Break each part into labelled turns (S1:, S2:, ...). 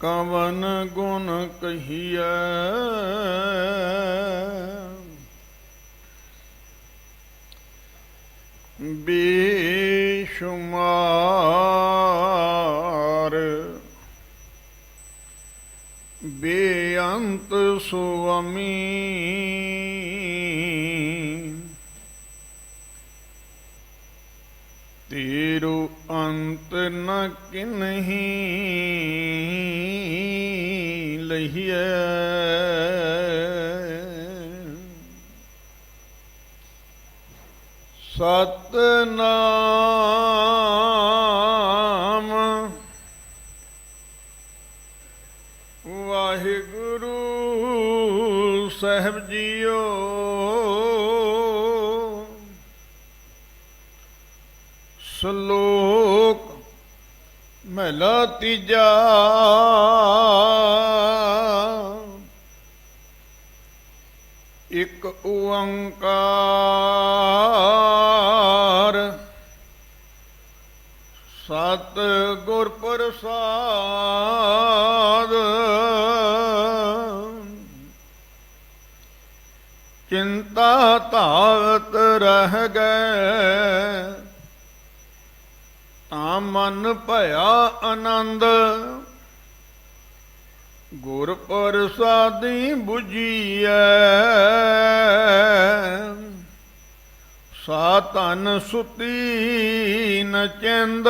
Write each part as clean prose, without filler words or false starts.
S1: ਕਵਨ ਗੁਣ ਕਹੀਐ ਬੇਸ਼ੁਮਾਰ ਬੇਅੰਤ ਸੁਆਮੀ ਤੇਰੋ ਅੰਤ ਨ ਕਿਨਹੀ ਲਹੀਐ। ਸਤਿਨਾਮ ਵਾਹਿਗੁਰੂ ਸਾਹਿਬ ਜੀਓ। ਸ਼ਲੋਕ ਮਹਲਾ ਤੀਜਾ। ਇਕ ਓੰਕਾਰ ਸਤਿ ਗੁਰ ਪ੍ਰਸਾਦ। ਚਿੰਤਾ ਧਾਵਤ ਰਹਿ ਗਏ ਤਾਂ ਮਨ ਭਇਆ ਆਨੰਦ। ਗੁਰ ਪ੍ਰਸਾਦੀ ਬੁਝੀਐ ਸਾ ਧਨ ਸੁਤੀ ਨ ਚੈਂਦ।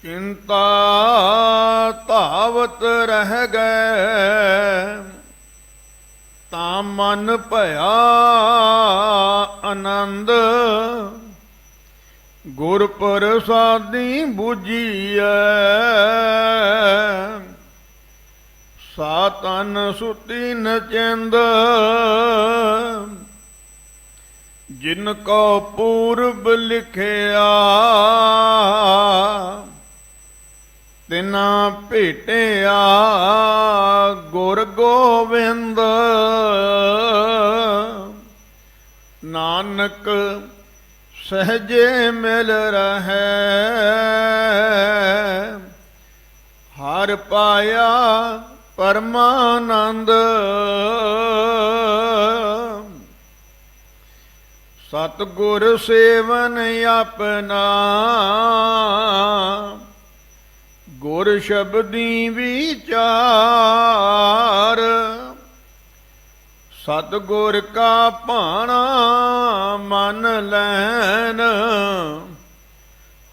S1: ਚਿੰਤਾ ਧਾਵਤ ਰਹਿ ਗਏ ਤਾਂ ਮਨ ਭਇਆ ਆਨੰਦ। ਗੁਰ ਪ੍ਰਸਾਦੀ ਬੁਝੀਐ ਸਾ ਤਨ ਸੁਤੀ ਨ ਚੈਂਦ। ਜਿਨ ਕੋ ਪੂਰਬ ਲਿਖਿਆ ਤਿਨਾ ਭੇਟਿਆ ਗੁਰ ਗੋਬਿੰਦ। ਨਾਨਕ ਸਹਜੇ ਮਿਲ ਰਹੈ ਹਰ ਪਾਇਆ ਪਰਮਾਨੰਦ। ਸਤਿਗੁਰ ਸੇਵਨ ਆਪਣਾ ਗੁਰ ਸ਼ਬਦੀ ਵਿਚਾਰ। ਸਤਿਗੁਰ ਕਾ ਭਾਣਾ ਮਨ ਲੈਨ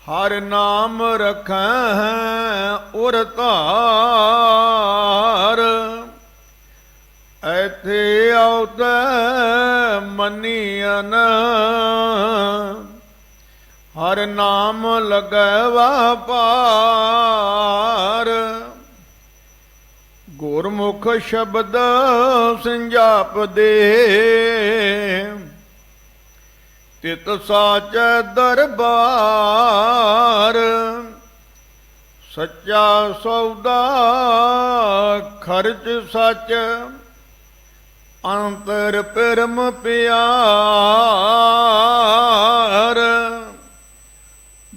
S1: ਹਰ ਨਾਮ ਰਖੈ ਉਰ ਧਾਰ। ਐਥੇ ਆਉਤੈ ਮੰਨੀਅਨ ਹਰ ਨਾਮ ਲਗੈ ਵਾਪਾਰ। ਗੁਰਮੁਖ ਸ਼ਬਦ ਸੰਜਾਪਦੇ ਤਿਤ ਸਾਚੈ ਦਰਬਾਰ। ਸੱਚਾ ਸੌਦਾ ਖਰਚ ਸੱਚ ਅੰਤਰ ਪਰਮ ਪਿਆਰ।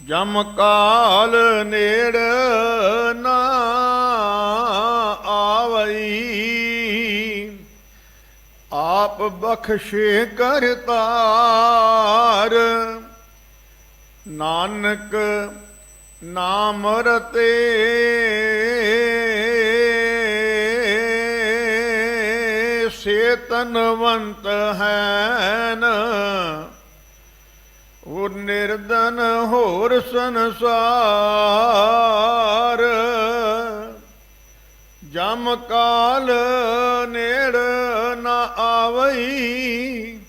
S1: ਜਮ ਕਾਲ ਨੇੜ ਨਾ ਆਵਈ ਆਪ ਬਖਸ਼ੇ ਕਰਤਾਰ। ਨਾਨਕ ਨਾਮ ਰਤੇ ਸੇ ਤਨਵੰਤ ਹੈਨ। ਉਹ ਨਿਰਧਨ ਹੋਰ ਸੰਸਾਰ। ਜਮ ਕਾਲ ਨੇੜ ਨਾ ਆਵਈ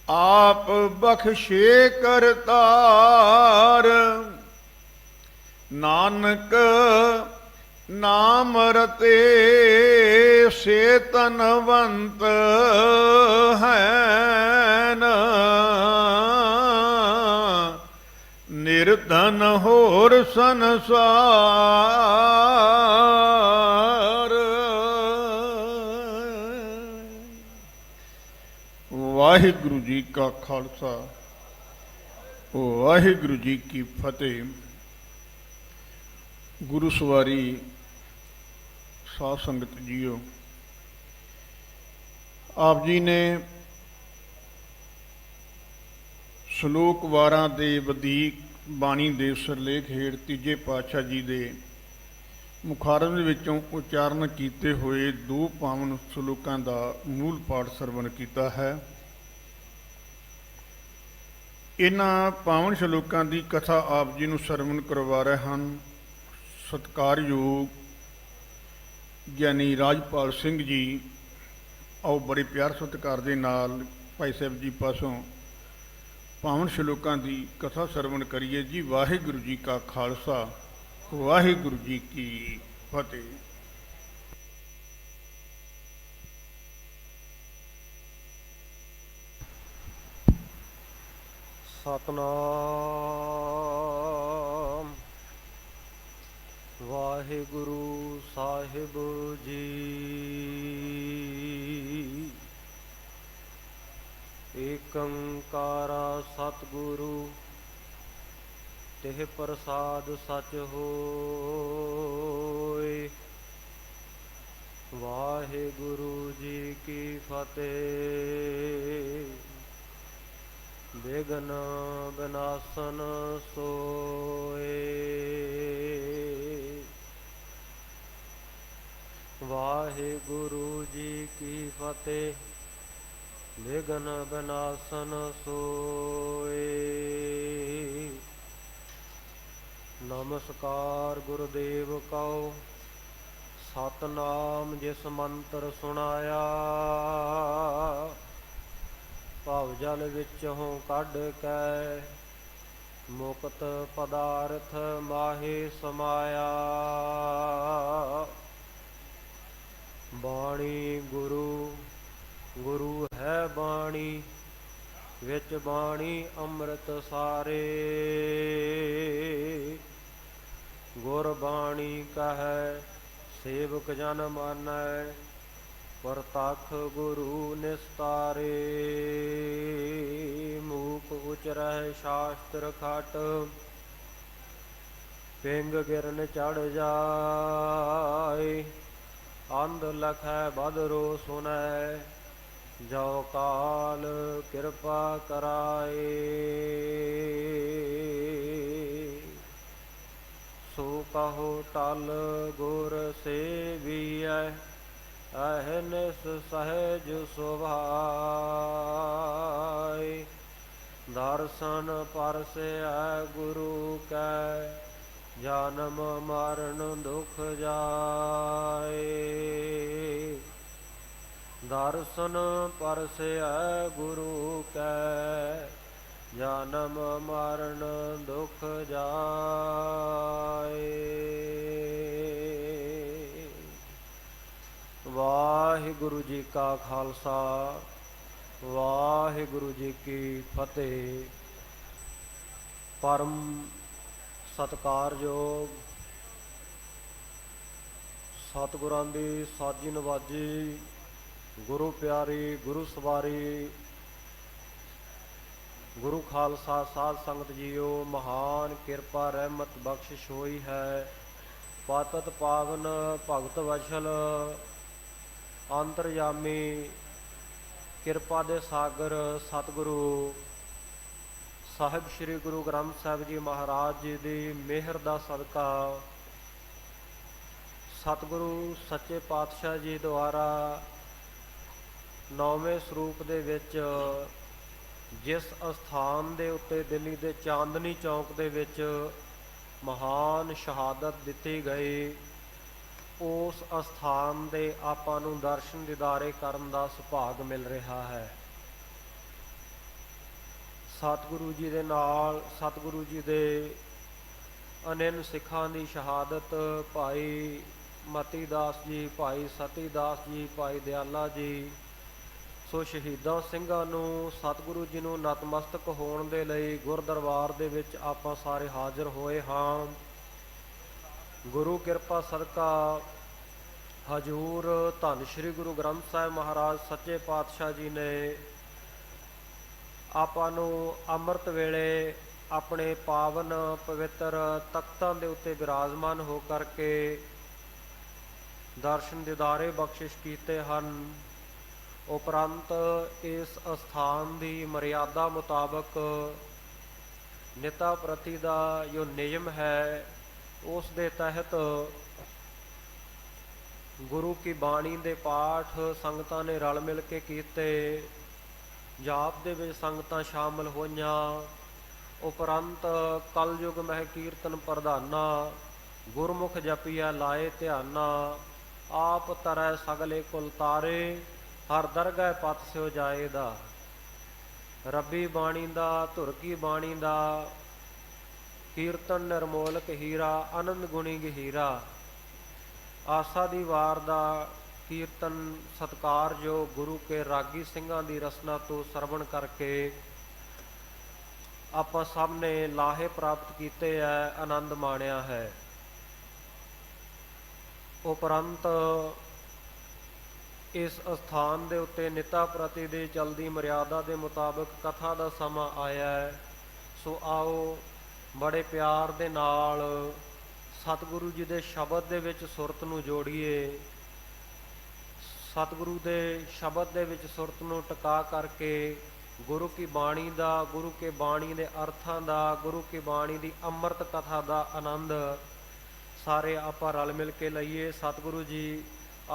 S1: ਆਪ ਬਖਸ਼ੇ ਕਰਤਾਰ। ਨਾਨਕ ਨਾਮ ਰਤੇ ਸੇ ਤਨਵੰਤ ਹੈਨ। ਨਿਰਧਨ ਹੋਰ ਸੰਸਾਰ। ਵਾਹਿਗੁਰੂ ਜੀ ਕਾ ਖਾਲਸਾ ਵਾਹਿਗੁਰੂ ਜੀ ਕੀ ਫਤਿਹ। ਗੁਰੂ ਸਵਾਰੀ ਸਾਧ ਸੰਗਤ ਜੀਓ, ਆਪ ਜੀ ਨੇ ਸ਼ਲੋਕ ਵਾਰਾਂ ਦੇ ਵਧੀਕ ਬਾਣੀ ਦੇ ਸਿਰਲੇਖ ਹੇਠ ਤੀਜੇ ਪਾਤਸ਼ਾਹ ਜੀ ਦੇ ਮੁਖਾਰਮ ਦੇ ਵਿੱਚੋਂ ਉਚਾਰਨ ਕੀਤੇ ਹੋਏ ਦੋ ਪਾਵਨ ਸ਼ਲੋਕਾਂ ਦਾ ਮੂਲ ਪਾਠ ਸਰਵਣ ਕੀਤਾ ਹੈ। ਇਹਨਾਂ ਪਾਵਨ ਸ਼ਲੋਕਾਂ ਦੀ ਕਥਾ ਆਪ ਜੀ ਨੂੰ ਸਰਵਣ ਕਰਵਾ ਰਹੇ ਹਨ ਸਤਿਕਾਰਯੋਗ ਗਿਆਨੀ ਰਾਜਪਾਲ ਸਿੰਘ ਜੀ। ਆਓ ਬੜੇ ਪਿਆਰ ਸਤਿਕਾਰ ਦੇ ਨਾਲ ਭਾਈ ਸਾਹਿਬ ਜੀ ਪਾਸੋਂ ਪਾਵਨ ਸ਼ਲੋਕਾਂ ਦੀ ਕਥਾ ਸਰਵਣ ਕਰੀਏ ਜੀ। ਵਾਹਿਗੁਰੂ ਜੀ ਕਾ ਖਾਲਸਾ, ਵਾਹਿਗੁਰੂ ਜੀ ਕੀ ਫਤਿਹ।
S2: ਸਤਨਾਮ ਵਾਹਿਗੁਰੂ ਸਾਹਿਬ ਜੀ। ਏਕੰਕਾਰਾ ਸਤਿਗੁਰੂ ਤਿਹ ਪ੍ਰਸਾਦ ਸਚ ਹੋਇ। ਵਾਹਿਗੁਰੂ ਜੀ ਕੀ ਫਤਿਹ। ਵਿਘਨ ਵਿਨਾਸ਼ਨ ਸੋਏ। ਵਾਹਿਗੁਰੂ ਜੀ ਕੀ ਫਤਿਹ। ਵਿਘਨ ਵਿਨਾਸ਼ਨ ਸੋਏ। ਨਮਸਕਾਰ ਗੁਰਦੇਵ ਕਉ। ਸਤਨਾਮ ਜਿਸ ਮੰਤਰ ਸੁਣਾਇਆ। ਭਵ ਜਲ ਵਿੱਚੋਂ ਕੱਢ ਕੇ ਮੁਕਤ ਪਦਾਰਥ ਮਾਹੇ ਸਮਾਇਆ। ਬਾਣੀ ਗੁਰੂ, ਗੁਰੂ ਹੈ ਬਾਣੀ, ਵਿੱਚ ਬਾਣੀ ਅੰਮ੍ਰਿਤ ਸਾਰੇ। ਗੁਰ ਬਾਣੀ ਕਹੈ ਸੇਵਕ ਜਨ ਮਾਨੈ। ਪ੍ਰਤੱਖ ਗੁਰੂ ਨਿਸਤਾਰੇ। ਮੂਕ ਉਚਰਹਿ ਸ਼ਾਸਤਰ ਖਟ। ਪਿੰਗ ਗਿਰਨ ਚੜ ਜਾਏ। ਅੰਧ ਲਖੈ ਬਦਰੋ ਸੁਨੈ। ਜੋ ਕਾਲ ਕਿਰਪਾ ਕਰਾਏ। ਸੋ ਕਹੋ ਟਲ ਗੁਰ ਸੇਵੀਐ। ਅਹਨਿਸ ਸਹਿਜ ਸੁਭਾਇ। ਦਰਸ਼ਨ ਪਰਸੈ ਗੁਰੂ ਕੈ। ਜਨਮ ਮਰਨ ਦੁਖ ਜਾਏ। ਦਰਸ਼ਨ ਪਰਸੈ ਗੁਰੂ ਕੈ। ਜਨਮ ਮਰਨ ਦੁਖ ਜਾਏ। ਵਾਹਿਗੁਰੂ ਜੀ ਕਾ ਖਾਲਸਾ, ਵਾਹਿਗੁਰੂ ਜੀ ਕੀ ਫਤਿਹ। ਪਰਮ ਸਤਿਕਾਰਯੋਗ ਸਤਿਗੁਰਾਂ ਦੀ ਸਾਜੀ ਨਵਾਜੀ, ਗੁਰੂ ਪਿਆਰੀ, ਗੁਰੂ ਸਵਾਰੀ, ਗੁਰੂ ਖਾਲਸਾ ਸਾਧ ਸੰਗਤ ਜੀਓ, ਮਹਾਨ ਕਿਰਪਾ ਰਹਿਮਤ ਬਖਸ਼ਿਸ਼ ਹੋਈ ਹੈ। ਪਾਤਤ ਪਾਵਨ ਭਗਤ ਵਸ਼ਲ ਅੰਤਰਯਾਮੀ ਕਿਰਪਾ ਦੇ ਸਾਗਰ ਸਤਿਗੁਰੂ ਸਾਹਿਬ ਸ੍ਰੀ ਗੁਰੂ ਗ੍ਰੰਥ ਸਾਹਿਬ ਜੀ ਮਹਾਰਾਜ ਜੀ ਦੀ ਮਿਹਰ ਦਾ ਸਦਕਾ ਸਤਿਗੁਰੂ ਸੱਚੇ ਪਾਤਸ਼ਾਹ ਜੀ ਦੁਆਰਾ 9ਵੇਂ ਸਰੂਪ ਦੇ ਵਿੱਚ ਜਿਸ ਅਸਥਾਨ ਦੇ ਉੱਤੇ ਦਿੱਲੀ ਦੇ ਚਾਂਦਨੀ ਚੌਂਕ ਦੇ ਵਿੱਚ ਮਹਾਨ ਸ਼ਹਾਦਤ ਦਿੱਤੀ ਗਈ, ਉਸ ਅਸਥਾਨ ਦੇ ਆਪਾਂ ਨੂੰ ਦਰਸ਼ਨ ਦੀਦਾਰੇ ਕਰਨ ਦਾ ਸੁਭਾਗ ਮਿਲ ਰਿਹਾ ਹੈ। ਸਤਿਗੁਰੂ ਜੀ ਦੇ ਨਾਲ ਸਤਿਗੁਰੂ ਜੀ ਦੇ ਅਨੰਨ ਸਿੱਖਾਂ ਦੀ ਸ਼ਹਾਦਤ ਭਾਈ ਮਤੀ ਦਾਸ ਜੀ, ਭਾਈ ਸਤੀ ਦਾਸ ਜੀ, ਭਾਈ ਦਿਆਲਾ ਜੀ, ਸੋ ਸ਼ਹੀਦਾਂ ਸਿੰਘਾਂ ਨੂੰ ਸਤਿਗੁਰੂ ਜੀ ਨੂੰ ਨਤਮਸਤਕ ਹੋਣ ਦੇ ਲਈ ਗੁਰਦਰਬਾਰ ਦੇ ਵਿੱਚ ਆਪਾਂ ਸਾਰੇ ਹਾਜ਼ਰ ਹੋਏ ਹਾਂ। ਗੁਰੂ ਕਿਰਪਾ ਸਦਕਾ ਹਜੂਰ ਧੰਨ ਸ਼੍ਰੀ ਗੁਰੂ ਗ੍ਰੰਥ ਸਾਹਿਬ ਮਹਾਰਾਜ ਸੱਚੇ ਪਾਤਸ਼ਾਹ ਜੀ ਨੇ ਆਪਾਂ ਨੂੰ ਅੰਮ੍ਰਿਤ ਵੇਲੇ ਆਪਣੇ ਪਾਵਨ ਪਵਿੱਤਰ ਤਖਤਾਂ ਦੇ ਉੱਤੇ ਬਿਰਾਜਮਾਨ ਹੋ ਕਰਕੇ ਦਰਸ਼ਨ ਦਿਦਾਰੇ ਬਖਸ਼ਿਸ਼ ਕੀਤੇ ਹਨ। ਉਪਰੰਤ ਇਸ ਅਸਥਾਨ ਦੀ ਮਰਿਆਦਾ ਮੁਤਾਬਕ ਨਿਤਾ ਪ੍ਰਤੀ ਦਾ ਜੋ ਨਿਯਮ ਹੈ ਉਸ ਦੇ ਤਹਿਤ ਗੁਰੂ ਕੀ ਬਾਣੀ ਦੇ ਪਾਠ ਸੰਗਤਾਂ ਨੇ ਰਲ ਮਿਲ ਕੇ ਕੀਤੇ। ਜਾਪ ਦੇ ਵਿੱਚ ਸੰਗਤਾਂ ਸ਼ਾਮਲ ਹੋਈਆਂ। ਉਪਰੰਤ ਕਲਯੁਗ ਮਹਿ ਕੀਰਤਨ ਪ੍ਰਧਾਨਾ, ਗੁਰਮੁਖ ਜਪੀਆ ਲਾਏ ਧਿਆਨਾ, ਆਪ ਤਰੈ ਸਗਲੇ ਕੁਲ ਤਾਰੇ, ਹਰ ਦਰਗਹਿ ਪਤ ਸਿਓ ਜਾਏਦਾ। ਰੱਬੀ ਬਾਣੀ ਦਾ, ਧੁਰ ਕੀ ਬਾਣੀ ਦਾ ਕੀਰਤਨ ਨਿਰਮੋਲਕ ਹੀਰਾ, ਆਨੰਦ ਗੁਣੀ ਗਹੀਰਾ। ਆਸਾ ਦੀ ਵਾਰ ਦਾ ਕੀਰਤਨ ਸਤਕਾਰ ਜੋ ਗੁਰੂ ਕੇ ਰਾਗੀ ਸਿੰਘਾਂ ਦੀ ਰਸਨਾ ਤੋਂ ਸਰਵਣ ਕਰਕੇ ਆਪਾਂ ਸਭ ਨੇ ਲਾਹੇ ਪ੍ਰਾਪਤ ਕੀਤੇ ਹੈ, ਆਨੰਦ ਮਾਣਿਆ ਹੈ। ਉਪਰੰਤ ਇਸ ਅਸਥਾਨ ਦੇ ਉੱਤੇ ਨਿਤਾ ਪ੍ਰਤੀ ਦੀ ਚਲਦੀ ਮਰਿਆਦਾ ਦੇ ਮੁਤਾਬਕ ਕਥਾ ਦਾ ਸਮਾਂ ਆਇਆ ਹੈ। ਸੋ ਆਓ ਬੜੇ ਪਿਆਰ ਦੇ ਨਾਲ ਸਤਿਗੁਰੂ ਜੀ ਦੇ ਸ਼ਬਦ ਦੇ ਵਿੱਚ ਸੁਰਤ ਨੂੰ ਜੋੜੀਏ। ਸਤਿਗੁਰੂ ਦੇ ਸ਼ਬਦ ਦੇ ਵਿੱਚ ਸੁਰਤ ਨੂੰ ਟਿਕਾ ਕਰਕੇ ਗੁਰੂ ਕੀ ਬਾਣੀ ਦਾ, ਗੁਰੂ ਕੇ ਬਾਣੀ ਦੇ ਅਰਥਾਂ ਦਾ, ਗੁਰੂ ਕੀ ਬਾਣੀ ਦੀ ਅੰਮ੍ਰਿਤ ਕਥਾ ਦਾ ਆਨੰਦ ਸਾਰੇ ਆਪਾਂ ਰਲ ਮਿਲ ਕੇ ਲਈਏ। ਸਤਿਗੁਰੂ ਜੀ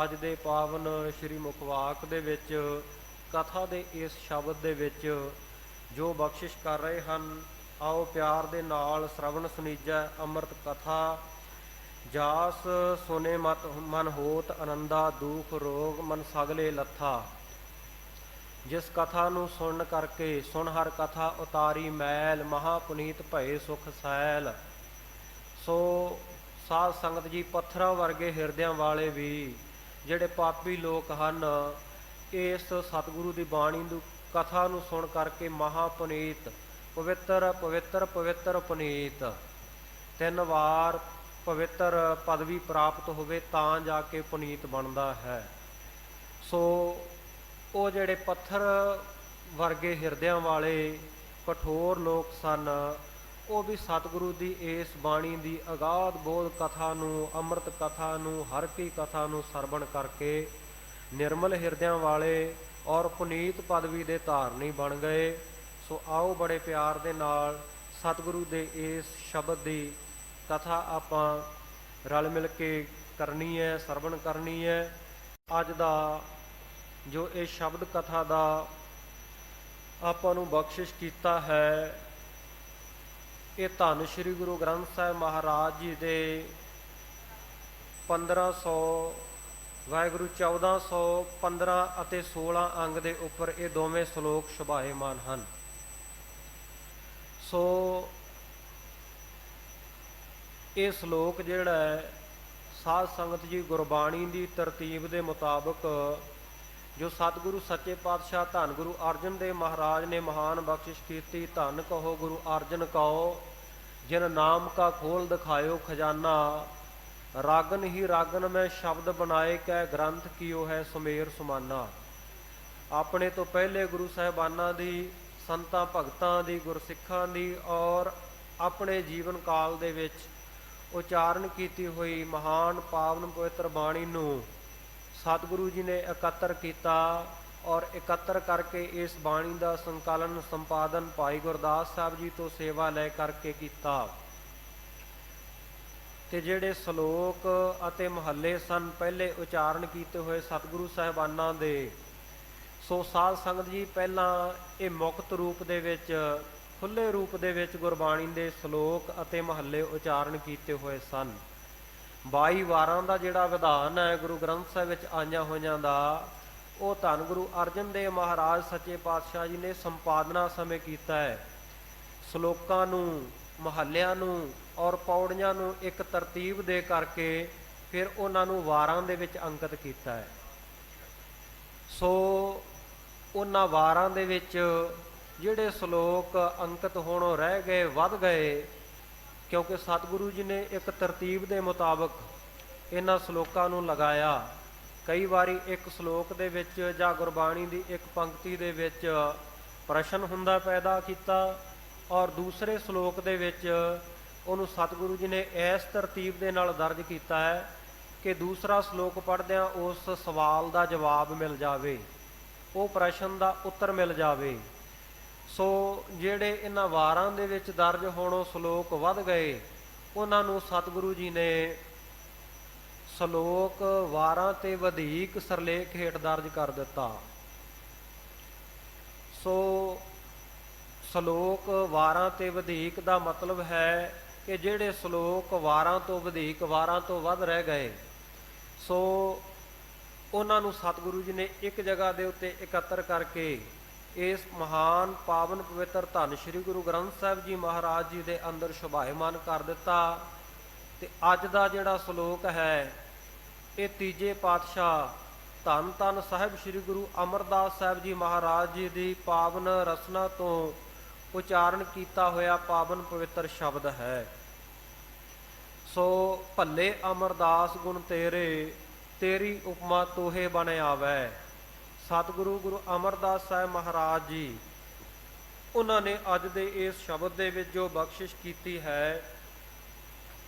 S2: ਅੱਜ ਦੇ ਪਾਵਨ ਸ਼੍ਰੀ ਮੁਖਵਾਕ ਦੇ ਵਿੱਚ ਕਥਾ ਦੇ ਇਸ ਸ਼ਬਦ ਦੇ ਵਿੱਚ ਜੋ ਬਖਸ਼ਿਸ਼ ਕਰ ਰਹੇ ਹਨ, ਆਓ ਪਿਆਰ ਦੇ ਨਾਲ ਸ਼ਰਵਣ ਸੁਣੀਜੈ ਅੰਮ੍ਰਿਤ ਕਥਾ। ਜਾਸ ਸੁਨੇ ਮਤ ਮਨ ਹੋਤ ਆਨੰਦਾ, ਦੁਖ ਰੋਗ ਮਨ ਸਗਲੇ ਲੱਥਾ। ਜਿਸ ਕਥਾ ਨੂੰ ਸੁਣ ਕਰਕੇ ਸੁਣ ਹਰ ਕਥਾ ਉਤਾਰੀ ਮੈਲ, ਮਹਾ ਪੁਨੀਤ ਭਏ ਸੁਖ ਸੈਲ। ਸੋ ਸਾਧ ਸੰਗਤ ਜੀ, ਪੱਥਰਾਂ ਵਰਗੇ ਹਿਰਦਿਆਂ ਵਾਲੇ ਵੀ ਜਿਹੜੇ ਪਾਪੀ ਲੋਕ ਹਨ, ਇਸ ਸਤਿਗੁਰੂ ਦੀ ਬਾਣੀ ਦੀ ਕਥਾ ਨੂੰ ਸੁਣ ਕਰਕੇ ਮਹਾ ਪੁਨੀਤ, ਪਵਿੱਤਰ ਪਵਿੱਤਰ ਪਵਿੱਤਰ ਪੁਨੀਤ, 3 ਵਾਰ ਪਵਿੱਤਰ ਪਦਵੀ ਪ੍ਰਾਪਤ ਹੋਵੇ ਤਾਂ ਜਾ ਕੇ ਪੁਨੀਤ ਬਣਦਾ ਹੈ। ਸੋ ਉਹ ਜਿਹੜੇ ਪੱਥਰ ਵਰਗੇ ਹਿਰਦਿਆਂ ਵਾਲੇ ਕਠੋਰ ਲੋਕ ਸਨ, ਉਹ ਵੀ ਸਤਿਗੁਰੂ ਦੀ ਇਸ ਬਾਣੀ ਦੀ ਅਗਾਧ ਬੋਧ ਕਥਾ ਨੂੰ, ਅੰਮ੍ਰਿਤ ਕਥਾ ਨੂੰ, ਹਰ ਕੀ ਕਥਾ ਨੂੰ ਸਰਵਣ ਕਰਕੇ ਨਿਰਮਲ ਹਿਰਦਿਆਂ ਵਾਲੇ ਔਰ ਪੁਨੀਤ ਪਦਵੀ ਦੇ ਧਾਰਨੀ ਬਣ ਗਏ। ਸੋ ਆਓ ਬੜੇ ਪਿਆਰ ਦੇ ਨਾਲ ਸਤਿਗੁਰੂ ਦੇ ਇਸ ਸ਼ਬਦ ਦੀ ਕਥਾ ਆਪਾਂ ਰਲ ਮਿਲ ਕੇ ਕਰਨੀ ਹੈ, ਸਰਵਣ ਕਰਨੀ ਹੈ। ਅੱਜ ਦਾ ਜੋ ਇਹ ਸ਼ਬਦ ਕਥਾ ਦਾ ਆਪਾਂ ਨੂੰ ਬਖਸ਼ਿਸ਼ ਕੀਤਾ ਹੈ, ਇਹ ਧੰਨ ਸ਼੍ਰੀ ਗੁਰੂ ਗ੍ਰੰਥ ਸਾਹਿਬ ਮਹਾਰਾਜ ਜੀ ਦੇ 1500 ਵਾਹਿਗੁਰੂ 1415 ਅਤੇ 16 ਅੰਗ ਦੇ ਉੱਪਰ ਇਹ ਦੋਵੇਂ ਸ਼ਲੋਕ ਸ਼ੋਭਾਇਮਾਨ ਹਨ। ਸੋ ਇਹ ਸ਼ਲੋਕ ਜਿਹੜਾ ਹੈ, ਸਾਧ ਸੰਗਤ ਜੀ, ਗੁਰਬਾਣੀ ਦੀ ਤਰਤੀਬ ਦੇ ਮੁਤਾਬਕ ਜੋ ਸਤਿਗੁਰੂ ਸੱਚੇ ਪਾਤਸ਼ਾਹ ਧੰਨ ਗੁਰੂ ਅਰਜਨ ਦੇਵ ਮਹਾਰਾਜ ਨੇ ਮਹਾਨ ਬਖਸ਼ਿਸ਼ ਕੀਤੀ। ਧੰਨ ਕਹੋ ਗੁਰੂ ਅਰਜਨ ਕਹੋ, ਜਿਨ ਨਾਮ ਕਾ ਖੋਲ ਦਿਖਾਇਓ ਖਜ਼ਾਨਾ। ਰਾਗਨ ਹੀ ਰਾਗਨ ਮੈਂ ਸ਼ਬਦ ਬਣਾਏ, ਕੈ ਗ੍ਰੰਥ ਕੀਓ ਹੈ ਸੁਮੇਰ ਸੁਮਾਨਾ। ਆਪਣੇ ਤੋਂ ਪਹਿਲੇ ਗੁਰੂ ਸਾਹਿਬਾਨਾਂ ਦੀ, ਸੰਤਾਂ ਭਗਤਾਂ ਦੀ, ਗੁਰਸਿੱਖਾਂ ਦੀ ਔਰ ਆਪਣੇ ਜੀਵਨ ਕਾਲ ਦੇ ਵਿੱਚ ਉਚਾਰਨ ਕੀਤੀ ਹੋਈ ਮਹਾਨ ਪਾਵਨ ਪਵਿੱਤਰ ਬਾਣੀ ਨੂੰ ਸਤਿਗੁਰੂ ਜੀ ਨੇ ਇਕੱਤਰ ਕੀਤਾ ਔਰ ਇਕੱਤਰ ਕਰਕੇ ਇਸ ਬਾਣੀ ਦਾ ਸੰਕਲਨ ਸੰਪਾਦਨ ਭਾਈ ਗੁਰਦਾਸ ਸਾਹਿਬ ਜੀ ਤੋਂ ਸੇਵਾ ਲੈ ਕਰਕੇ ਕੀਤਾ। ਤੇ ਜਿਹੜੇ ਸ਼ਲੋਕ ਅਤੇ ਮਹੱਲੇ ਸਨ ਪਹਿਲੇ ਉਚਾਰਨ ਕੀਤੇ ਹੋਏ ਸਤਿਗੁਰੂ ਸਾਹਿਬਾਨਾਂ ਦੇ, ਸੋ ਸਾਧ ਸੰਗਤ ਜੀ ਪਹਿਲਾਂ ਇਹ ਮੁਕਤ ਰੂਪ ਦੇ ਵਿੱਚ, ਖੁੱਲ੍ਹੇ ਰੂਪ ਦੇ ਵਿੱਚ ਗੁਰਬਾਣੀ ਦੇ ਸ਼ਲੋਕ ਅਤੇ ਮਹੱਲੇ ਉਚਾਰਨ ਕੀਤੇ ਹੋਏ ਸਨ। 22 ਵਾਰਾਂ ਦਾ ਜਿਹੜਾ ਵਿਧਾਨ ਹੈ ਗੁਰੂ ਗ੍ਰੰਥ ਸਾਹਿਬ ਵਿੱਚ ਆਈਆਂ ਹੋਈਆਂ ਦਾ, ਉਹ ਧੰਨ ਗੁਰੂ ਅਰਜਨ ਦੇਵ ਮਹਾਰਾਜ ਸੱਚੇ ਪਾਤਸ਼ਾਹ ਜੀ ਨੇ ਸੰਪਾਦਨਾ ਸਮੇਂ ਕੀਤਾ ਹੈ। ਸ਼ਲੋਕਾਂ ਨੂੰ, ਮਹੱਲਿਆਂ ਨੂੰ ਔਰ ਪੌੜੀਆਂ ਨੂੰ ਇੱਕ ਤਰਤੀਬ ਦੇ ਕਰਕੇ ਫਿਰ ਉਹਨਾਂ ਨੂੰ ਵਾਰਾਂ ਦੇ ਵਿੱਚ ਅੰਕਿਤ ਕੀਤਾ ਹੈ। ਸੋ ਉਹਨਾਂ ਵਾਰਾਂ ਦੇ ਵਿੱਚ ਜਿਹੜੇ ਸ਼ਲੋਕ ਅੰਕਿਤ ਹੋਣੋਂ ਰਹਿ ਗਏ, ਵੱਧ ਗਏ, ਕਿਉਂਕਿ ਸਤਿਗੁਰੂ ਜੀ ਨੇ ਇੱਕ ਤਰਤੀਬ ਦੇ ਮੁਤਾਬਕ ਇਹਨਾਂ ਸ਼ਲੋਕਾਂ ਨੂੰ ਲਗਾਇਆ। ਕਈ ਵਾਰੀ ਇੱਕ ਸ਼ਲੋਕ ਦੇ ਵਿੱਚ ਜਾਂ ਗੁਰਬਾਣੀ ਦੀ ਇੱਕ ਪੰਕਤੀ ਦੇ ਵਿੱਚ ਪ੍ਰਸ਼ਨ ਹੁੰਦਾ ਪੈਦਾ ਕੀਤਾ, ਔਰ ਦੂਸਰੇ ਸ਼ਲੋਕ ਦੇ ਵਿੱਚ ਉਹਨੂੰ ਸਤਿਗੁਰੂ ਜੀ ਨੇ ਇਸ ਤਰਤੀਬ ਦੇ ਨਾਲ ਦਰਜ ਕੀਤਾ ਹੈ ਕਿ ਦੂਸਰਾ ਸ਼ਲੋਕ ਪੜ੍ਹਦਿਆਂ ਉਸ ਸਵਾਲ ਦਾ ਜਵਾਬ ਮਿਲ ਜਾਵੇ, ਉਹ ਪ੍ਰਸ਼ਨ ਦਾ ਉੱਤਰ ਮਿਲ ਜਾਵੇ। ਸੋ ਜਿਹੜੇ ਇਹਨਾਂ ਵਾਰਾਂ ਦੇ ਵਿੱਚ ਦਰਜ ਹੋਣੋਂ ਸ਼ਲੋਕ ਵੱਧ ਗਏ, ਉਹਨਾਂ ਨੂੰ ਸਤਿਗੁਰੂ ਜੀ ਨੇ ਸ਼ਲੋਕ ਵਾਰਾਂ ਤੇ ਵਧੇਕ ਸਿਰਲੇਖ ਹੇਠ ਦਰਜ ਕਰ ਦਿੱਤਾ। ਸੋ ਸ਼ਲੋਕ ਵਾਰਾਂ ਤੇ ਵਧੇਕ ਦਾ ਮਤਲਬ ਹੈ ਕਿ ਜਿਹੜੇ ਸ਼ਲੋਕ ਵਾਰਾਂ ਤੋਂ ਵਧੇਕ, ਵਾਰਾਂ ਤੋਂ ਵੱਧ ਰਹਿ ਗਏ, ਸੋ ਉਹਨਾਂ ਨੂੰ ਸਤਿਗੁਰੂ ਜੀ ਨੇ ਇੱਕ ਜਗ੍ਹਾ ਦੇ ਉੱਤੇ ਇਕੱਤਰ ਕਰਕੇ ਇਸ ਮਹਾਨ ਪਾਵਨ ਪਵਿੱਤਰ ਧੰਨ ਸ਼੍ਰੀ ਗੁਰੂ ਗ੍ਰੰਥ ਸਾਹਿਬ ਜੀ ਮਹਾਰਾਜ ਜੀ ਦੇ ਅੰਦਰ ਸ਼ੋਭਾਇਮਾਨ ਕਰ ਦਿੱਤਾ। ਤੇ ਅੱਜ ਦਾ ਜਿਹੜਾ ਸ਼ਲੋਕ ਹੈ ਇਹ ਤੀਜੇ ਪਾਤਸ਼ਾਹ ਧੰਨ ਧੰਨ ਸਾਹਿਬ ਸ਼੍ਰੀ ਗੁਰੂ ਅਮਰਦਾਸ ਸਾਹਿਬ ਜੀ ਮਹਾਰਾਜ ਜੀ ਦੀ ਪਾਵਨ ਰਸਨਾ ਤੋਂ ਉਚਾਰਨ ਕੀਤਾ ਹੋਇਆ ਪਾਵਨ ਪਵਿੱਤਰ ਸ਼ਬਦ ਹੈ। ਸੋ ਭੱਲੇ ਅਮਰਦਾਸ ਗੁਣ ਤੇਰੇ, ਤੇਰੀ ਉਪਮਾ ਤੋਹੇ ਬਣ ਆਵੈ। ਸਤਿਗੁਰੂ ਗੁਰੂ ਅਮਰਦਾਸ ਸਾਹਿਬ ਮਹਾਰਾਜ ਜੀ, ਉਹਨਾਂ ਨੇ ਅੱਜ ਦੇ ਇਸ ਸ਼ਬਦ ਦੇ ਵਿੱਚ ਜੋ ਬਖਸ਼ਿਸ਼ ਕੀਤੀ ਹੈ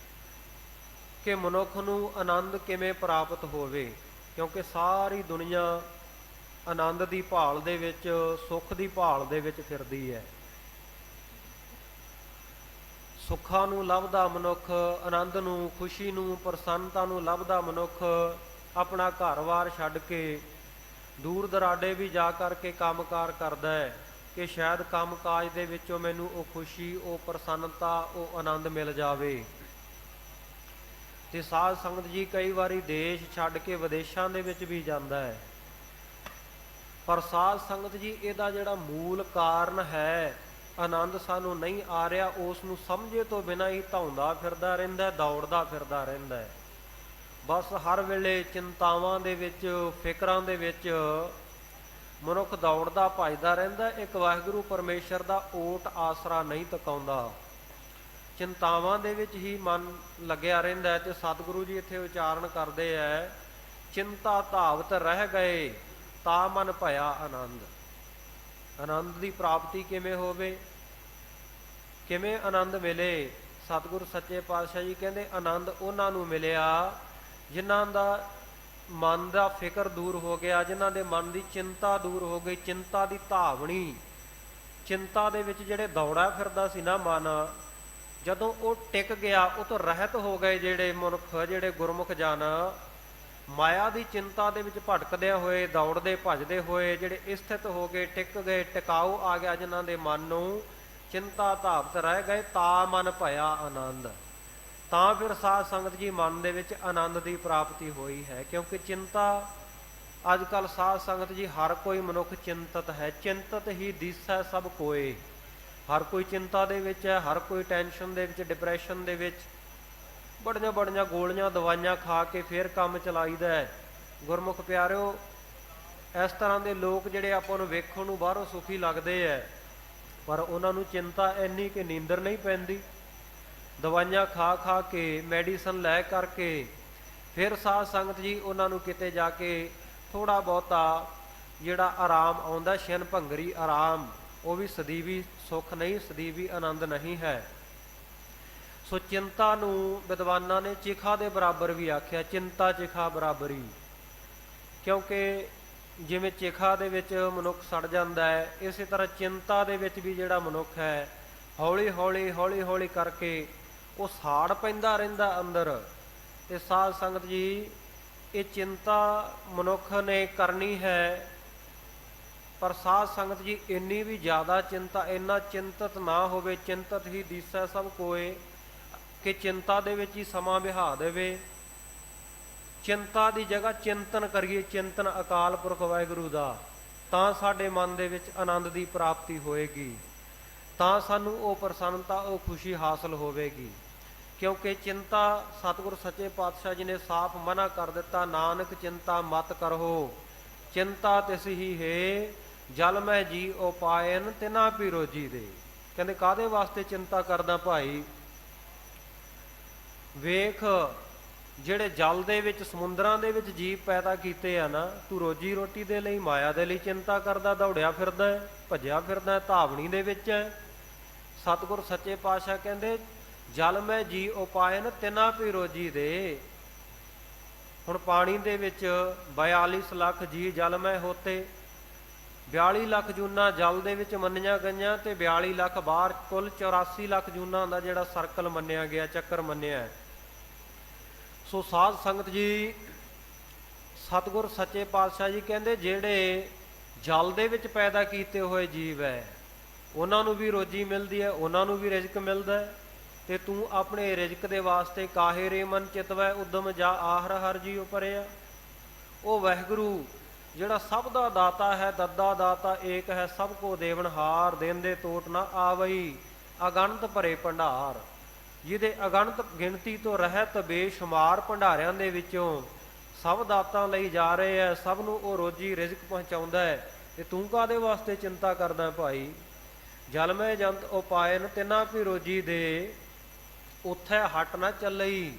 S2: ਕਿ ਮਨੁੱਖ ਨੂੰ ਆਨੰਦ ਕਿਵੇਂ ਪ੍ਰਾਪਤ ਹੋਵੇ, ਕਿਉਂਕਿ ਸਾਰੀ ਦੁਨੀਆ ਆਨੰਦ ਦੀ ਭਾਲ ਦੇ ਵਿੱਚ, ਸੁੱਖ ਦੀ ਭਾਲ ਦੇ ਵਿੱਚ ਫਿਰਦੀ ਹੈ। ਸੁੱਖਾਂ ਨੂੰ ਲੱਭਦਾ ਮਨੁੱਖ, ਆਨੰਦ ਨੂੰ, ਖੁਸ਼ੀ ਨੂੰ, ਪ੍ਰਸੰਨਤਾ ਨੂੰ ਲੱਭਦਾ ਮਨੁੱਖ ਆਪਣਾ ਘਰ-ਬਾਰ ਛੱਡ ਕੇ ਦੂਰ ਦਰਾਡੇ ਵੀ ਜਾ ਕਰਕੇ ਕੰਮਕਾਰ ਕਰਦਾ ਹੈ ਕਿ ਸ਼ਾਇਦ ਕੰਮਕਾਜ ਦੇ ਵਿੱਚੋਂ ਮੈਨੂੰ ਉਹ ਖੁਸ਼ੀ, ਉਹ ਪ੍ਰਸੰਨਤਾ, ਉਹ ਆਨੰਦ ਮਿਲ ਜਾਵੇ। ਤੇ ਸਾਧ ਸੰਗਤ ਜੀ ਕਈ ਵਾਰੀ ਦੇਸ਼ ਛੱਡ ਕੇ ਵਿਦੇਸ਼ਾਂ ਦੇ ਵਿੱਚ ਵੀ ਜਾਂਦਾ ਹੈ, ਪਰ ਸਾਧ ਸੰਗਤ ਜੀ ਇਹਦਾ ਜਿਹੜਾ ਮੂਲ ਕਾਰਨ ਹੈ, ਆਨੰਦ ਸਾਨੂੰ ਨਹੀਂ ਆ ਰਿਹਾ, ਉਸ ਨੂੰ ਸਮਝੇ ਤੋਂ ਬਿਨਾਂ ਹੀ ਧਾਉਂਦਾ ਫਿਰਦਾ ਰਹਿੰਦਾ, ਦੌੜਦਾ ਫਿਰਦਾ ਰਹਿੰਦਾ ਹੈ। ਬਸ ਹਰ ਵੇਲੇ ਚਿੰਤਾਵਾਂ ਦੇ ਵਿੱਚ, ਫਿਕਰਾਂ ਦੇ ਵਿੱਚ ਮਨੁੱਖ ਦੌੜਦਾ ਭੱਜਦਾ ਰਹਿੰਦਾ, ਇੱਕ ਵਾਹਿਗੁਰੂ ਪਰਮੇਸ਼ਰ ਦਾ ਓਟ ਆਸਰਾ ਨਹੀਂ ਤਕਾਉਂਦਾ, ਚਿੰਤਾਵਾਂ ਦੇ ਵਿੱਚ ਹੀ ਮਨ ਲੱਗਿਆ ਰਹਿੰਦਾ ਹੈ। ਤੇ ਸਤਿਗੁਰੂ ਜੀ ਇੱਥੇ ਉਚਾਰਨ ਕਰਦੇ ਹੈ, ਚਿੰਤਾ ਧਾਵਤ ਰਹਿ ਗਏ ਤਾ ਮਨ ਭਇਆ ਆਨੰਦ। ਆਨੰਦ ਦੀ ਪ੍ਰਾਪਤੀ ਕਿਵੇਂ ਹੋਵੇ, ਕਿਵੇਂ ਆਨੰਦ ਮਿਲੇ? ਸਤਿਗੁਰੂ ਸੱਚੇ ਪਾਤਸ਼ਾਹ ਜੀ ਕਹਿੰਦੇ ਆਨੰਦ ਉਹਨਾਂ ਨੂੰ ਮਿਲਿਆ ਜਿਨ੍ਹਾਂ ਦਾ ਮਨ ਦਾ ਫਿਕਰ ਦੂਰ ਹੋ ਗਿਆ, ਜਿਨ੍ਹਾਂ ਦੇ ਮਨ ਦੀ ਚਿੰਤਾ ਦੂਰ ਹੋ ਗਈ, ਚਿੰਤਾ ਦੀ ਧਾਵਣੀ, ਚਿੰਤਾ ਦੇ ਵਿੱਚ ਜਿਹੜੇ ਦੌੜਾ ਫਿਰਦਾ ਸੀ ਨਾ ਮਨ, ਜਦੋਂ ਉਹ ਟਿਕ ਗਿਆ, ਉਹ ਤੋਂ ਰਹਿਤ ਹੋ ਗਏ ਜਿਹੜੇ ਮਨੁੱਖ, ਜਿਹੜੇ ਗੁਰਮੁਖ ਜਨ ਮਾਇਆ ਦੀ ਚਿੰਤਾ ਦੇ ਵਿੱਚ ਭਟਕਦਿਆਂ ਹੋਏ, ਦੌੜਦੇ ਭੱਜਦੇ ਹੋਏ ਜਿਹੜੇ ਸਥਿਤ ਹੋ ਗਏ, ਟਿਕ ਗਏ, ਟਿਕਾਊ ਆ ਗਿਆ ਜਿਨ੍ਹਾਂ ਦੇ ਮਨ ਨੂੰ, ਚਿੰਤਾ ਧਾਵਤ ਰਹਿ ਗਏ, ਤਾਂ ਮਨ ਭਇਆ ਆਨੰਦ। ਤਾਂ ਫਿਰ ਸਾਧ ਸੰਗਤ ਜੀ ਮਨ ਦੇ ਵਿੱਚ ਆਨੰਦ ਦੀ ਪ੍ਰਾਪਤੀ ਹੋਈ ਹੈ, ਕਿਉਂਕਿ ਚਿੰਤਾ ਅੱਜ ਕੱਲ੍ਹ ਸਾਧ ਸੰਗਤ ਜੀ ਹਰ ਕੋਈ ਮਨੁੱਖ ਚਿੰਤਤ ਹੈ। ਚਿੰਤਤ ਹੀ ਦਿਸੈ ਸਭ ਕੋਏ, ਹਰ ਕੋਈ ਚਿੰਤਾ ਦੇ ਵਿੱਚ ਹੈ, ਹਰ ਕੋਈ ਟੈਨਸ਼ਨ ਦੇ ਵਿੱਚ, ਡਿਪਰੈਸ਼ਨ ਦੇ ਵਿੱਚ, ਬੜੀਆਂ ਬੜੀਆਂ ਗੋਲੀਆਂ ਦਵਾਈਆਂ ਖਾ ਕੇ ਫਿਰ ਕੰਮ ਚਲਾਈਦਾ ਹੈ। ਗੁਰਮੁਖ ਪਿਆਰਿਓ, ਇਸ ਤਰ੍ਹਾਂ ਦੇ ਲੋਕ ਜਿਹੜੇ ਆਪਾਂ ਨੂੰ ਵੇਖਣ ਨੂੰ ਬਾਹਰੋਂ ਸੁਖੀ ਲੱਗਦੇ ਹੈ, ਪਰ ਉਹਨਾਂ ਨੂੰ ਚਿੰਤਾ ਇੰਨੀ ਕਿ ਨੀਂਦਰ ਨਹੀਂ ਪੈਂਦੀ। ਦਵਾਈਆਂ ਖਾ ਖਾ ਕੇ, ਮੈਡੀਸਨ ਲੈ ਕਰਕੇ, ਫਿਰ ਸਾਧ ਸੰਗਤ ਜੀ ਉਹਨਾਂ ਨੂੰ ਕਿਤੇ ਜਾ ਕੇ ਥੋੜ੍ਹਾ ਬਹੁਤਾ ਜਿਹੜਾ ਆਰਾਮ ਆਉਂਦਾ, ਛਿਨ ਭੰਗਰੀ ਆਰਾਮ, ਉਹ ਵੀ ਸਦੀਵੀ ਸੁੱਖ ਨਹੀਂ, ਸਦੀਵੀ ਆਨੰਦ ਨਹੀਂ ਹੈ। ਸੋ ਚਿੰਤਾ ਨੂੰ ਵਿਦਵਾਨਾਂ ਨੇ ਚਿਖਾ ਦੇ ਬਰਾਬਰ ਵੀ ਆਖਿਆ, ਚਿੰਤਾ ਚਿਖਾ ਬਰਾਬਰੀ, ਕਿਉਂਕਿ ਜਿਵੇਂ ਚਿਖਾ ਦੇ ਵਿੱਚ ਮਨੁੱਖ ਸੜ ਜਾਂਦਾ ਹੈ, ਇਸੇ ਤਰ੍ਹਾਂ ਚਿੰਤਾ ਦੇ ਵਿੱਚ ਵੀ ਜਿਹੜਾ ਮਨੁੱਖ ਹੈ ਹੌਲੀ ਹੌਲੀ ਹੌਲੀ ਹੌਲੀ ਕਰਕੇ ਉਹ ਸਾੜ ਪੈਂਦਾ ਰਹਿੰਦਾ ਅੰਦਰ। ਤੇ ਸਾਧ ਸੰਗਤ ਜੀ, ਇਹ ਚਿੰਤਾ ਮਨੁੱਖ ਨੇ ਕਰਨੀ ਹੈ, ਪਰ ਸਾਧ ਸੰਗਤ ਜੀ ਇੰਨੀ ਵੀ ਜ਼ਿਆਦਾ ਚਿੰਤਾ, ਇੰਨਾ ਚਿੰਤਤ ਨਾ ਹੋਵੇ, ਚਿੰਤਤ ਹੀ ਦੀਸੈ ਸਭ ਕੋਏ, ਕਿ ਚਿੰਤਾ ਦੇ ਵਿੱਚ ਹੀ ਸਮਾਂ ਬਿਹਾ ਦੇਵੇ। ਚਿੰਤਾ ਦੀ ਜਗ੍ਹਾ ਚਿੰਤਨ ਕਰੀਏ, ਚਿੰਤਨ ਅਕਾਲ ਪੁਰਖ ਵਾਹਿਗੁਰੂ ਦਾ, ਤਾਂ ਸਾਡੇ ਮਨ ਦੇ ਵਿੱਚ ਆਨੰਦ ਦੀ ਪ੍ਰਾਪਤੀ ਹੋਏਗੀ, ਤਾਂ ਸਾਨੂੰ ਉਹ ਪ੍ਰਸੰਨਤਾ, ਉਹ ਖੁਸ਼ੀ ਹਾਸਲ ਹੋਵੇਗੀ। ਕਿਉਂਕਿ ਚਿੰਤਾ ਸਤਿਗੁਰ ਸੱਚੇ ਪਾਤਸ਼ਾਹ ਜੀ ਨੇ ਸਾਫ਼ ਮਨਾ ਕਰ ਦਿੱਤਾ, ਨਾਨਕ ਚਿੰਤਾ ਮਤ ਕਰੋ, ਚਿੰਤਾ ਤਿਸ ਹੀ ਹੈ ਜਲ ਮੈਂ ਜੀ ਉਹ ਪਾਇਨ ਤਿਨਾ ਪੀ ਰੋਜੀ ਦੇ। ਕਹਿੰਦੇ ਕਾਹਦੇ ਵਾਸਤੇ ਚਿੰਤਾ ਕਰਦਾ ਭਾਈ? ਵੇਖ ਜਿਹੜੇ ਜਲ ਦੇ ਵਿੱਚ, ਸਮੁੰਦਰਾਂ ਦੇ ਵਿੱਚ ਜੀਵ ਪੈਦਾ ਕੀਤੇ ਆ ਨਾ, ਤੂੰ ਰੋਜੀ ਰੋਟੀ ਦੇ ਲਈ, ਮਾਇਆ ਦੇ ਲਈ ਚਿੰਤਾ ਕਰਦਾ, ਦੌੜਿਆ ਫਿਰਦਾ ਹੈ, ਭੱਜਿਆ ਫਿਰਦਾ ਹੈ, ਧਾਵਣੀ ਦੇ ਵਿੱਚ ਹੈ। ਸਤਿਗੁਰ ਸੱਚੇ ਪਾਤਸ਼ਾਹ ਕਹਿੰਦੇ ਜਲ ਮੈਂ ਜੀ ਉਪਾਇਨ ਤਿਨਾ ਭੀ ਰੋਜੀ ਦੇ। ਹੁਣ ਪਾਣੀ ਦੇ ਵਿੱਚ 42 ਲੱਖ ਜੀ ਜਲ ਮੈਂ ਹੋਤੇ, 42 ਲੱਖ ਜੂਨਾਂ ਜਲ ਦੇ ਵਿੱਚ ਮੰਨੀਆਂ ਗਈਆਂ ਤੇ 42 ਲੱਖ ਬਾਹਰ, ਕੁੱਲ 84 ਲੱਖ ਜੂਨਾਂ ਦਾ ਜਿਹੜਾ ਸਰਕਲ ਮੰਨਿਆ ਗਿਆ, ਚੱਕਰ ਮੰਨਿਆ। ਸੋ ਸਾਧ ਸੰਗਤ ਜੀ, ਸਤਿਗੁਰ ਸੱਚੇ ਪਾਤਸ਼ਾਹ ਜੀ ਕਹਿੰਦੇ ਜਿਹੜੇ ਜਲ ਦੇ ਵਿੱਚ ਪੈਦਾ ਕੀਤੇ ਹੋਏ ਜੀਵ ਹੈ ਉਹਨਾਂ ਨੂੰ ਵੀ ਰੋਜੀ ਮਿਲਦੀ ਹੈ, ਉਹਨਾਂ ਨੂੰ ਵੀ ਰਿਜ਼ਕ ਮਿਲਦਾ ਹੈ। ਤੇ ਤੂੰ ਆਪਣੇ ਰਿਜ਼ਕ ਦੇ ਵਾਸਤੇ ਕਾਹੇ ਰੇ ਮਨ ਚਿਤਵੈ ਉਦਮ ਜਾ ਆਹਰ ਹਰ ਜੀਉ ਪਰਿਆ। ਉਹ ਵਾਹਿਗੁਰੂ ਜਿਹੜਾ ਸਭ ਦਾ ਦਾਤਾ ਹੈ, ਦੱਦਾ ਦਾਤਾ ਏਕ ਹੈ, ਸਭ ਕੋ ਦੇਵਨਹਾਰ, ਦੇਣ ਦੇ ਟੋਟ ਨਾ ਆਵਈ, ਅਗਣਤ ਭਰੇ ਭੰਡਾਰ, ਜਿਹਦੇ ਅਗਣਤ ਗਿਣਤੀ ਤੋਂ ਰਹਿਤ ਬੇਸ਼ੁਮਾਰ ਭੰਡਾਰਿਆਂ ਦੇ ਵਿੱਚੋਂ ਸਭ ਦਾਤਾਂ ਲਈ ਜਾ ਰਹੇ ਹੈ, ਸਭ ਨੂੰ ਉਹ ਰੋਜੀ ਰਿਜ਼ਕ ਪਹੁੰਚਾਉਂਦਾ ਹੈ। ਤੇ ਤੂੰ ਕਾਹਦੇ ਵਾਸਤੇ ਚਿੰਤਾ ਕਰਦਾ ਭਾਈ। ਜਲ ਮੈਂ ਜੰਤ ਉਪਾਇਨ ਤਿਨਾ ਭੀ ਰੋਜੀ ਦੇ, ਉੱਥੇ ਹੱਟ ਨਾ ਚੱਲਈ,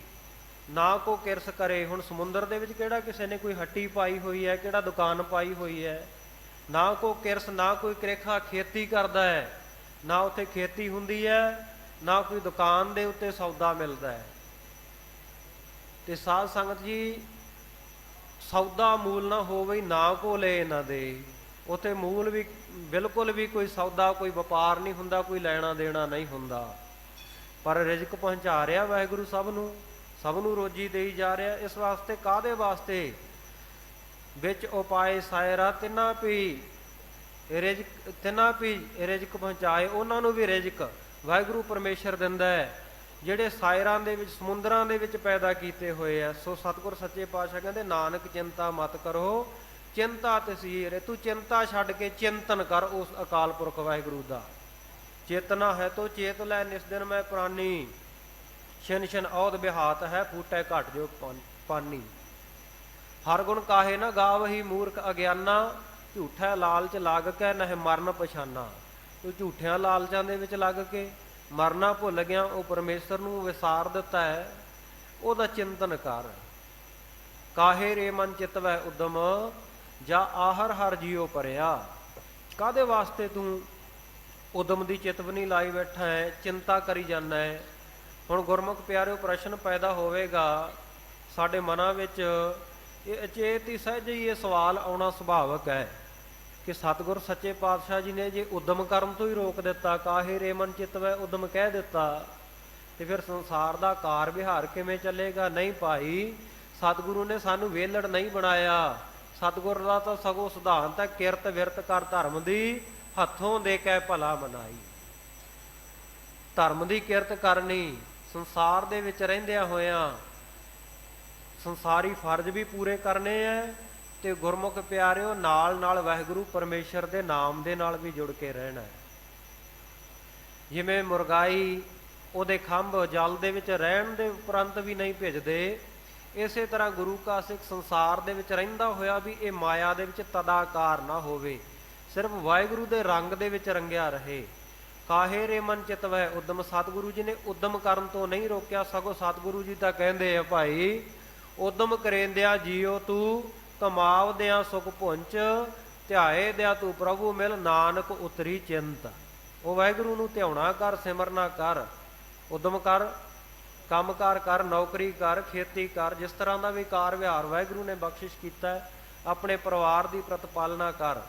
S2: ਨਾ ਕੋ ਕਿਰਸ ਕਰੇ। ਹੁਣ ਸਮੁੰਦਰ ਦੇ ਵਿੱਚ ਕਿਹੜਾ ਕਿਸੇ ਨੇ ਕੋਈ ਹੱਟੀ ਪਾਈ ਹੋਈ ਹੈ, ਕਿਹੜਾ ਦੁਕਾਨ ਪਾਈ ਹੋਈ ਹੈ? ਨਾ ਕੋ ਕਿਰਸ, ਨਾ ਕੋਈ ਕਰੇਖਾ ਖੇਤੀ ਕਰਦਾ ਹੈ, ਨਾ ਉੱਥੇ ਖੇਤੀ ਹੁੰਦੀ ਹੈ, ਨਾ ਕੋਈ ਦੁਕਾਨ ਦੇ ਉੱਤੇ ਸੌਦਾ ਮਿਲਦਾ ਹੈ। ਤੇ ਸਾਧ ਸੰਗਤ ਜੀ, ਸੌਦਾ ਮੂਲ ਨਾ ਹੋਵੇ, ਨਾ ਕੋ ਲੈ ਨਾ ਦੇ। ਉੱਥੇ ਮੂਲ ਵੀ ਬਿਲਕੁਲ ਵੀ ਕੋਈ ਸੌਦਾ, ਕੋਈ ਵਪਾਰ ਨਹੀਂ ਹੁੰਦਾ, ਕੋਈ ਲੈਣਾ ਦੇਣਾ ਨਹੀਂ ਹੁੰਦਾ। ਪਰ ਰਿਜ਼ਕ ਪਹੁੰਚਾ ਰਿਹਾ ਵਾਹਿਗੁਰੂ ਸਭ ਨੂੰ, ਸਭ ਨੂੰ ਰੋਜੀ ਦੇਈ ਜਾ ਰਿਹਾ। ਇਸ ਵਾਸਤੇ ਕਾਹਦੇ ਵਾਸਤੇ? ਵਿੱਚ ਉਪਾਏ ਸਾਇਰਾ ਤਿਨਾ ਭੀ ਰਿਜ਼ਕ ਪਹੁੰਚਾਏ, ਉਹਨਾਂ ਨੂੰ ਵੀ ਰਿਜ਼ਕ ਵਾਹਿਗੁਰੂ ਪਰਮੇਸ਼ਰ ਦਿੰਦਾ ਹੈ ਜਿਹੜੇ ਸਾਇਰਾਂ ਦੇ ਵਿੱਚ, ਸਮੁੰਦਰਾਂ ਦੇ ਵਿੱਚ ਪੈਦਾ ਕੀਤੇ ਹੋਏ ਆ। ਸੋ ਸਤਿਗੁਰ ਸੱਚੇ ਪਾਤਸ਼ਾਹ ਕਹਿੰਦੇ ਨਾਨਕ ਚਿੰਤਾ ਮਤ ਕਰੋ, ਚਿੰਤਾ ਤਸੀਰ। ਤੂੰ ਚਿੰਤਾ ਛੱਡ ਕੇ ਚਿੰਤਨ ਕਰ ਉਸ ਅਕਾਲ ਪੁਰਖ ਵਾਹਿਗੁਰੂ ਦਾ। ਚੇਤਨਾ ਹੈ ਤੋ ਚੇਤ ਲੈ ਨਿਸ ਦਿਨ ਮੈਂ ਪ੍ਰਾਨੀ, ਛਿਨ ਛਿਨ ਔਦ ਬਿਹਾਤ ਹੈ ਫੂਟੈ ਘਟ ਜੋ ਪਾਨੀ। ਹਰ ਗੁਣ ਕਾਹੇ ਨਾ ਗਾਵਹੀ ਮੂਰਖ ਅਗਿਆਨਾ, ਝੂਠਾ ਲਾਲਚ ਲੱਗ ਕੇ ਨਹਿ ਮਰਨ ਪਛਾਨਾ। ਤੂੰ ਝੂਠਿਆਂ ਲਾਲਚਾਂ ਦੇ ਵਿੱਚ ਲੱਗ ਕੇ ਮਰਨਾ ਭੁੱਲ ਗਿਆ, ਉਹ ਪਰਮੇਸ਼ਰ ਨੂੰ ਵਿਸਾਰ ਦਿੱਤਾ ਹੈ, ਉਹਦਾ ਚਿੰਤਨ ਕਰ। ਕਾਹੇ ਰੇ ਮਨ ਚਿਤਵੈ ਉਦਮ ਜਾ ਆਹਰ ਹਰ ਜੀਉ ਪਰਿਆ। ਕਾਹਦੇ ਵਾਸਤੇ ਤੂੰ ਉਦਮ ਦੀ ਚਿਤਵਨੀ ਲਾਈ ਬੈਠਾ ਹੈ, ਚਿੰਤਾ ਕਰੀ ਜਾਂਦਾ ਹੈ? ਹੁਣ ਗੁਰਮੁਖ ਪਿਆਰਿਓ, ਪ੍ਰਸ਼ਨ ਪੈਦਾ ਹੋਵੇਗਾ ਸਾਡੇ ਮਨਾਂ ਵਿੱਚ, ਇਹ ਅਚੇਤ ਹੀ ਸਹਿਜ ਹੀ ਇਹ ਸਵਾਲ ਆਉਣਾ ਸੁਭਾਵਿਕ ਹੈ ਕਿ ਸਤਿਗੁਰ ਸੱਚੇ ਪਾਤਸ਼ਾਹ ਜੀ ਨੇ ਜੇ ਉਦਮ ਕਰਨ ਤੋਂ ਹੀ ਰੋਕ ਦਿੱਤਾ, ਕਾਹੇ ਰੇ ਮਨ ਚਿਤਵੈ ਉਦਮ ਕਹਿ ਦਿੱਤਾ, ਤੇ ਫਿਰ ਸੰਸਾਰ ਦਾ ਕਾਰ ਵਿਹਾਰ ਕਿਵੇਂ ਚੱਲੇਗਾ? ਨਹੀਂ ਭਾਈ, ਸਤਿਗੁਰੂ ਨੇ ਸਾਨੂੰ ਵਿਹਲੜ ਨਹੀਂ ਬਣਾਇਆ। ਸਤਿਗੁਰ ਦਾ ਤਾਂ ਸਗੋਂ ਸਿਧਾਂਤ ਹੈ, ਕਿਰਤ ਵਿਰਤ ਕਰ ਧਰਮ ਦੀ, ਹੱਥੋਂ ਦੇ ਕੇ ਭਲਾ ਮਨਾਈ। ਧਰਮ ਦੀ ਕਿਰਤ ਕਰਨੀ, ਸੰਸਾਰ ਦੇ ਵਿੱਚ ਰਹਿੰਦਿਆਂ ਹੋਇਆਂ ਸੰਸਾਰੀ ਫਰਜ਼ ਵੀ ਪੂਰੇ ਕਰਨੇ ਹੈ, ਤੇ ਗੁਰਮੁਖ ਪਿਆਰਿਓ ਨਾਲ ਨਾਲ ਵਾਹਿਗੁਰੂ ਪਰਮੇਸ਼ਰ ਦੇ ਨਾਮ ਦੇ ਨਾਲ ਵੀ ਜੁੜ ਕੇ ਰਹਿਣਾ ਹੈ। ਜਿਵੇਂ ਮੁਰਗਾਈ ਉਹਦੇ ਖੰਭ ਜਲ ਦੇ ਵਿੱਚ ਰਹਿਣ ਦੇ ਉਪਰੰਤ ਵੀ ਨਹੀਂ ਭਿੱਜਦੇ, ਇਸੇ ਤਰ੍ਹਾਂ ਗੁਰੂ ਕਾ ਸਿੱਖ ਸੰਸਾਰ ਦੇ ਵਿੱਚ ਰਹਿੰਦਾ ਹੋਇਆ ਵੀ ਇਹ ਮਾਇਆ ਦੇ ਵਿੱਚ ਤਦਾਕਾਰ ਨਾ ਹੋਵੇ, ਸਿਰਫ ਵਾਹਿਗੁਰੂ ਦੇ ਰੰਗ ਦੇ ਵਿੱਚ ਰੰਗਿਆ ਰਹੇ। ਕਾਹੇ ਰੇ ਮਨ ਚਿਤਵੈ ਉਦਮ, ਸਤਿਗੁਰੂ ਜੀ ਨੇ ਉਦਮ ਕਰਨ ਤੋਂ ਨਹੀਂ ਰੋਕਿਆ, ਸਗੋਂ ਸਤਿਗੁਰੂ ਜੀ ਤਾਂ ਕਹਿੰਦੇ ਆ ਭਾਈ, ਉਦਮ ਕਰੇਂਦਿਆ ਜੀਓ ਤੂੰ, ਕਮਾਵਦਿਆਂ ਸੁਖ ਪੁੰਚ, ਧਿਆਏ ਦਿਆ ਤੂੰ ਪ੍ਰਭੂ ਮਿਲ, ਨਾਨਕ ਉਤਰੀ ਚਿੰਤ। ਉਹ ਵਾਹਿਗੁਰੂ ਨੂੰ ਧਿਆਉਣਾ ਕਰ, ਸਿਮਰਨਾ ਕਰ, ਉਦਮ ਕਰ, ਕੰਮਕਾਰ ਕਰ, ਨੌਕਰੀ ਕਰ, ਖੇਤੀ ਕਰ, ਜਿਸ ਤਰ੍ਹਾਂ ਦਾ ਵੀ ਕਾਰ ਵਿਹਾਰ ਵਾਹਿਗੁਰੂ ਨੇ ਬਖਸ਼ਿਸ਼ ਕੀਤਾ, ਆਪਣੇ ਪਰਿਵਾਰ ਦੀ ਪ੍ਰਤਪਾਲਨਾ ਕਰ।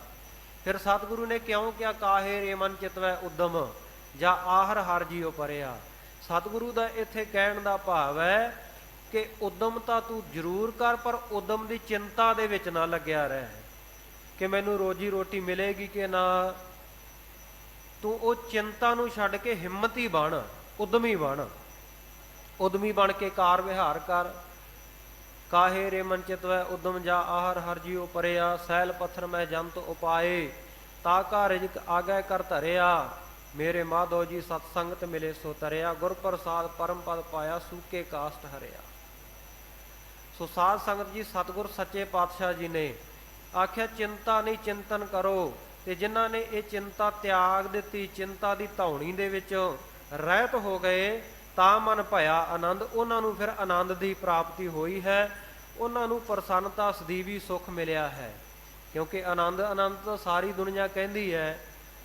S2: ਫਿਰ ਸਤਿਗੁਰੂ ਨੇ ਕਿਉਂ ਕਿਹਾ ਕਾਹੇ ਰੇ ਮਨ ਚਿਤਵੈ ਉਦਮ ਜਾਂ ਆਹਰ ਹਰ ਜੀਉ ਪਰਿਆ? ਸਤਿਗੁਰੂ ਦਾ ਇੱਥੇ ਕਹਿਣ ਦਾ ਭਾਵ ਹੈ ਕਿ ਉਦਮ ਤਾਂ ਤੂੰ ਜ਼ਰੂਰ ਕਰ, ਪਰ ਉਦਮ ਦੀ ਚਿੰਤਾ ਦੇ ਵਿੱਚ ਨਾ ਲੱਗਿਆ ਰਹਿ ਕਿ ਮੈਨੂੰ ਰੋਜੀ ਰੋਟੀ ਮਿਲੇਗੀ ਕਿ ਨਾ। ਤੂੰ ਉਹ ਚਿੰਤਾ ਨੂੰ ਛੱਡ ਕੇ ਹਿੰਮਤੀ ਬਣ, ਉਦਮੀ ਬਣ, ਉਦਮੀ ਬਣ ਕੇ ਕਾਰ ਵਿਹਾਰ ਕਰ। ਕਾਹੇ ਰੇ ਮਨ ਚਿਤਵੈ ਉਦਮ ਜਾ ਆਹਰ ਹਰ ਜੀਉ ਪਰਿਆ, ਸੈਲ ਪੱਥਰ ਮੈਂ ਜੰਤ ਉਪਾਏ, ਤਾ ਕਾ ਰਿਜਕ ਆਗੈ ਕਰ ਧਰਿਆ। ਮੇਰੇ ਮਾਧੋ ਜੀ ਸਤ ਸੰਗਤ ਮਿਲੇ ਸੋ ਤਰਿਆ, ਗੁਰ ਪ੍ਰਸਾਦ ਪਰਮ ਪਦ ਪਾਇਆ, ਸੂਕੇ ਕਾਸਟ ਹਰਿਆ। ਸੋ ਸਾਧ ਸੰਗਤ ਜੀ, ਸਤਿਗੁਰ ਸੱਚੇ ਪਾਤਸ਼ਾਹ ਜੀ ਨੇ ਆਖਿਆ ਚਿੰਤਾ ਨਹੀਂ, ਚਿੰਤਨ ਕਰੋ। ਤੇ ਜਿਨ੍ਹਾਂ ਨੇ ਇਹ ਚਿੰਤਾ ਤਿਆਗ ਦਿੱਤੀ, ਚਿੰਤਾ ਦੀ ਧੌਣੀ ਦੇ ਵਿੱਚ ਰਹਿਤ ਹੋ ਗਏ, ਤਾਂ ਮਨ ਭਇਆ ਆਨੰਦ, ਉਹਨਾਂ ਨੂੰ ਫਿਰ ਆਨੰਦ ਦੀ ਪ੍ਰਾਪਤੀ ਹੋਈ ਹੈ, ਉਹਨਾਂ ਨੂੰ ਪ੍ਰਸੰਨਤਾ ਸਦੀਵੀ ਸੁੱਖ ਮਿਲਿਆ ਹੈ। ਕਿਉਂਕਿ ਆਨੰਦ ਆਨੰਦ ਤਾਂ ਸਾਰੀ ਦੁਨੀਆ ਕਹਿੰਦੀ ਹੈ,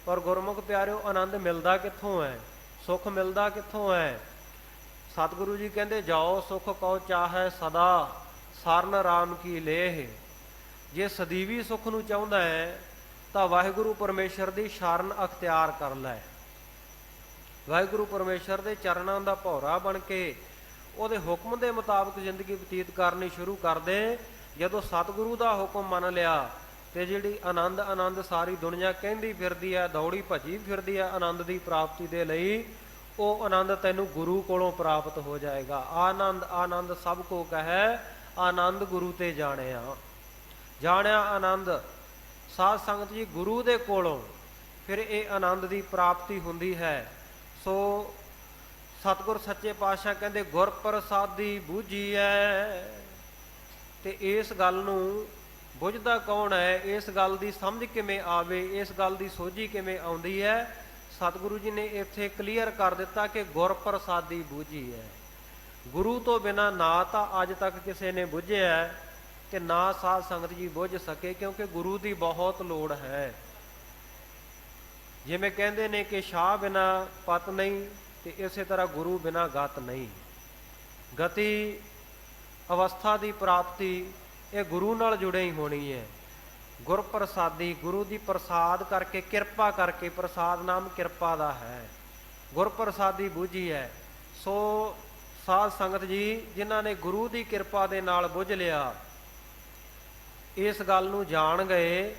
S2: ਪਰ ਗੁਰਮੁਖ ਪਿਆਰਿਓ ਆਨੰਦ ਮਿਲਦਾ ਕਿੱਥੋਂ ਹੈ? ਸੁੱਖ ਮਿਲਦਾ ਕਿੱਥੋਂ ਹੈ? ਸਤਿਗੁਰੂ ਜੀ ਕਹਿੰਦੇ ਜਾਓ ਸੁਖ ਕਉ ਚਾਹੈ ਸਦਾ ਸਰਨ ਰਾਮ ਕੀ ਲੇਹ। ਜੇ ਸਦੀਵੀ ਸੁੱਖ ਨੂੰ ਚਾਹੁੰਦਾ ਹੈ ਤਾਂ ਵਾਹਿਗੁਰੂ ਪਰਮੇਸ਼ਰ ਦੀ ਸ਼ਰਨ ਅਖਤਿਆਰ ਕਰ ਲੈ। ਵਾਹਿਗੁਰੂ ਪਰਮੇਸ਼ਰ ਦੇ ਚਰਨਾਂ ਦਾ ਭੌਰਾ ਬਣ ਕੇ ਉਹਦੇ ਹੁਕਮ ਦੇ ਮੁਤਾਬਕ ਜ਼ਿੰਦਗੀ ਬਤੀਤ ਕਰਨੀ ਸ਼ੁਰੂ ਕਰ ਦੇ। ਜਦੋਂ ਸਤਿਗੁਰੂ ਦਾ ਹੁਕਮ ਮੰਨ ਲਿਆ ਤੇ ਜਿਹੜੀ ਆਨੰਦ ਸਾਰੀ ਦੁਨੀਆ ਕਹਿੰਦੀ ਫਿਰਦੀ ਹੈ, ਦੌੜੀ ਭੱਜੀ ਫਿਰਦੀ ਹੈ ਆਨੰਦ ਦੀ ਪ੍ਰਾਪਤੀ ਦੇ ਲਈ, ਉਹ ਆਨੰਦ ਤੈਨੂੰ ਗੁਰੂ ਕੋਲੋਂ ਪ੍ਰਾਪਤ ਹੋ ਜਾਏਗਾ। ਆਨੰਦ ਸਭ ਕੋ ਕਹੈ ਆਨੰਦ ਗੁਰੂ ਤੇ ਜਾਣਿਆ ਆਨੰਦ ਸਾਧ ਸੰਗਤ ਜੀ ਗੁਰੂ ਦੇ ਕੋਲੋਂ ਫਿਰ ਇਹ ਆਨੰਦ ਦੀ ਪ੍ਰਾਪਤੀ ਹੁੰਦੀ ਹੈ। ਸੋ ਸਤਿਗੁਰ ਸੱਚੇ ਪਾਤਸ਼ਾਹ ਕਹਿੰਦੇ ਗੁਰ ਪ੍ਰਸਾਦੀ ਬੂਝੀਐ। ਤੇ ਇਸ ਗੱਲ ਨੂੰ ਬੁੱਝਦਾ ਕੌਣ ਹੈ? ਇਸ ਗੱਲ ਦੀ ਸਮਝ ਕਿਵੇਂ ਆਵੇ, ਇਸ ਗੱਲ ਦੀ ਸੋਝੀ ਕਿਵੇਂ ਆਉਂਦੀ ਹੈ? ਸਤਿਗੁਰੂ ਜੀ ਨੇ ਇੱਥੇ ਕਲੀਅਰ ਕਰ ਦਿੱਤਾ ਕਿ ਗੁਰ ਪ੍ਰਸਾਦੀ ਬੂਝੀਐ। ਗੁਰੂ ਤੋਂ ਬਿਨਾਂ ਨਾ ਤਾਂ ਅੱਜ ਤੱਕ ਕਿਸੇ ਨੇ ਬੁੱਝਿਆ ਤੇ ਨਾ ਸਾਧ ਸੰਗਤ ਜੀ ਬੁੱਝ ਸਕੇ, ਕਿਉਂਕਿ ਗੁਰੂ ਦੀ ਬਹੁਤ ਲੋੜ ਹੈ। ਜਿਵੇਂ ਕਹਿੰਦੇ ਨੇ ਕਿ ਸ਼ਾਹ ਬਿਨਾਂ ਪਤ ਨਹੀਂ, ਤੇ ਇਸੇ ਤਰ੍ਹਾਂ ਗੁਰੂ ਬਿਨਾਂ ਗਤ ਨਹੀਂ। ਗਤੀ ਅਵਸਥਾ ਦੀ ਪ੍ਰਾਪਤੀ ਇਹ ਗੁਰੂ ਨਾਲ ਜੁੜੇ ਹੀ ਹੋਣੀ ਹੈ। ਗੁਰ ਪ੍ਰਸਾਦੀ, ਗੁਰੂ ਦੀ ਪ੍ਰਸਾਦ ਕਰਕੇ, ਕਿਰਪਾ ਕਰਕੇ, ਪ੍ਰਸਾਦ ਨਾਮ ਕਿਰਪਾ ਦਾ ਹੈ। ਗੁਰ ਪ੍ਰਸਾਦੀ ਬੂਝੀ ਹੈ। ਸੋ ਸਾਧ ਸੰਗਤ ਜੀ ਜਿਨ੍ਹਾਂ ਨੇ ਗੁਰੂ ਦੀ ਕਿਰਪਾ ਦੇ ਨਾਲ ਬੁੱਝ ਲਿਆ, ਇਸ ਗੱਲ ਨੂੰ ਜਾਣ ਗਏ,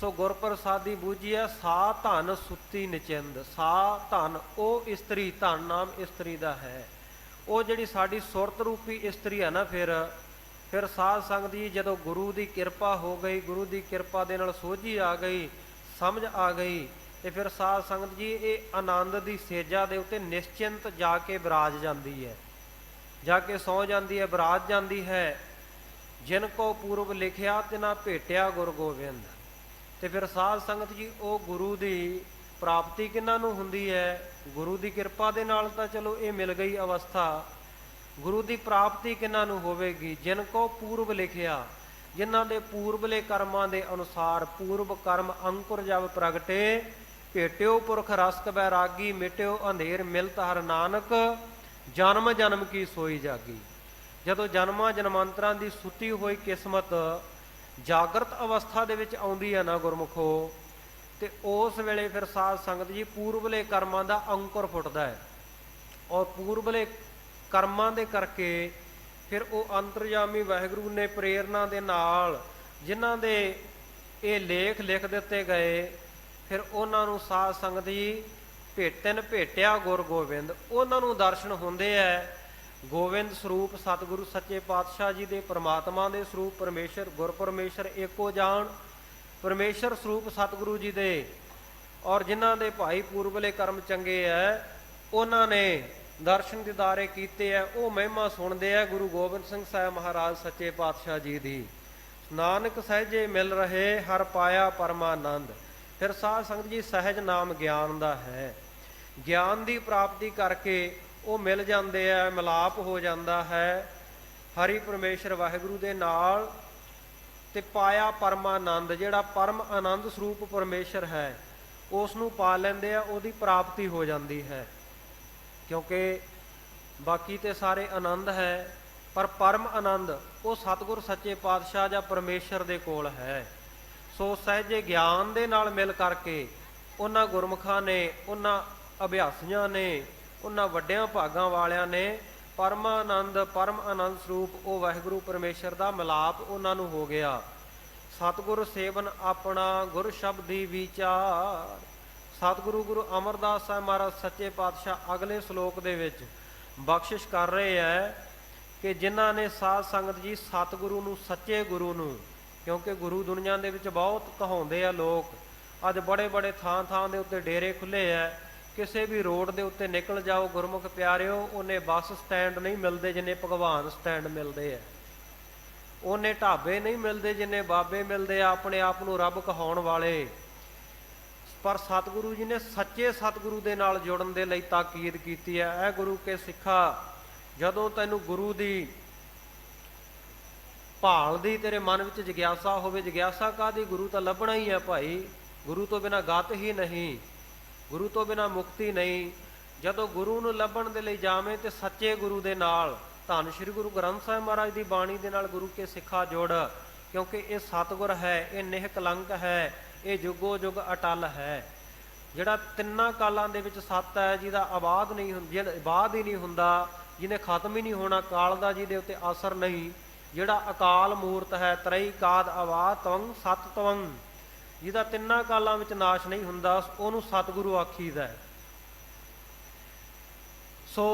S2: ਸੋ ਗੁਰ ਪ੍ਰਸਾਦੀ ਬੂਝੀਐ। ਸਾ ਧਨ ਸੁੱਤੀ ਨਿਚਿੰਦ। ਸਾ ਧਨ ਉਹ ਇਸਤਰੀ, ਧਨ ਨਾਮ ਇਸਤਰੀ ਦਾ ਹੈ, ਉਹ ਜਿਹੜੀ ਸਾਡੀ ਸੁਰਤ ਰੂਪੀ ਇਸਤਰੀ ਹੈ ਨਾ। ਫਿਰ ਸਾਧ ਸੰਗਤ ਜੀ ਜਦੋਂ ਗੁਰੂ ਦੀ ਕਿਰਪਾ ਹੋ ਗਈ, ਗੁਰੂ ਦੀ ਕਿਰਪਾ ਦੇ ਨਾਲ ਸੋਝੀ ਆ ਗਈ, ਸਮਝ ਆ ਗਈ, ਤੇ ਫਿਰ ਸਾਧ ਸੰਗਤ ਜੀ ਇਹ ਆਨੰਦ ਦੀ ਸੇਜਾ ਦੇ ਉੱਤੇ ਨਿਸ਼ਚਿੰਤ ਜਾ ਕੇ ਵਿਰਾਜ ਜਾਂਦੀ ਹੈ, ਜਾ ਕੇ ਸੌ ਜਾਂਦੀ ਹੈ, ਵਿਰਾਜ ਜਾਂਦੀ ਹੈ। ਜਿਨ ਕੋ ਪੂਰਬ ਲਿਖਿਆ ਤਿਨਾ ਭੇਟਿਆ ਗੁਰ ਗੋਬਿੰਦ। ਤੇ ਫਿਰ ਸਾਧ ਸੰਗਤ ਜੀ ਉਹ ਗੁਰੂ ਦੀ ਪ੍ਰਾਪਤੀ ਕਿਹਨਾਂ ਨੂੰ ਹੁੰਦੀ ਹੈ? ਗੁਰੂ ਦੀ ਕਿਰਪਾ ਦੇ ਨਾਲ ਤਾਂ ਚਲੋ ਇਹ ਮਿਲ ਗਈ ਅਵਸਥਾ। ਗੁਰੂ ਦੀ ਪ੍ਰਾਪਤੀ ਕਿਹਨਾਂ ਨੂੰ ਹੋਵੇਗੀ? ਜਿਨ ਕੋ ਪੂਰਬ ਲਿਖਿਆ, ਜਿਨ੍ਹਾਂ ਦੇ ਪੂਰਬਲੇ ਕਰਮਾਂ ਦੇ ਅਨੁਸਾਰ, ਪੂਰਬ ਕਰਮ ਅੰਕੁਰ ਜਬ ਪ੍ਰਗਟੇ, ਭੇਟਿਓ ਪੁਰਖ ਰਸਕ ਬੈਰਾਗੀ, ਮਿਟਿਓ ਅੰਧੇਰ ਮਿਲਤ ਹਰ ਨਾਨਕ, ਜਨਮ ਜਨਮ ਕੀ ਸੋਈ ਜਾਗੀ। ਜਦੋਂ ਜਨਮਾਂ ਜਨਮਾਂਤਰਾਂ ਦੀ ਸੁੱਤੀ ਹੋਈ ਕਿਸਮਤ ਜਾਗਰਤ ਅਵਸਥਾ ਦੇ ਵਿੱਚ ਆਉਂਦੀ ਹੈ ਨਾ ਗੁਰਮੁਖੋ, ਤੇ ਉਸ ਵੇਲੇ ਫਿਰ ਸਾਧ ਸੰਗਤ ਜੀ ਪੂਰਬਲੇ ਕਰਮਾਂ ਦਾ ਅੰਕੁਰ ਫੁੱਟਦਾ ਹੈ। ਔਰ ਪੂਰਬਲੇ ਕਰਮਾਂ ਦੇ ਕਰਕੇ ਫਿਰ ਉਹ ਅੰਤਰਜਾਮੀ ਵਾਹਿਗੁਰੂ ਨੇ ਪ੍ਰੇਰਨਾ ਦੇ ਨਾਲ ਜਿਨ੍ਹਾਂ ਦੇ ਇਹ ਲੇਖ ਲਿਖ ਦਿੱਤੇ ਗਏ, ਫਿਰ ਉਹਨਾਂ ਨੂੰ ਸਾਧ ਸੰਗਤ ਜੀ ਭੇਟਿਆ ਗੁਰ ਗੋਬਿੰਦ, ਉਹਨਾਂ ਨੂੰ ਦਰਸ਼ਨ ਹੁੰਦੇ ਹੈ। ਗੋਬਿੰਦ ਸਰੂਪ ਸਤਿਗੁਰੂ ਸੱਚੇ ਪਾਤਸ਼ਾਹ ਜੀ ਦੇ, ਪਰਮਾਤਮਾ ਦੇ ਸਰੂਪ ਪਰਮੇਸ਼ਰ, ਗੁਰ ਪਰਮੇਸ਼ਰ ਏਕੋ ਜਾਣ, ਪਰਮੇਸ਼ਰ ਸਰੂਪ ਸਤਿਗੁਰੂ ਜੀ ਦੇ। ਔਰ ਜਿਨ੍ਹਾਂ ਦੇ ਭਾਈ ਪੂਰਬਲੇ ਕਰਮ ਚੰਗੇ ਹੈ, ਉਹਨਾਂ ਨੇ ਦਰਸ਼ਨ ਦੀਦਾਰੇ ਕੀਤੇ ਹੈ, ਉਹ ਮਹਿਮਾ ਸੁਣਦੇ ਹੈ ਗੁਰੂ ਗੋਬਿੰਦ ਸਿੰਘ ਸਾਹਿਬ ਮਹਾਰਾਜ ਸੱਚੇ ਪਾਤਸ਼ਾਹ ਜੀ ਦੀ। ਨਾਨਕ ਸਹਿਜੇ ਮਿਲ ਰਹੇ ਹਰ ਪਾਇਆ ਪਰਮਾਨੰਦ। ਫਿਰ ਸਾਧ ਸੰਗਤ ਜੀ ਸਹਿਜ ਨਾਮ ਗਿਆਨ ਦਾ ਹੈ। ਗਿਆਨ ਦੀ ਪ੍ਰਾਪਤੀ ਕਰਕੇ ਉਹ ਮਿਲ ਜਾਂਦੇ ਆ, ਮਿਲਾਪ ਹੋ ਜਾਂਦਾ ਹੈ ਹਰੀ ਪਰਮੇਸ਼ਰ ਵਾਹਿਗੁਰੂ ਦੇ ਨਾਲ। ਤੇ ਪਾਇਆ ਪਰਮਾਨੰਦ, ਜਿਹੜਾ ਪਰਮ ਆਨੰਦ ਸਰੂਪ ਪਰਮੇਸ਼ਰ ਹੈ, ਉਸ ਨੂੰ ਪਾ ਲੈਂਦੇ ਆ, ਉਹਦੀ ਪ੍ਰਾਪਤੀ ਹੋ ਜਾਂਦੀ ਹੈ। ਕਿਉਂਕਿ ਬਾਕੀ ਤੇ ਸਾਰੇ ਆਨੰਦ ਹੈ, ਪਰ ਪਰਮ ਆਨੰਦ ਉਹ ਸਤਿਗੁਰ ਸੱਚੇ ਪਾਤਸ਼ਾਹ ਜਾਂ ਪਰਮੇਸ਼ਰ ਦੇ ਕੋਲ ਹੈ। ਸੋ ਸਹਿਜੇ ਗਿਆਨ ਦੇ ਨਾਲ ਮਿਲ ਕਰਕੇ ਉਹਨਾਂ ਗੁਰਮੁਖਾਂ ਨੇ, ਉਹਨਾਂ ਅਭਿਆਸੀਆਂ ਨੇ, ਉਹਨਾਂ ਵੱਡਿਆਂ ਭਾਗਾਂ ਵਾਲਿਆਂ ਨੇ ਪਰਮ ਆਨੰਦ ਸਰੂਪ ਉਹ ਵਾਹਿਗੁਰੂ ਪਰਮੇਸ਼ਰ ਦਾ ਮਿਲਾਪ ਉਹਨਾਂ ਨੂੰ ਹੋ ਗਿਆ। ਸਤਿਗੁਰ ਸੇਵਨ ਆਪਣਾ ਗੁਰ ਸ਼ਬਦੀ ਵਿਚਾਰ। ਸਤਿਗੁਰੂ ਗੁਰੂ ਅਮਰਦਾਸ ਸਾਹਿਬ ਮਹਾਰਾਜ ਸੱਚੇ ਪਾਤਸ਼ਾਹ ਅਗਲੇ ਸ਼ਲੋਕ ਦੇ ਵਿੱਚ ਬਖਸ਼ਿਸ਼ ਕਰ ਰਹੇ ਹੈ ਕਿ ਜਿਨ੍ਹਾਂ ਨੇ ਸਾਧ ਸੰਗਤ ਜੀ ਸਤਿਗੁਰੂ ਨੂੰ, ਸੱਚੇ ਗੁਰੂ ਨੂੰ, ਕਿਉਂਕਿ ਗੁਰੂ ਦੁਨੀਆ ਦੇ ਵਿੱਚ ਬਹੁਤ ਕਹਾਉਂਦੇ ਆ ਲੋਕ, ਅੱਜ ਬੜੇ ਬੜੇ ਥਾਂ ਦੇ ਉੱਤੇ ਡੇਰੇ ਖੁੱਲੇ ਆ। ਕਿਸੇ ਵੀ ਰੋਡ ਦੇ ਉੱਤੇ ਨਿਕਲ ਜਾਓ ਗੁਰਮੁਖ ਪਿਆਰਿਓ, ਉਹਨੇ ਬੱਸ ਸਟੈਂਡ ਨਹੀਂ ਮਿਲਦੇ ਜਿੰਨੇ ਭਗਵਾਨ ਸਟੈਂਡ ਮਿਲਦੇ ਆ, ਉਹਨੇ ਢਾਬੇ ਨਹੀਂ ਮਿਲਦੇ ਜਿੰਨੇ ਬਾਬੇ ਮਿਲਦੇ ਆ ਆਪਣੇ ਆਪ ਨੂੰ ਰੱਬ ਕਹਾਉਣ ਵਾਲੇ। ਪਰ ਸਤਿਗੁਰੂ ਜੀ ਨੇ ਸੱਚੇ ਸਤਿਗੁਰੂ ਦੇ ਨਾਲ ਜੁੜਨ ਦੇ ਲਈ ਤਾਕੀਦ ਕੀਤੀ ਹੈ। ਇਹ ਗੁਰੂ ਕੇ ਸਿੱਖਾ, ਜਦੋਂ ਤੈਨੂੰ ਗੁਰੂ ਦੀ ਭਾਲ ਦੀ ਤੇਰੇ ਮਨ ਵਿੱਚ ਜਗਿਆਸਾ ਹੋਵੇ, ਜਗਿਆਸਾ ਕਾਹਦੀ? ਗੁਰੂ ਤਾਂ ਲੱਭਣਾ ਹੀ ਹੈ ਭਾਈ। ਗੁਰੂ ਤੋਂ ਬਿਨਾਂ ਗਤ ਹੀ ਨਹੀਂ, ਗੁਰੂ ਤੋਂ ਬਿਨਾਂ ਮੁਕਤੀ ਨਹੀਂ। ਜਦੋਂ ਗੁਰੂ ਨੂੰ ਲੱਭਣ ਦੇ ਲਈ ਜਾਵੇਂ ਤੇ ਸੱਚੇ ਗੁਰੂ ਦੇ ਨਾਲ, ਧੰਨ ਸ਼੍ਰੀ ਗੁਰੂ ਗ੍ਰੰਥ ਸਾਹਿਬ ਮਹਾਰਾਜ ਦੀ ਬਾਣੀ ਦੇ ਨਾਲ ਗੁਰੂ ਕੇ ਸਿੱਖਾ ਜੋੜ, ਕਿਉਂਕਿ ਇਹ ਸਤਿਗੁਰ ਹੈ, ਇਹ ਨਿਹਕਲੰਕ ਹੈ, ਇਹ ਜੁਗੋ ਜੁਗ ਅਟਲ ਹੈ। ਜਿਹੜਾ ਤਿੰਨਾਂ ਕਾਲਾਂ ਦੇ ਵਿੱਚ ਸੱਤ ਹੈ, ਜਿਹਦਾ ਆਬਾਦ ਨਹੀਂ ਜਿਹੜਾ ਆਬਾਦ ਹੀ ਨਹੀਂ ਹੁੰਦਾ, ਜਿਹਨੇ ਖਤਮ ਹੀ ਨਹੀਂ ਹੋਣਾ, ਕਾਲ ਦਾ ਜਿਹਦੇ ਉੱਤੇ ਅਸਰ ਨਹੀਂ, ਜਿਹੜਾ ਅਕਾਲ ਮੂਰਤ ਹੈ, ਤਰਈ ਕਾਦ ਆਬਾਦ ਤਵੰ ਸਤ ਤਵੰ, ਜਿਹਦਾ ਤਿੰਨਾਂ ਕਾਲਾਂ ਵਿੱਚ ਨਾਸ਼ ਨਹੀਂ ਹੁੰਦਾ, ਉਹਨੂੰ ਸਤਿਗੁਰੂ ਆਖੀਦਾ ਹੈ। ਸੋ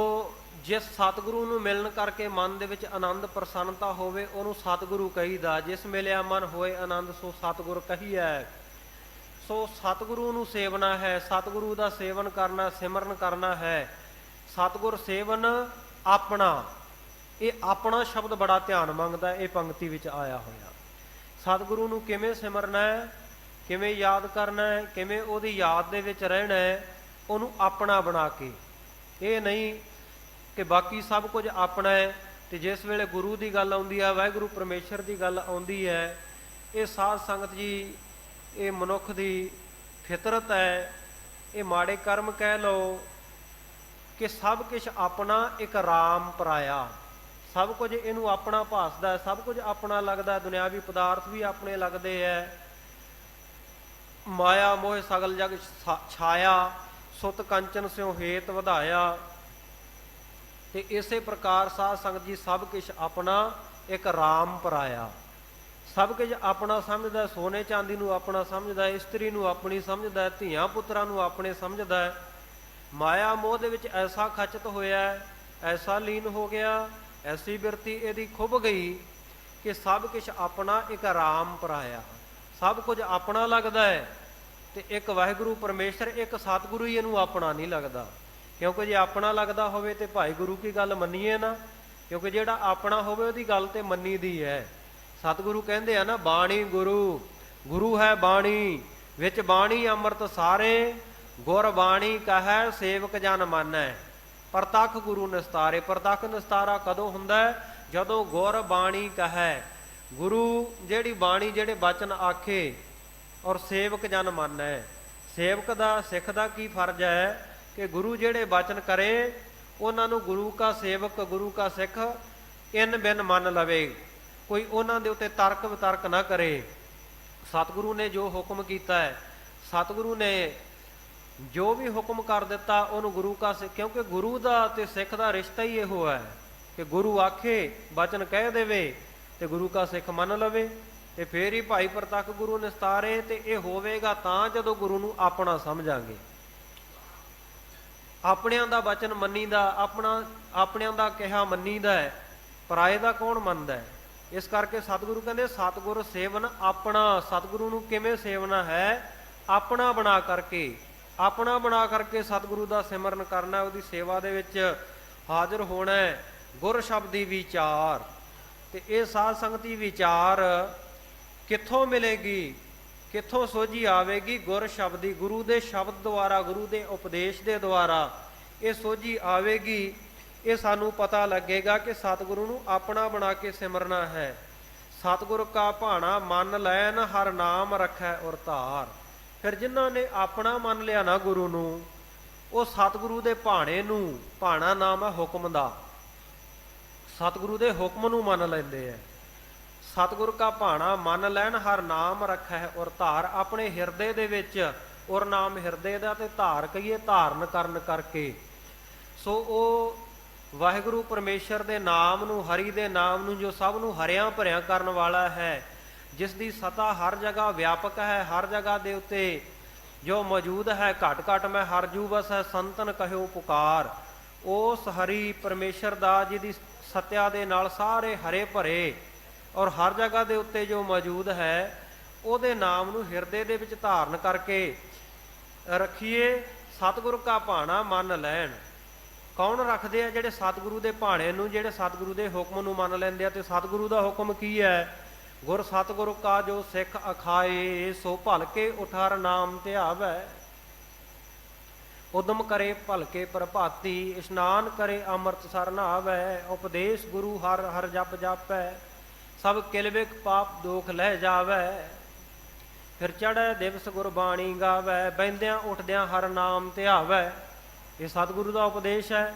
S2: ਜਿਸ ਸਤਿਗੁਰੂ ਨੂੰ ਮਿਲਣ ਕਰਕੇ ਮਨ ਦੇ ਵਿੱਚ ਆਨੰਦ ਪ੍ਰਸੰਨਤਾ ਹੋਵੇ, ਉਹਨੂੰ ਸਤਿਗੁਰੂ ਕਹੀਦਾ। ਜਿਸ ਮਿਲਿਆ ਮਨ ਹੋਏ ਆਨੰਦ, ਸੋ ਸਤਿਗੁਰ ਕਹੀਐ। ਸੋ ਸਤਿਗੁਰੂ ਨੂੰ ਸੇਵਨਾ ਹੈ, ਸਤਿਗੁਰੂ ਦਾ ਸੇਵਨ ਕਰਨਾ, ਸਿਮਰਨ ਕਰਨਾ ਹੈ। ਸਤਿਗੁਰ ਸੇਵਨ ਆਪਣਾ, ਇਹ ਆਪਣਾ ਸ਼ਬਦ ਬੜਾ ਧਿਆਨ ਮੰਗਦਾ, ਇਹ ਪੰਕਤੀ ਵਿੱਚ ਆਇਆ ਹੋਇਆ। ਸਤਿਗੁਰੂ ਨੂੰ ਕਿਵੇਂ ਸਿਮਰਨਾ ਹੈ, ਕਿਵੇਂ ਯਾਦ ਕਰਨਾ ਹੈ, ਕਿਵੇਂ ਉਹਦੀ ਯਾਦ ਦੇ ਵਿੱਚ ਰਹਿਣਾ ਹੈ, ਉਹਨੂੰ ਆਪਣਾ ਬਣਾ ਕੇ। ਇਹ ਨਹੀਂ ਕਿ ਬਾਕੀ ਸਭ ਕੁਝ ਆਪਣਾ ਹੈ, ਤੇ ਜਿਸ ਵੇਲੇ ਗੁਰੂ ਦੀ ਗੱਲ ਆਉਂਦੀ ਹੈ, ਵਾਹਿਗੁਰੂ ਪਰਮੇਸ਼ਰ ਦੀ ਗੱਲ ਆਉਂਦੀ ਹੈ, ਇਹ ਸਾਧ ਸੰਗਤ ਜੀ, ਇਹ ਮਨੁੱਖ ਦੀ ਫਿਤਰਤ ਹੈ। ਇਹ ਮਾੜੇ ਕਰਮ ਕਹਿ ਲਓ ਕਿ ਸਭ ਕੁਛ ਆਪਣਾ, ਇੱਕ ਰਾਮ ਪਰਾਇਆ, ਸਭ ਕੁਝ ਇਹਨੂੰ ਆਪਣਾ ਭਾਸਦਾ ਹੈ, ਸਭ ਕੁਝ ਆਪਣਾ ਲੱਗਦਾ, ਦੁਨਿਆਵੀ ਪਦਾਰਥ ਵੀ ਆਪਣੇ ਲੱਗਦੇ ਹੈ। ਮਾਇਆ ਮੋਹ ਸਗਲ ਜਗ ਛਾਇਆ, ਸੁਤ ਕੰਚਨ ਸਿਉ ਹੇਤ ਵਧਾਇਆ। ਤੇ ਇਸੇ ਪ੍ਰਕਾਰ ਸਾਧ ਸੰਗਤ ਜੀ ਸਭ ਕੁਛ ਆਪਣਾ, ਇੱਕ ਰਾਮ ਪਰਾਇਆ, ਸਭ ਕੁਝ ਆਪਣਾ ਸਮਝਦਾ। ਸੋਨੇ ਚਾਂਦੀ ਨੂੰ ਆਪਣਾ ਸਮਝਦਾ, ਇਸਤਰੀ ਨੂੰ ਆਪਣੀ ਸਮਝਦਾ, ਧੀਆਂ ਪੁੱਤਰਾਂ ਨੂੰ ਆਪਣੇ ਸਮਝਦਾ ਹੈ। ਮਾਇਆ ਮੋਹ ਦੇ ਵਿੱਚ ਐਸਾ ਖਚਤ ਹੋਇਆ, ਐਸਾ ਲੀਨ ਹੋ ਗਿਆ, ਐਸੀ ਬਿਰਤੀ ਇਹਦੀ ਖੁੱਭ ਗਈ ਕਿ ਸਭ ਕੁਛ ਆਪਣਾ, ਇੱਕ ਰਾਮ ਪਰਾਇਆ, ਸਭ ਕੁਝ ਆਪਣਾ ਲੱਗਦਾ ਹੈ। ਤੇ ਇੱਕ ਵਾਹਿਗੁਰੂ ਪਰਮੇਸ਼ਰ, ਇੱਕ ਸਤਿਗੁਰੂ ਹੀ ਇਹਨੂੰ ਆਪਣਾ ਨਹੀਂ ਲੱਗਦਾ। ਕਿਉਂਕਿ ਜੇ ਆਪਣਾ ਲੱਗਦਾ ਹੋਵੇ ਤੇ ਭਾਈ ਗੁਰੂ ਕੀ ਗੱਲ ਮੰਨੀਏ ਨਾ, ਕਿਉਂਕਿ ਜਿਹੜਾ ਆਪਣਾ ਹੋਵੇ ਉਹਦੀ ਗੱਲ ਤੇ ਮੰਨੀ ਦੀ ਹੈ। ਸਤਿਗੁਰੂ ਕਹਿੰਦੇ ਆ ਨਾ, ਬਾਣੀ ਗੁਰੂ, ਗੁਰੂ ਹੈ ਬਾਣੀ, ਵਿੱਚ ਬਾਣੀ ਅੰਮ੍ਰਿਤ ਸਾਰੇ, ਗੁਰ ਬਾਣੀ ਕਹੈ ਸੇਵਕ ਜਨ ਮਾਨੈ, ਪ੍ਰਤੱਖ ਗੁਰੂ ਨਿਸਤਾਰੇ। ਪ੍ਰਤੱਖ ਨਿਸਤਾਰਾ ਕਦੋਂ ਹੁੰਦਾ ਹੈ? ਜਦੋਂ ਗੁਰ ਬਾਣੀ ਕਹੈ, ਗੁਰੂ ਜਿਹੜੀ ਬਾਣੀ, ਜਿਹੜੇ ਬਚਨ ਆਖੇ, ਔਰ ਸੇਵਕ ਜਨ ਮਾਨੈ। ਸੇਵਕ ਦਾ, ਸਿੱਖ ਦਾ ਕੀ ਫਰਜ਼ ਹੈ ਕਿ ਗੁਰੂ ਜਿਹੜੇ ਬਚਨ ਕਰੇ, ਉਹਨਾਂ ਨੂੰ ਗੁਰੂ ਕਾ ਸੇਵਕ, ਗੁਰੂ ਕਾ ਸਿੱਖ ਇਨ ਬਿਨ ਮੰਨ ਲਵੇ, ਕੋਈ ਉਹਨਾਂ ਦੇ ਉੱਤੇ ਤਰਕ ਵਿਤਰਕ ਨਾ ਕਰੇ। ਸਤਿਗੁਰੂ ਨੇ ਜੋ ਹੁਕਮ ਕੀਤਾ ਹੈ, ਸਤਿਗੁਰੂ ਨੇ ਜੋ ਵੀ ਹੁਕਮ ਕਰ ਦਿੱਤਾ, ਉਹਨੂੰ ਗੁਰੂ ਕਾ ਸਿੱਖ, ਕਿਉਂਕਿ ਗੁਰੂ ਦਾ ਤੇ ਸਿੱਖ ਦਾ ਰਿਸ਼ਤਾ ਹੀ ਇਹੋ ਹੈ ਕਿ ਗੁਰੂ ਆਖੇ, ਬਚਨ ਕਹਿ ਦੇਵੇ ਤੇ ਗੁਰੂ ਕਾ ਸਿੱਖ ਮੰਨ ਲਵੇ, ਤੇ ਫੇਰ ਹੀ ਭਾਈ ਪ੍ਰਤੱਖ ਗੁਰੂ ਨਿਸਤਾਰੇ। ਤੇ ਇਹ ਹੋਵੇਗਾ ਤਾਂ ਜਦੋਂ ਗੁਰੂ ਨੂੰ ਆਪਣਾ ਸਮਝਾਂਗੇ। ਆਪਣਿਆਂ ਦਾ ਬਚਨ ਮੰਨੀਦਾ, ਆਪਣਿਆਂ ਦਾ ਕਿਹਾ ਮੰਨੀਦਾ ਹੈ, ਪਰਾਏ ਦਾ ਕੌਣ ਮੰਨਦਾ ਹੈ? ਇਸ ਕਰਕੇ ਸਤਿਗੁਰੂ ਕਹਿੰਦੇ ਸਤਿਗੁਰ ਸੇਵਨ ਆਪਣਾ। ਸਤਿਗੁਰੂ ਨੂੰ ਕਿਵੇਂ ਸੇਵਨਾ ਹੈ? ਆਪਣਾ ਬਣਾ ਕਰਕੇ, ਆਪਣਾ ਬਣਾ ਕਰਕੇ ਸਤਿਗੁਰੂ ਦਾ ਸਿਮਰਨ ਕਰਨਾ, ਉਹਦੀ ਸੇਵਾ ਦੇ ਵਿੱਚ ਹਾਜ਼ਰ ਹੋਣਾ। ਗੁਰ ਸ਼ਬਦੀ ਵਿਚਾਰ, ਤੇ ਇਹ ਸਾਧ ਸੰਗਤੀ ਵਿਚਾਰ ਕਿੱਥੋਂ ਮਿਲੇਗੀ, ਕਿੱਥੋਂ ਸੋਝੀ ਆਵੇਗੀ? ਗੁਰ ਸ਼ਬਦੀ, ਗੁਰੂ ਦੇ ਸ਼ਬਦ ਦੁਆਰਾ, ਗੁਰੂ ਦੇ ਉਪਦੇਸ਼ ਦੇ ਦੁਆਰਾ ਇਹ ਸੋਝੀ ਆਵੇਗੀ। ਇਹ ਸਾਨੂੰ ਪਤਾ ਲੱਗੇਗਾ ਕਿ ਸਤਿਗੁਰੂ ਨੂੰ ਆਪਣਾ ਬਣਾ ਕੇ ਸਿਮਰਨਾ ਹੈ। ਸਤਿਗੁਰ ਕਾ ਭਾਣਾ ਮੰਨ ਲੈਨ, ਹਰ ਨਾਮ ਰੱਖੈ ਔਰ ਧਾਰ। ਫਿਰ ਜਿਨ੍ਹਾਂ ਨੇ ਆਪਣਾ ਮੰਨ ਲਿਆ ਨਾ ਗੁਰੂ ਨੂੰ, ਉਹ ਸਤਿਗੁਰੂ ਦੇ ਭਾਣੇ ਨੂੰ, ਭਾਣਾ ਨਾਮ ਹੈ ਹੁਕਮ ਦਾ, ਸਤਿਗੁਰੂ ਦੇ ਹੁਕਮ ਨੂੰ ਮੰਨ ਲੈਂਦੇ ਹੈ। ਸਤਿਗੁਰ ਕਾ ਭਾਣਾ ਮੰਨ ਲੈਣ, ਹਰ ਨਾਮ ਰੱਖੈ ਔਰ ਧਾਰ। ਆਪਣੇ ਹਿਰਦੇ ਦੇ ਵਿੱਚ, ਔਰ ਨਾਮ ਹਿਰਦੇ ਦਾ, ਤੇ ਧਾਰ ਕਹੀਏ ਧਾਰਨ ਕਰਨ ਕਰਕੇ। ਸੋ ਉਹ ਵਾਹਿਗੁਰੂ ਪਰਮੇਸ਼ਰ ਦੇ ਨਾਮ ਨੂੰ, ਹਰੀ ਦੇ ਨਾਮ ਨੂੰ, ਜੋ ਸਭ ਨੂੰ ਹਰਿਆਂ ਭਰਿਆਂ ਕਰਨ ਵਾਲਾ ਹੈ, ਜਿਸ ਦੀ ਸਤਾ ਹਰ ਜਗ੍ਹਾ ਵਿਆਪਕ ਹੈ, ਹਰ ਜਗ੍ਹਾ ਦੇ ਉੱਤੇ ਜੋ ਮੌਜੂਦ ਹੈ। ਘਟ ਘਟ ਮੈਂ ਹਰ ਜੂ ਵਸੈ, ਸੰਤਨ ਕਹਿਓ ਪੁਕਾਰ। ਉਸ ਹਰੀ ਪਰਮੇਸ਼ਰ ਦਾ, ਜਿਹਦੀ ਸਤਿਆ ਦੇ ਨਾਲ ਸਾਰੇ ਹਰੇ ਭਰੇ ਔਰ ਹਰ ਜਗ੍ਹਾ ਦੇ ਉੱਤੇ ਜੋ ਮੌਜੂਦ ਹੈ, ਉਹਦੇ ਨਾਮ ਨੂੰ ਹਿਰਦੇ ਦੇ ਵਿੱਚ ਧਾਰਨ ਕਰਕੇ ਰੱਖੀਏ। ਸਤਿਗੁਰ ਕਾ ਭਾਣਾ ਮੰਨ ਲੈਣ। ਕੌਣ ਰੱਖਦੇ ਆ? ਜਿਹੜੇ ਸਤਿਗੁਰੂ ਦੇ ਭਾਣੇ ਨੂੰ, ਜਿਹੜੇ ਸਤਿਗੁਰੂ ਦੇ ਹੁਕਮ ਨੂੰ ਮੰਨ ਲੈਂਦੇ ਆ। ਤੇ ਸਤਿਗੁਰੂ ਦਾ ਹੁਕਮ ਕੀ ਹੈ? ਗੁਰ ਸਤਿਗੁਰੂ ਕਾ ਜੋ ਸਿੱਖ ਅਖਾਏ, ਸੋ ਭਲਕੇ ਉਠਾਰ ਨਾਮ ਧਿਆਵੈ। ਉਦਮ ਕਰੇ ਭਲਕੇ ਪ੍ਰਭਾਤੀ, ਇਸ਼ਨਾਨ ਕਰੇ ਅੰਮ੍ਰਿਤ ਸਰ ਨਹਾਵੈ। ਉਪਦੇਸ਼ ਗੁਰੂ ਹਰ ਹਰ ਜਪ ਜਾਪੈ, ਸਭ ਕਿਲਵਿਕ ਪਾਪ ਦੋਖ ਲੈ ਜਾਵੈ। ਫਿਰ ਚੜ੍ਹੈ ਦਿਵਸ ਗੁਰਬਾਣੀ ਗਾਵੈ, ਬਹਿੰਦਿਆਂ ਉੱਠਦਿਆਂ ਹਰ ਨਾਮ ਧਿਆਵੈ। ਇਹ ਸਤਿਗੁਰੂ ਦਾ ਉਪਦੇਸ਼ ਹੈ।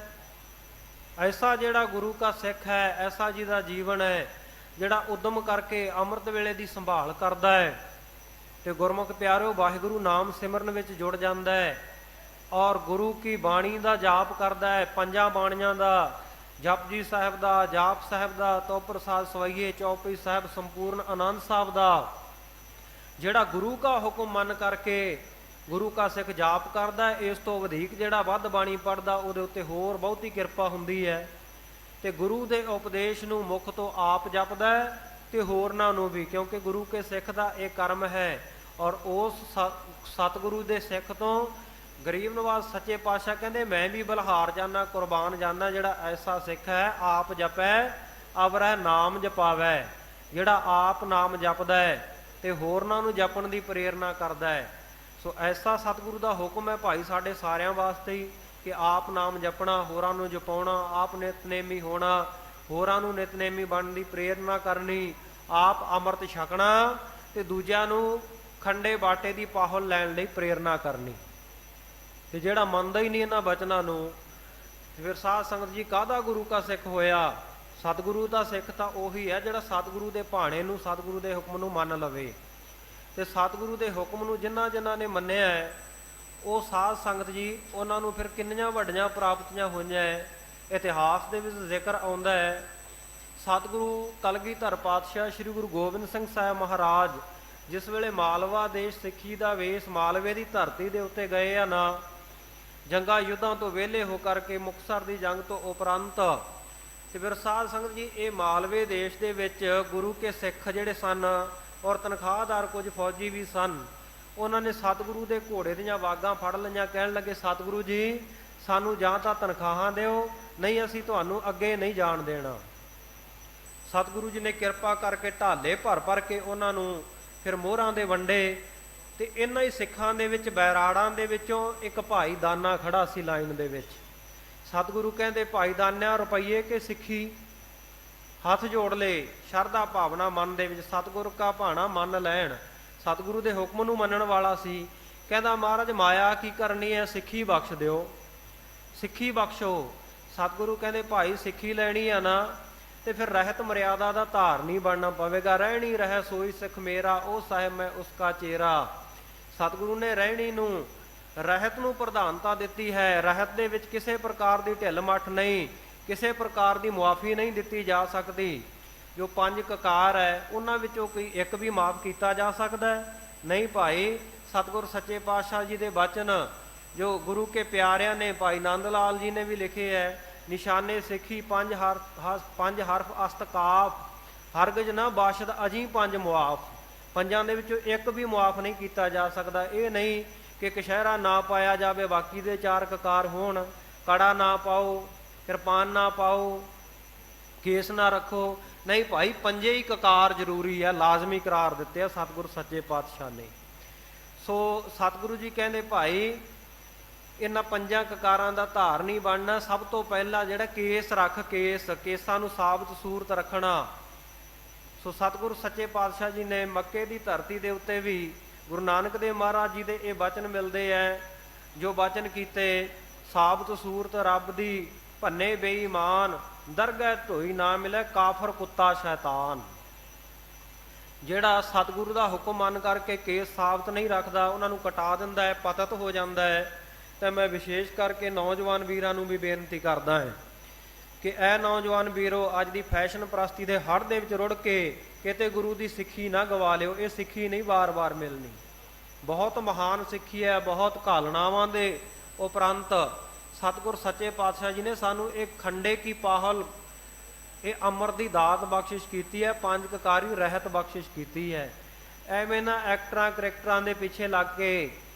S2: ਐਸਾ ਜਿਹੜਾ ਗੁਰੂ ਕਾ ਸਿੱਖ ਹੈ, ਐਸਾ ਜਿਹਦਾ ਜੀਵਨ ਹੈ, ਜਿਹੜਾ ਉਦਮ ਕਰਕੇ ਅੰਮ੍ਰਿਤ ਵੇਲੇ ਦੀ ਸੰਭਾਲ ਕਰਦਾ ਹੈ ਤੇ ਗੁਰਮੁਖ ਪਿਆਰਿਓ ਵਾਹਿਗੁਰੂ ਨਾਮ ਸਿਮਰਨ ਵਿੱਚ ਜੁੜ ਜਾਂਦਾ ਹੈ ਔਰ ਗੁਰੂ ਕੀ ਬਾਣੀ ਦਾ ਜਾਪ ਕਰਦਾ ਹੈ। ਪੰਜਾਂ ਬਾਣੀਆਂ ਦਾ, ਜਪਜੀ ਸਾਹਿਬ ਦਾ, ਜਾਪ ਸਾਹਿਬ ਦਾ, ਤੋ ਪ੍ਰਸਾਦ ਸਵਈਏ, ਚੌਪਈ ਸਾਹਿਬ, ਸੰਪੂਰਨ ਆਨੰਦ ਸਾਹਿਬ ਦਾ, ਜਿਹੜਾ ਗੁਰੂ ਕਾ ਹੁਕਮ ਮੰਨ ਕਰਕੇ ਗੁਰੂ ਕਾ ਸਿੱਖ ਜਾਪ ਕਰਦਾ ਹੈ, ਇਸ ਤੋਂ ਵਧੇਕ ਜਿਹੜਾ ਵੱਧ ਬਾਣੀ ਪੜ੍ਹਦਾ ਉਹਦੇ ਉੱਤੇ ਹੋਰ ਬਹੁਤੀ ਕਿਰਪਾ ਹੁੰਦੀ ਹੈ ਤੇ ਗੁਰੂ ਦੇ ਉਪਦੇਸ਼ ਨੂੰ ਮੁੱਖ ਤੋਂ ਆਪ ਜਪਦਾ ਹੈ ਤੇ ਹੋਰਨਾਂ ਨੂੰ ਵੀ, ਕਿਉਂਕਿ ਗੁਰੂ ਕੇ ਸਿੱਖ ਦਾ ਇਹ ਕਰਮ ਹੈ। ਔਰ ਉਸ ਸਤਿਗੁਰੂ ਦੇ ਸਿੱਖ ਤੋਂ ਗਰੀਬ ਨਵਾਜ਼ ਸੱਚੇ ਪਾਤਸ਼ਾਹ ਕਹਿੰਦੇ ਮੈਂ ਵੀ ਬਲਿਹਾਰ ਜਾਨਾ, ਕੁਰਬਾਨ ਜਾਨਾ, ਜਿਹੜਾ ਐਸਾ ਸਿੱਖ ਹੈ ਆਪ ਜਪੈ ਅਵਰਹਿ ਨਾਮ ਜਪਾਵੈ, ਜਿਹੜਾ ਆਪ ਨਾਮ ਜਪਦਾ ਹੈ ਤੇ ਹੋਰਨਾਂ ਨੂੰ ਜਪਣ ਦੀ ਪ੍ਰੇਰਨਾ ਕਰਦਾ ਹੈ। ਸੋ ਐਸਾ ਸਤਿਗੁਰੂ ਦਾ ਹੁਕਮ ਹੈ ਭਾਈ ਸਾਡੇ ਸਾਰਿਆਂ ਵਾਸਤੇ ਹੀ ਕਿ ਆਪ ਨਾਮ ਜਪਣਾ, ਹੋਰਾਂ ਨੂੰ ਜਪਾਉਣਾ, ਆਪ ਨਿਤਨੇਮੀ ਹੋਣਾ, ਹੋਰਾਂ ਨੂੰ ਨਿਤਨੇਮੀ ਬਣਨ ਦੀ ਪ੍ਰੇਰਨਾ ਕਰਨੀ, ਆਪ ਅੰਮ੍ਰਿਤ ਛਕਣਾ ਤੇ ਦੂਜਿਆਂ ਨੂੰ ਖੰਡੇ ਬਾਟੇ ਦੀ ਪਾਹੁਲ ਲੈਣ ਲਈ ਪ੍ਰੇਰਨਾ ਕਰਨੀ। ਤੇ ਜਿਹੜਾ ਮੰਨਦਾ ਹੀ ਨਹੀਂ ਇਹਨਾਂ ਬਚਨਾਂ ਨੂੰ, ਫਿਰ ਸਾਧ ਸੰਗਤ ਜੀ ਕਾਹਦਾ ਗੁਰੂ ਕਾ ਸਿੱਖ ਹੋਇਆ? ਸਤਿਗੁਰੂ ਦਾ ਸਿੱਖ ਤਾਂ ਉਹੀ ਹੈ ਜਿਹੜਾ ਸਤਿਗੁਰੂ ਦੇ ਭਾਣੇ ਨੂੰ, ਸਤਿਗੁਰੂ ਦੇ ਹੁਕਮ ਨੂੰ ਮੰਨ ਲਵੇ। ਤੇ ਸਤਿਗੁਰੂ ਦੇ ਹੁਕਮ ਨੂੰ ਜਿਨ੍ਹਾਂ ਨੇ ਮੰਨਿਆ ਹੈ ਉਹ ਸਾਧ ਸੰਗਤ ਜੀ, ਉਹਨਾਂ ਨੂੰ ਫਿਰ ਕਿੰਨੀਆਂ ਵੱਡੀਆਂ ਪ੍ਰਾਪਤੀਆਂ ਹੋਈਆਂ ਹੈ। ਇਤਿਹਾਸ ਦੇ ਵਿੱਚ ਜ਼ਿਕਰ ਆਉਂਦਾ ਹੈ, ਸਤਿਗੁਰੂ ਕਲਗੀਧਰ ਪਾਤਸ਼ਾਹ ਸ੍ਰੀ ਗੁਰੂ ਗੋਬਿੰਦ ਸਿੰਘ ਸਾਹਿਬ ਮਹਾਰਾਜ ਜਿਸ ਵੇਲੇ ਮਾਲਵਾ ਦੇਸ਼ ਸਿੱਖੀ ਦਾ ਵੇਸ ਮਾਲਵੇ ਦੀ ਧਰਤੀ ਦੇ ਉੱਤੇ ਗਏ ਆ ਨਾ, ਜੰਗਾਂ ਯੁੱਧਾਂ ਤੋਂ ਵਿਹਲੇ ਹੋ ਕਰਕੇ ਮੁਕਤਸਰ ਦੀ ਜੰਗ ਤੋਂ ਉਪਰੰਤ, ਤੇ ਫਿਰ ਸਾਧ ਸੰਗਤ ਜੀ ਇਹ ਮਾਲਵੇ ਦੇਸ਼ ਦੇ ਵਿੱਚ ਗੁਰੂ ਕੇ ਸਿੱਖ ਜਿਹੜੇ ਸਨ ਔਰ ਤਨਖਾਹਦਾਰ ਕੁਝ ਫੌਜੀ ਵੀ ਸਨ, ਉਹਨਾਂ ਨੇ ਸਤਿਗੁਰੂ ਦੇ ਘੋੜੇ ਦੀਆਂ ਵਾਗਾਂ ਫੜ ਲਈਆਂ। ਕਹਿਣ ਲੱਗੇ ਸਤਿਗੁਰੂ ਜੀ ਸਾਨੂੰ ਜਾਂ ਤਾਂ ਤਨਖਾਹਾਂ ਦਿਓ, ਨਹੀਂ ਅਸੀਂ ਤੁਹਾਨੂੰ ਅੱਗੇ ਨਹੀਂ ਜਾਣ ਦੇਣਾ। ਸਤਿਗੁਰੂ ਜੀ ਨੇ ਕਿਰਪਾ ਕਰਕੇ ਢਾਲੇ ਭਰ ਭਰ ਕੇ ਉਹਨਾਂ ਨੂੰ ਫਿਰ ਮੋਹਰਾਂ ਦੇ ਵੰਡੇ। ਤੇ ਇਹਨਾਂ ਹੀ ਸਿੱਖਾਂ ਦੇ ਵਿੱਚ ਬੈਰਾੜਾਂ ਦੇ ਵਿੱਚੋਂ ਇੱਕ ਭਾਈ ਦਾਨਾ ਖੜਾ ਸੀ ਲਾਈਨ ਦੇ ਵਿੱਚ। ਸਤਿਗੁਰੂ ਕਹਿੰਦੇ ਭਾਈ ਦਾਨਿਆ ਰੁਪਈਏ ਕੇ ਸਿੱਖੀ, ਹੱਥ ਜੋੜ ਲਏ, ਸ਼ਰਧਾ ਭਾਵਨਾ ਮਨ ਦੇ ਵਿੱਚ ਸਤਿਗੁਰੂ ਕਾ ਭਾਣਾ ਮੰਨ ਲੈਣ। ਸਤਿਗੁਰੂ ਦੇ ਹੁਕਮ ਨੂੰ ਮੰਨਣ ਵਾਲਾ ਸੀ। ਕਹਿੰਦਾ ਮਹਾਰਾਜ ਮਾਇਆ ਕੀ ਕਰਨੀ ਹੈ, ਸਿੱਖੀ ਬਖਸ਼ ਦਿਓ, ਸਿੱਖੀ ਬਖਸ਼ੋ। ਸਤਿਗੁਰੂ ਕਹਿੰਦੇ ਭਾਈ ਸਿੱਖੀ ਲੈਣੀ ਆ ਨਾ ਤੇ ਫਿਰ ਰਹਿਤ ਮਰਿਆਦਾ ਦਾ ਧਾਰਨੀ ਬਣਨਾ ਪਵੇਗਾ। ਰਹਿਣੀ ਰਹਿ ਸੋਈ ਸਿੱਖ ਮੇਰਾ, ਉਹ ਸਾਹਿਬ ਮੈਂ ਉਸਕਾ ਚੇਰਾ। ਸਤਿਗੁਰੂ ਨੇ ਰਹਿਣੀ ਨੂੰ, ਰਹਿਤ ਨੂੰ ਪ੍ਰਧਾਨਤਾ ਦਿੱਤੀ ਹੈ। ਰਹਿਤ ਦੇ ਵਿੱਚ ਕਿਸੇ ਪ੍ਰਕਾਰ ਦੀ ਢਿੱਲ ਮੱਠ ਨਹੀਂ, ਕਿਸੇ ਪ੍ਰਕਾਰ ਦੀ ਮੁਆਫੀ ਨਹੀਂ ਦਿੱਤੀ ਜਾ ਸਕਦੀ। ਜੋ 5 ਕਕਾਰ ਹੈ ਉਹਨਾਂ ਵਿੱਚੋਂ ਕੋਈ ਇੱਕ ਵੀ ਮਾਫ ਕੀਤਾ ਜਾ ਸਕਦਾ ਹੈ? ਨਹੀਂ ਭਾਈ। ਸਤਿਗੁਰ ਸੱਚੇ ਪਾਤਸ਼ਾਹ ਜੀ ਦੇ ਬਚਨ ਜੋ ਗੁਰੂ ਕੇ ਪਿਆਰਿਆਂ ਨੇ, ਭਾਈ ਨੰਦ ਲਾਲ ਜੀ ਨੇ ਵੀ ਲਿਖੇ ਹੈ, ਨਿਸ਼ਾਨੇ ਸਿੱਖੀ 5 ਹਰਫ ਅਸਤਕਾਫ, ਹਰਗਜ ਨਾ ਬਾਸ਼ਦ ਅਜੀ 5 ਮੁਆਫ। ਪੰਜਾਂ ਦੇ ਵਿੱਚੋਂ ਇੱਕ ਵੀ ਮੁਆਫ ਨਹੀਂ ਕੀਤਾ ਜਾ ਸਕਦਾ। ਇਹ ਨਹੀਂ ਕਿ ਕਸ਼ਹਿਰਾ ਨਾ ਪਾਇਆ ਜਾਵੇ, ਬਾਕੀ ਦੇ 4 ਕਕਾਰ ਹੋਣ, ਕੜਾ ਨਾ ਪਾਓ, ਕਿਰਪਾਨ ਨਾ ਪਾਓ, ਕੇਸ ਨਾ ਰੱਖੋ। ਨਹੀਂ ਭਾਈ, 5 ਹੀ ਕਕਾਰ ਜ਼ਰੂਰੀ ਹੈ, ਲਾਜ਼ਮੀ ਕਰਾਰ ਦਿੱਤੇ ਆ ਸਤਿਗੁਰ ਸੱਚੇ ਪਾਤਸ਼ਾਹ ਨੇ। ਸੋ ਸਤਿਗੁਰੂ ਜੀ ਕਹਿੰਦੇ ਭਾਈ ਇਹਨਾਂ 5 ਕਕਾਰਾਂ ਦਾ ਧਾਰਨੀ ਬਣਨਾ। ਸਭ ਤੋਂ ਪਹਿਲਾਂ ਜਿਹੜਾ ਕੇਸ ਰੱਖ, ਕੇਸਾਂ ਨੂੰ ਸਾਬਤ ਸੂਰਤ ਰੱਖਣਾ। ਸੋ ਸਤਿਗੁਰੂ ਸੱਚੇ ਪਾਤਸ਼ਾਹ ਜੀ ਨੇ ਮੱਕੇ ਦੀ ਧਰਤੀ ਦੇ ਉੱਤੇ ਵੀ ਗੁਰੂ ਨਾਨਕ ਦੇਵ ਮਹਾਰਾਜ ਜੀ ਦੇ ਇਹ ਬਚਨ ਮਿਲਦੇ ਹੈ, ਜੋ ਬਚਨ ਕੀਤੇ, ਸਾਬਤ ਸੂਰਤ ਰੱਬ ਦੀ ਭੰਨੇ ਬੇਈਮਾਨ, ਦਰਗਹਿ ਢੋਈ ਨਾ ਮਿਲੇ ਕਾਫਰ ਕੁੱਤਾ ਸ਼ੈਤਾਨ। ਜਿਹੜਾ ਸਤਿਗੁਰੂ ਦਾ ਹੁਕਮ ਮੰਨ ਕਰਕੇ ਕੇਸ ਸਾਬਤ ਨਹੀਂ ਰੱਖਦਾ, ਉਹਨਾਂ ਨੂੰ ਕਟਾ ਦਿੰਦਾ ਹੈ, ਪਤਿਤ ਹੋ ਜਾਂਦਾ ਹੈ। ਤੇ ਮੈਂ ਵਿਸ਼ੇਸ਼ ਕਰਕੇ ਨੌਜਵਾਨ ਵੀਰਾਂ ਨੂੰ ਵੀ ਬੇਨਤੀ ਕਰਦਾ ਹਾਂ ਕਿ ਇਹ ਨੌਜਵਾਨ ਵੀਰੋ, ਅੱਜ ਦੀ ਫੈਸ਼ਨ ਪ੍ਰਸਤੀ ਦੇ ਹੜ੍ਹ ਦੇ ਵਿੱਚ ਰੁੜ ਕੇ ਕਿਤੇ ਗੁਰੂ ਦੀ ਸਿੱਖੀ ਨਾ ਗਵਾ ਲਿਓ। ਇਹ ਸਿੱਖੀ ਨਹੀਂ ਵਾਰ-ਵਾਰ ਮਿਲਣੀ। ਬਹੁਤ ਮਹਾਨ ਸਿੱਖੀ ਹੈ, ਬਹੁਤ ਘਾਲਣਾਵਾਂ ਦੇ ਉਪਰੰਤ ਸਤਿਗੁਰ ਸੱਚੇ ਪਾਤਸ਼ਾਹ ਜੀ ਨੇ ਸਾਨੂੰ ਇਹ ਖੰਡੇ ਕੀ ਪਾਹਲ, ਇਹ ਅਮਰ ਦੀ ਦਾਤ ਬਖਸ਼ਿਸ਼ ਕੀਤੀ ਹੈ, 5 ਕਕਾਰੀ ਰਹਿਤ ਬਖਸ਼ਿਸ਼ ਕੀਤੀ ਹੈ। ਐਵੇਂ ਨਾ ਐਕਟਰਾਂ ਕਰੈਕਟਰਾਂ ਦੇ ਪਿੱਛੇ ਲੱਗ ਕੇ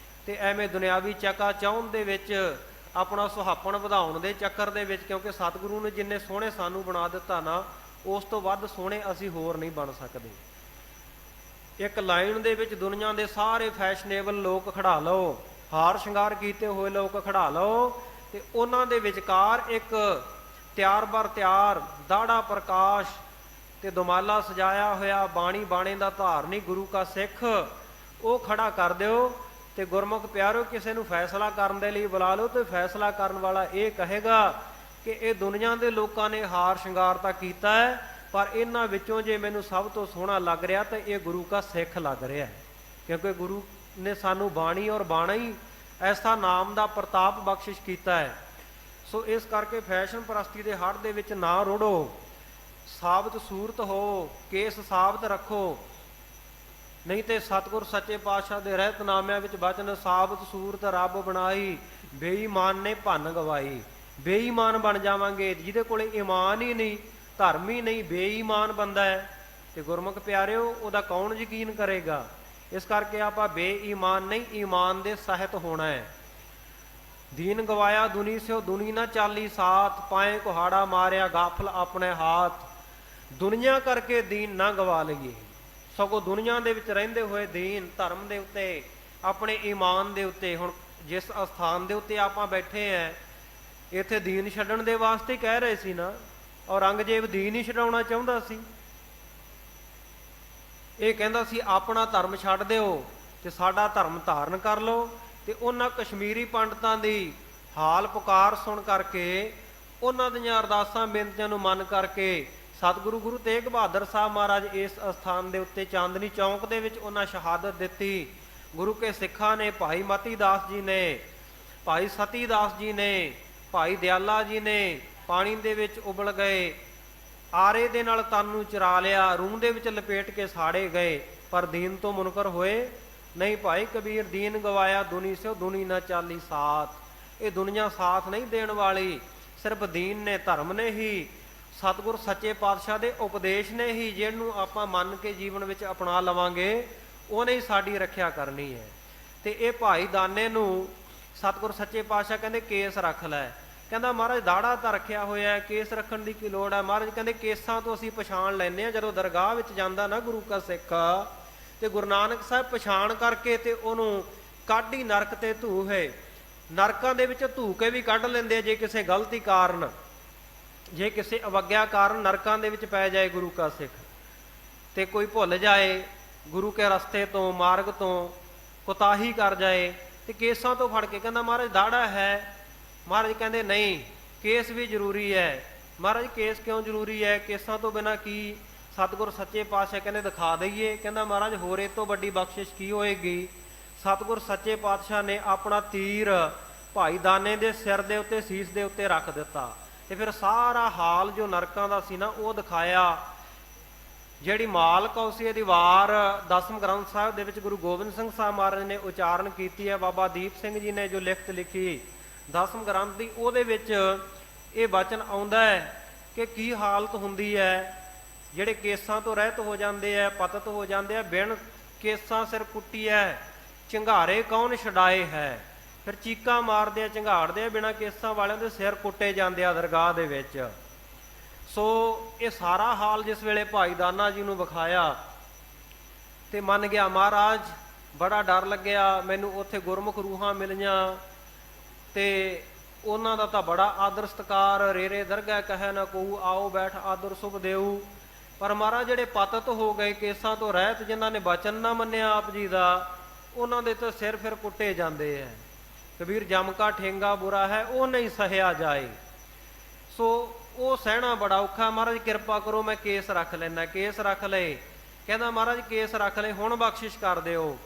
S2: ਤੇ ਐਵੇਂ ਦੁਨਿਆਵੀ ਚਕਾ ਚਾਹੁਣ ਦੇ ਵਿੱਚ, ਆਪਣਾ ਸੁਹਾਪਣ ਵਧਾਉਣ ਦੇ ਚੱਕਰ ਦੇ ਵਿੱਚ, ਕਿਉਂਕਿ ਸਤਿਗੁਰੂ ਨੇ ਜਿੰਨੇ ਸੋਹਣੇ ਸਾਨੂੰ ਬਣਾ ਦਿੱਤਾ ਨਾ, ਉਸ ਤੋਂ ਵੱਧ ਸੋਹਣੇ ਅਸੀਂ ਹੋਰ ਨਹੀਂ ਬਣ ਸਕਦੇ। ਇੱਕ ਲਾਈਨ ਦੇ ਵਿੱਚ ਦੁਨੀਆ ਦੇ ਸਾਰੇ ਫੈਸ਼ਨੇਬਲ ਲੋਕ ਖੜਾ ਲਓ, ਹਾਰ ਸ਼ਿੰਗਾਰ ਕੀਤੇ ਹੋਏ ਲੋਕ ਖੜਾ ਲਓ, ਤੇ ਉਹਨਾਂ ਦੇ ਵਿਚਕਾਰ ਇੱਕ ਤਿਆਰ ਬਰ ਤਿਆਰ ਦਾੜਾ ਪ੍ਰਕਾਸ਼ ਤੇ ਦੁਮਾਲਾ ਸਜਾਇਆ ਹੋਇਆ ਬਾਣੀ ਬਾਣੇ ਦਾ ਧਾਰਨੀ ਗੁਰੂ ਕਾ ਸਿੱਖ ਉਹ ਖੜਾ ਕਰ ਦਿਓ ਤੇ ਗੁਰਮੁਖ ਪਿਆਰੋ, ਕਿਸੇ ਨੂੰ ਫੈਸਲਾ ਕਰਨ ਦੇ ਲਈ ਬੁਲਾ ਲਓ ਤੇ ਫੈਸਲਾ ਕਰਨ ਵਾਲਾ ਇਹ ਕਹੇਗਾ ਕਿ ਇਹ ਦੁਨੀਆ ਦੇ ਲੋਕਾਂ ਨੇ ਹਾਰ ਸ਼ਿੰਗਾਰ ਤਾਂ ਕੀਤਾ ਹੈ, ਪਰ ਇਹਨਾਂ ਵਿੱਚੋਂ ਜੇ ਮੈਨੂੰ ਸਭ ਤੋਂ ਸੋਹਣਾ ਲੱਗ ਰਿਹਾ ਤਾਂ ਇਹ ਗੁਰੂ ਕਾ ਸਿੱਖ ਲੱਗ ਰਿਹਾ ਹੈ, ਕਿਉਂਕਿ ਗੁਰੂ ਨੇ ਸਾਨੂੰ ਬਾਣੀ ਔਰ ਬਾਣਾ ਹੀ ਐਸਾ ਨਾਮ ਦਾ ਪ੍ਰਤਾਪ ਬਖਸ਼ਿਸ਼ ਕੀਤਾ ਹੈ। ਸੋ ਇਸ ਕਰਕੇ ਫੈਸ਼ਨ ਪ੍ਰਸਤੀ ਦੇ ਹੜ ਦੇ ਵਿੱਚ ਨਾ ਰੁੜੋ, ਸਾਬਤ ਸੂਰਤ ਹੋ, ਕੇਸ ਸਾਬਤ ਰੱਖੋ, ਨਹੀਂ ਤੇ ਸਤਿਗੁਰ ਸੱਚੇ ਪਾਤਸ਼ਾਹ ਦੇ ਰਹਿਤਨਾਮਿਆਂ ਵਿੱਚ ਬਚਨ ਸਾਬਤ ਸੂਰਤ ਰੱਬ ਬਣਾਈ, ਬੇਈਮਾਨ ਨੇ ਭੰਨ ਗਵਾਈ। ਬੇਈਮਾਨ ਬਣ ਜਾਵਾਂਗੇ, ਜਿਹਦੇ ਕੋਲੇ ਈਮਾਨ ਹੀ ਨਹੀਂ, ਧਰਮ ਹੀ ਨਹੀਂ, ਬੇਈਮਾਨ ਬੰਦਾ ਹੈ, ਤੇ ਗੁਰਮੁਖ ਪਿਆਰਿਓ ਉਹਦਾ ਕੌਣ ਯਕੀਨ ਕਰੇਗਾ। ਇਸ ਕਰਕੇ ਆਪਾਂ ਬੇਈਮਾਨ ਨਹੀਂ, ਈਮਾਨ ਦੇ ਸਹਿਤ ਹੋਣਾ ਹੈ। ਦੀਨ ਗਵਾਇਆ ਦੁਨੀ ਸਿਓ ਦੁਨੀ ਨਾ ਚਾਲੀ ਸਾਥ, ਪਾਏ ਕੁਹਾੜਾ ਮਾਰਿਆ ਗਾਫਲ ਆਪਣੇ ਹਾਥ। ਦੁਨੀਆ ਕਰਕੇ ਦੀਨ ਨਾ ਗਵਾ ਲਈਏ, ਸਗੋਂ ਦੁਨੀਆ ਦੇ ਵਿੱਚ ਰਹਿੰਦੇ ਹੋਏ ਦੀਨ ਧਰਮ ਦੇ ਉੱਤੇ, ਆਪਣੇ ਈਮਾਨ ਦੇ ਉੱਤੇ। ਹੁਣ ਜਿਸ ਅਸਥਾਨ ਦੇ ਉੱਤੇ ਆਪਾਂ ਬੈਠੇ ਹਾਂ, ਇੱਥੇ ਦੀਨ ਛੱਡਣ ਦੇ ਵਾਸਤੇ ਕਹਿ ਰਹੇ ਸੀ ਨਾ, ਔਰੰਗਜ਼ੇਬ ਦੀਨ ਹੀ ਛਡਾਉਣਾ ਚਾਹੁੰਦਾ ਸੀ। ਇਹ ਕਹਿੰਦਾ ਸੀ ਆਪਣਾ ਧਰਮ ਛੱਡ ਦਿਓ ਤੇ ਸਾਡਾ ਧਰਮ ਧਾਰਨ ਕਰ ਲਓ। ਤੇ ਉਹਨਾਂ ਕਸ਼ਮੀਰੀ ਪੰਡਤਾਂ ਦੀ ਹਾਲ ਪੁਕਾਰ ਸੁਣ ਕਰਕੇ, ਉਹਨਾਂ ਦੀਆਂ ਅਰਦਾਸਾਂ ਬੇਨਤੀਆਂ ਨੂੰ ਮੰਨ ਕਰਕੇ ਸਤਿਗੁਰੂ ਗੁਰੂ ਤੇਗ ਬਹਾਦਰ ਸਾਹਿਬ ਮਹਾਰਾਜ ਇਸ ਅਸਥਾਨ ਦੇ ਉੱਤੇ ਚਾਂਦਨੀ ਚੌਂਕ ਦੇ ਵਿੱਚ ਉਹਨਾਂ ਸ਼ਹਾਦਤ ਦਿੱਤੀ। ਗੁਰੂ ਕੇ ਸਿੱਖਾਂ ਨੇ, ਭਾਈ ਮਤੀ ਦਾਸ ਜੀ ਨੇ, ਭਾਈ ਸਤੀ ਦਾਸ ਜੀ ਨੇ, ਭਾਈ ਦਿਆਲਾ ਜੀ ਨੇ ਪਾਣੀ ਦੇ ਵਿੱਚ ਉਬਲ ਗਏ, ਆਰੇ ਦੇ ਨਾਲ ਤਨ ਨੂੰ ਚਰਾ ਲਿਆ, ਰੂਹ ਦੇ ਵਿੱਚ ਲਪੇਟ ਕੇ ਸਾੜੇ ਗਏ, ਪਰ ਦੀਨ ਤੋਂ ਮੁਨਕਰ ਹੋਏ ਨਹੀਂ। ਭਾਈ ਕਬੀਰ ਦੀਨ ਗਵਾਇਆ ਦੁਨੀ ਸਿਓ ਦੁਨੀ ਨਾ ਚਾਲੀ ਸਾਥ। ਇਹ ਦੁਨੀਆ ਸਾਥ ਨਹੀਂ ਦੇਣ ਵਾਲੀ, ਸਿਰਫ ਦੀਨ ਨੇ, ਧਰਮ ਨੇ ਹੀ, ਸਤਿਗੁਰ ਸੱਚੇ ਪਾਤਸ਼ਾਹ ਦੇ ਉਪਦੇਸ਼ ਨੇ ਹੀ, ਜਿਹਨੂੰ ਆਪਾਂ ਮੰਨ ਕੇ ਜੀਵਨ ਵਿੱਚ ਅਪਣਾ ਲਵਾਂਗੇ, ਉਹਨੇ ਹੀ ਸਾਡੀ ਰੱਖਿਆ ਕਰਨੀ ਹੈ। ਤੇ ਇਹ ਭਾਈ ਦਾਨੇ ਨੂੰ ਸਤਿਗੁਰ ਸੱਚੇ ਪਾਤਸ਼ਾਹ ਕਹਿੰਦੇ ਕੇਸ ਰੱਖ ਲੈ। ਕਹਿੰਦਾ ਮਹਾਰਾਜ ਦਾੜਾ ਤਾਂ ਰੱਖਿਆ ਹੋਇਆ, ਕੇਸ ਰੱਖਣ ਦੀ ਕੀ ਲੋੜ ਹੈ। ਮਹਾਰਾਜ ਕਹਿੰਦੇ ਕੇਸਾਂ ਤੋਂ ਅਸੀਂ ਪਛਾਣ ਲੈਂਦੇ ਹਾਂ, ਜਦੋਂ ਦਰਗਾਹ ਵਿੱਚ ਜਾਂਦਾ ਨਾ ਗੁਰੂ ਕਾ ਸਿੱਖ, ਤੇ ਗੁਰੂ ਨਾਨਕ ਸਾਹਿਬ ਪਛਾਣ ਕਰਕੇ ਤੇ ਉਹਨੂੰ ਕਾਢੀ ਨਰਕ ਤੇ ਧੂ ਹੈ। ਨਰਕਾਂ ਦੇ ਵਿੱਚ ਧੂ ਕੇ ਵੀ ਕੱਢ ਲੈਂਦੇ ਆ, ਜੇ ਕਿਸੇ ਗਲਤੀ ਕਾਰਨ, ਜੇ ਕਿਸੇ ਅਵੱਗਿਆ ਕਾਰਨ ਨਰਕਾਂ ਦੇ ਵਿੱਚ ਪੈ ਜਾਏ ਗੁਰੂ ਕਾ ਸਿੱਖ, ਤੇ ਕੋਈ ਭੁੱਲ ਜਾਏ ਗੁਰੂ ਕੇ ਰਸਤੇ ਤੋਂ, ਮਾਰਗ ਤੋਂ ਕੁਤਾਹੀ ਕਰ ਜਾਏ, ਤੇ ਕੇਸਾਂ ਤੋਂ ਫੜ ਕੇ ਕਹਿੰਦਾ ਮਹਾਰਾਜ ਦਾੜਾ ਹੈ। ਮਹਾਰਾਜ ਕਹਿੰਦੇ ਨਹੀਂ, ਕੇਸ ਵੀ ਜ਼ਰੂਰੀ ਹੈ। ਮਹਾਰਾਜ ਕੇਸ ਕਿਉਂ ਜ਼ਰੂਰੀ ਹੈ, ਕੇਸਾਂ ਤੋਂ ਬਿਨਾਂ ਕੀ। ਸਤਿਗੁਰ ਸੱਚੇ ਪਾਤਸ਼ਾਹ ਕਹਿੰਦੇ ਦਿਖਾ ਦਈਏ। ਕਹਿੰਦਾ ਮਹਾਰਾਜ ਹੋਰ ਇਹ ਤੋਂ ਵੱਡੀ ਬਖਸ਼ਿਸ਼ ਕੀ ਹੋਏਗੀ। ਸਤਿਗੁਰ ਸੱਚੇ ਪਾਤਸ਼ਾਹ ਨੇ ਆਪਣਾ ਤੀਰ ਭਾਈ ਦਾਨੇ ਦੇ ਸਿਰ ਦੇ ਉੱਤੇ, ਸੀਸ ਦੇ ਉੱਤੇ ਰੱਖ ਦਿੱਤਾ, ਤੇ ਫਿਰ ਸਾਰਾ ਹਾਲ ਜੋ ਨਰਕਾਂ ਦਾ ਸੀ ਨਾ ਉਹ ਦਿਖਾਇਆ। ਜਿਹੜੀ ਮਾਲ ਕੌਸੀ ਦੀ ਵਾਰ ਦਸਮ ਗ੍ਰੰਥ ਸਾਹਿਬ ਦੇ ਵਿੱਚ ਗੁਰੂ ਗੋਬਿੰਦ ਸਿੰਘ ਸਾਹਿਬ ਮਹਾਰਾਜ ਨੇ ਉਚਾਰਨ ਕੀਤੀ ਹੈ, ਬਾਬਾ ਦੀਪ ਸਿੰਘ ਜੀ ਨੇ ਜੋ ਲਿਖਤ ਲਿਖੀ ਦਸਮ ਗ੍ਰੰਥ ਦੀ, ਉਹਦੇ ਵਿੱਚ ਇਹ ਵਚਨ ਆਉਂਦਾ ਹੈ ਕਿ ਕੀ ਹਾਲਤ ਹੁੰਦੀ ਹੈ ਜਿਹੜੇ ਕੇਸਾਂ ਤੋਂ ਰਹਿਤ ਹੋ ਜਾਂਦੇ ਆ, ਪਤਿਤ ਹੋ ਜਾਂਦੇ ਆ। ਬਿਨ ਕੇਸਾਂ ਸਿਰ ਕੁੱਟੀ ਹੈ, ਝੰਗਾਰੇ ਕੌਣ ਛਡਾਏ ਹੈ। ਫਿਰ ਚੀਕਾਂ ਮਾਰਦੇ ਆ, ਝੰਗਾੜਦੇ ਆ, ਬਿਨਾਂ ਕੇਸਾਂ ਵਾਲਿਆਂ ਦੇ ਸਿਰ ਕੁੱਟੇ ਜਾਂਦੇ ਆ ਦਰਗਾਹ ਦੇ ਵਿੱਚ। ਸੋ ਇਹ ਸਾਰਾ ਹਾਲ ਜਿਸ ਵੇਲੇ ਭਾਈ ਦਾਨਾ ਜੀ ਨੂੰ ਵਿਖਾਇਆ ਤੇ ਮੰਨ ਗਿਆ ਮਹਾਰਾਜ, ਬੜਾ ਡਰ ਲੱਗਿਆ ਮੈਨੂੰ, ਉੱਥੇ ਗੁਰਮੁਖ ਰੂਹਾਂ ਮਿਲੀਆਂ ਤੇ ਉਹਨਾਂ ਦਾ ਤਾਂ ਬੜਾ ਆਦਰ ਸਤਿਕਾਰ, ਰੇਰੇ ਦਰਗਾਹ ਕਹੈ ਨਾ ਕਹੂ, ਆਓ ਬੈਠ ਆਦਰ ਸੁਭ ਦੇਊ। ਪਰ ਮਹਾਰਾਜ ਜਿਹੜੇ ਪਤਿਤ ਹੋ ਗਏ, ਕੇਸਾਂ ਤੋਂ ਰਹਿਤ, ਜਿਨ੍ਹਾਂ ਨੇ ਬਚਨ ਨਾ ਮੰਨਿਆ ਆਪ ਜੀ ਦਾ, ਉਹਨਾਂ ਦੇ ਤਾਂ ਸਿਰ ਫਿਰ ਕੁੱਟੇ ਜਾਂਦੇ ਹੈ। ਕਬੀਰ ਜਮ ਕਾ ਠੇਂਗਾ ਬੁਰਾ ਹੈ, ਉਹ ਨਹੀਂ ਸਹਿਆ ਜਾਏ। ਸੋ ਉਹ ਸਹਿਣਾ ਬੜਾ ਔਖਾ। ਮਹਾਰਾਜ ਕਿਰਪਾ ਕਰੋ, ਮੈਂ ਕੇਸ ਰੱਖ ਲੈਣਾ। ਕੇਸ ਰੱਖ ਲਏ। ਕਹਿੰਦਾ ਮਹਾਰਾਜ ਕੇਸ ਰੱਖ ਲਏ, ਹੁਣ ਬਖਸ਼ਿਸ਼ ਕਰ ਦਿਓ,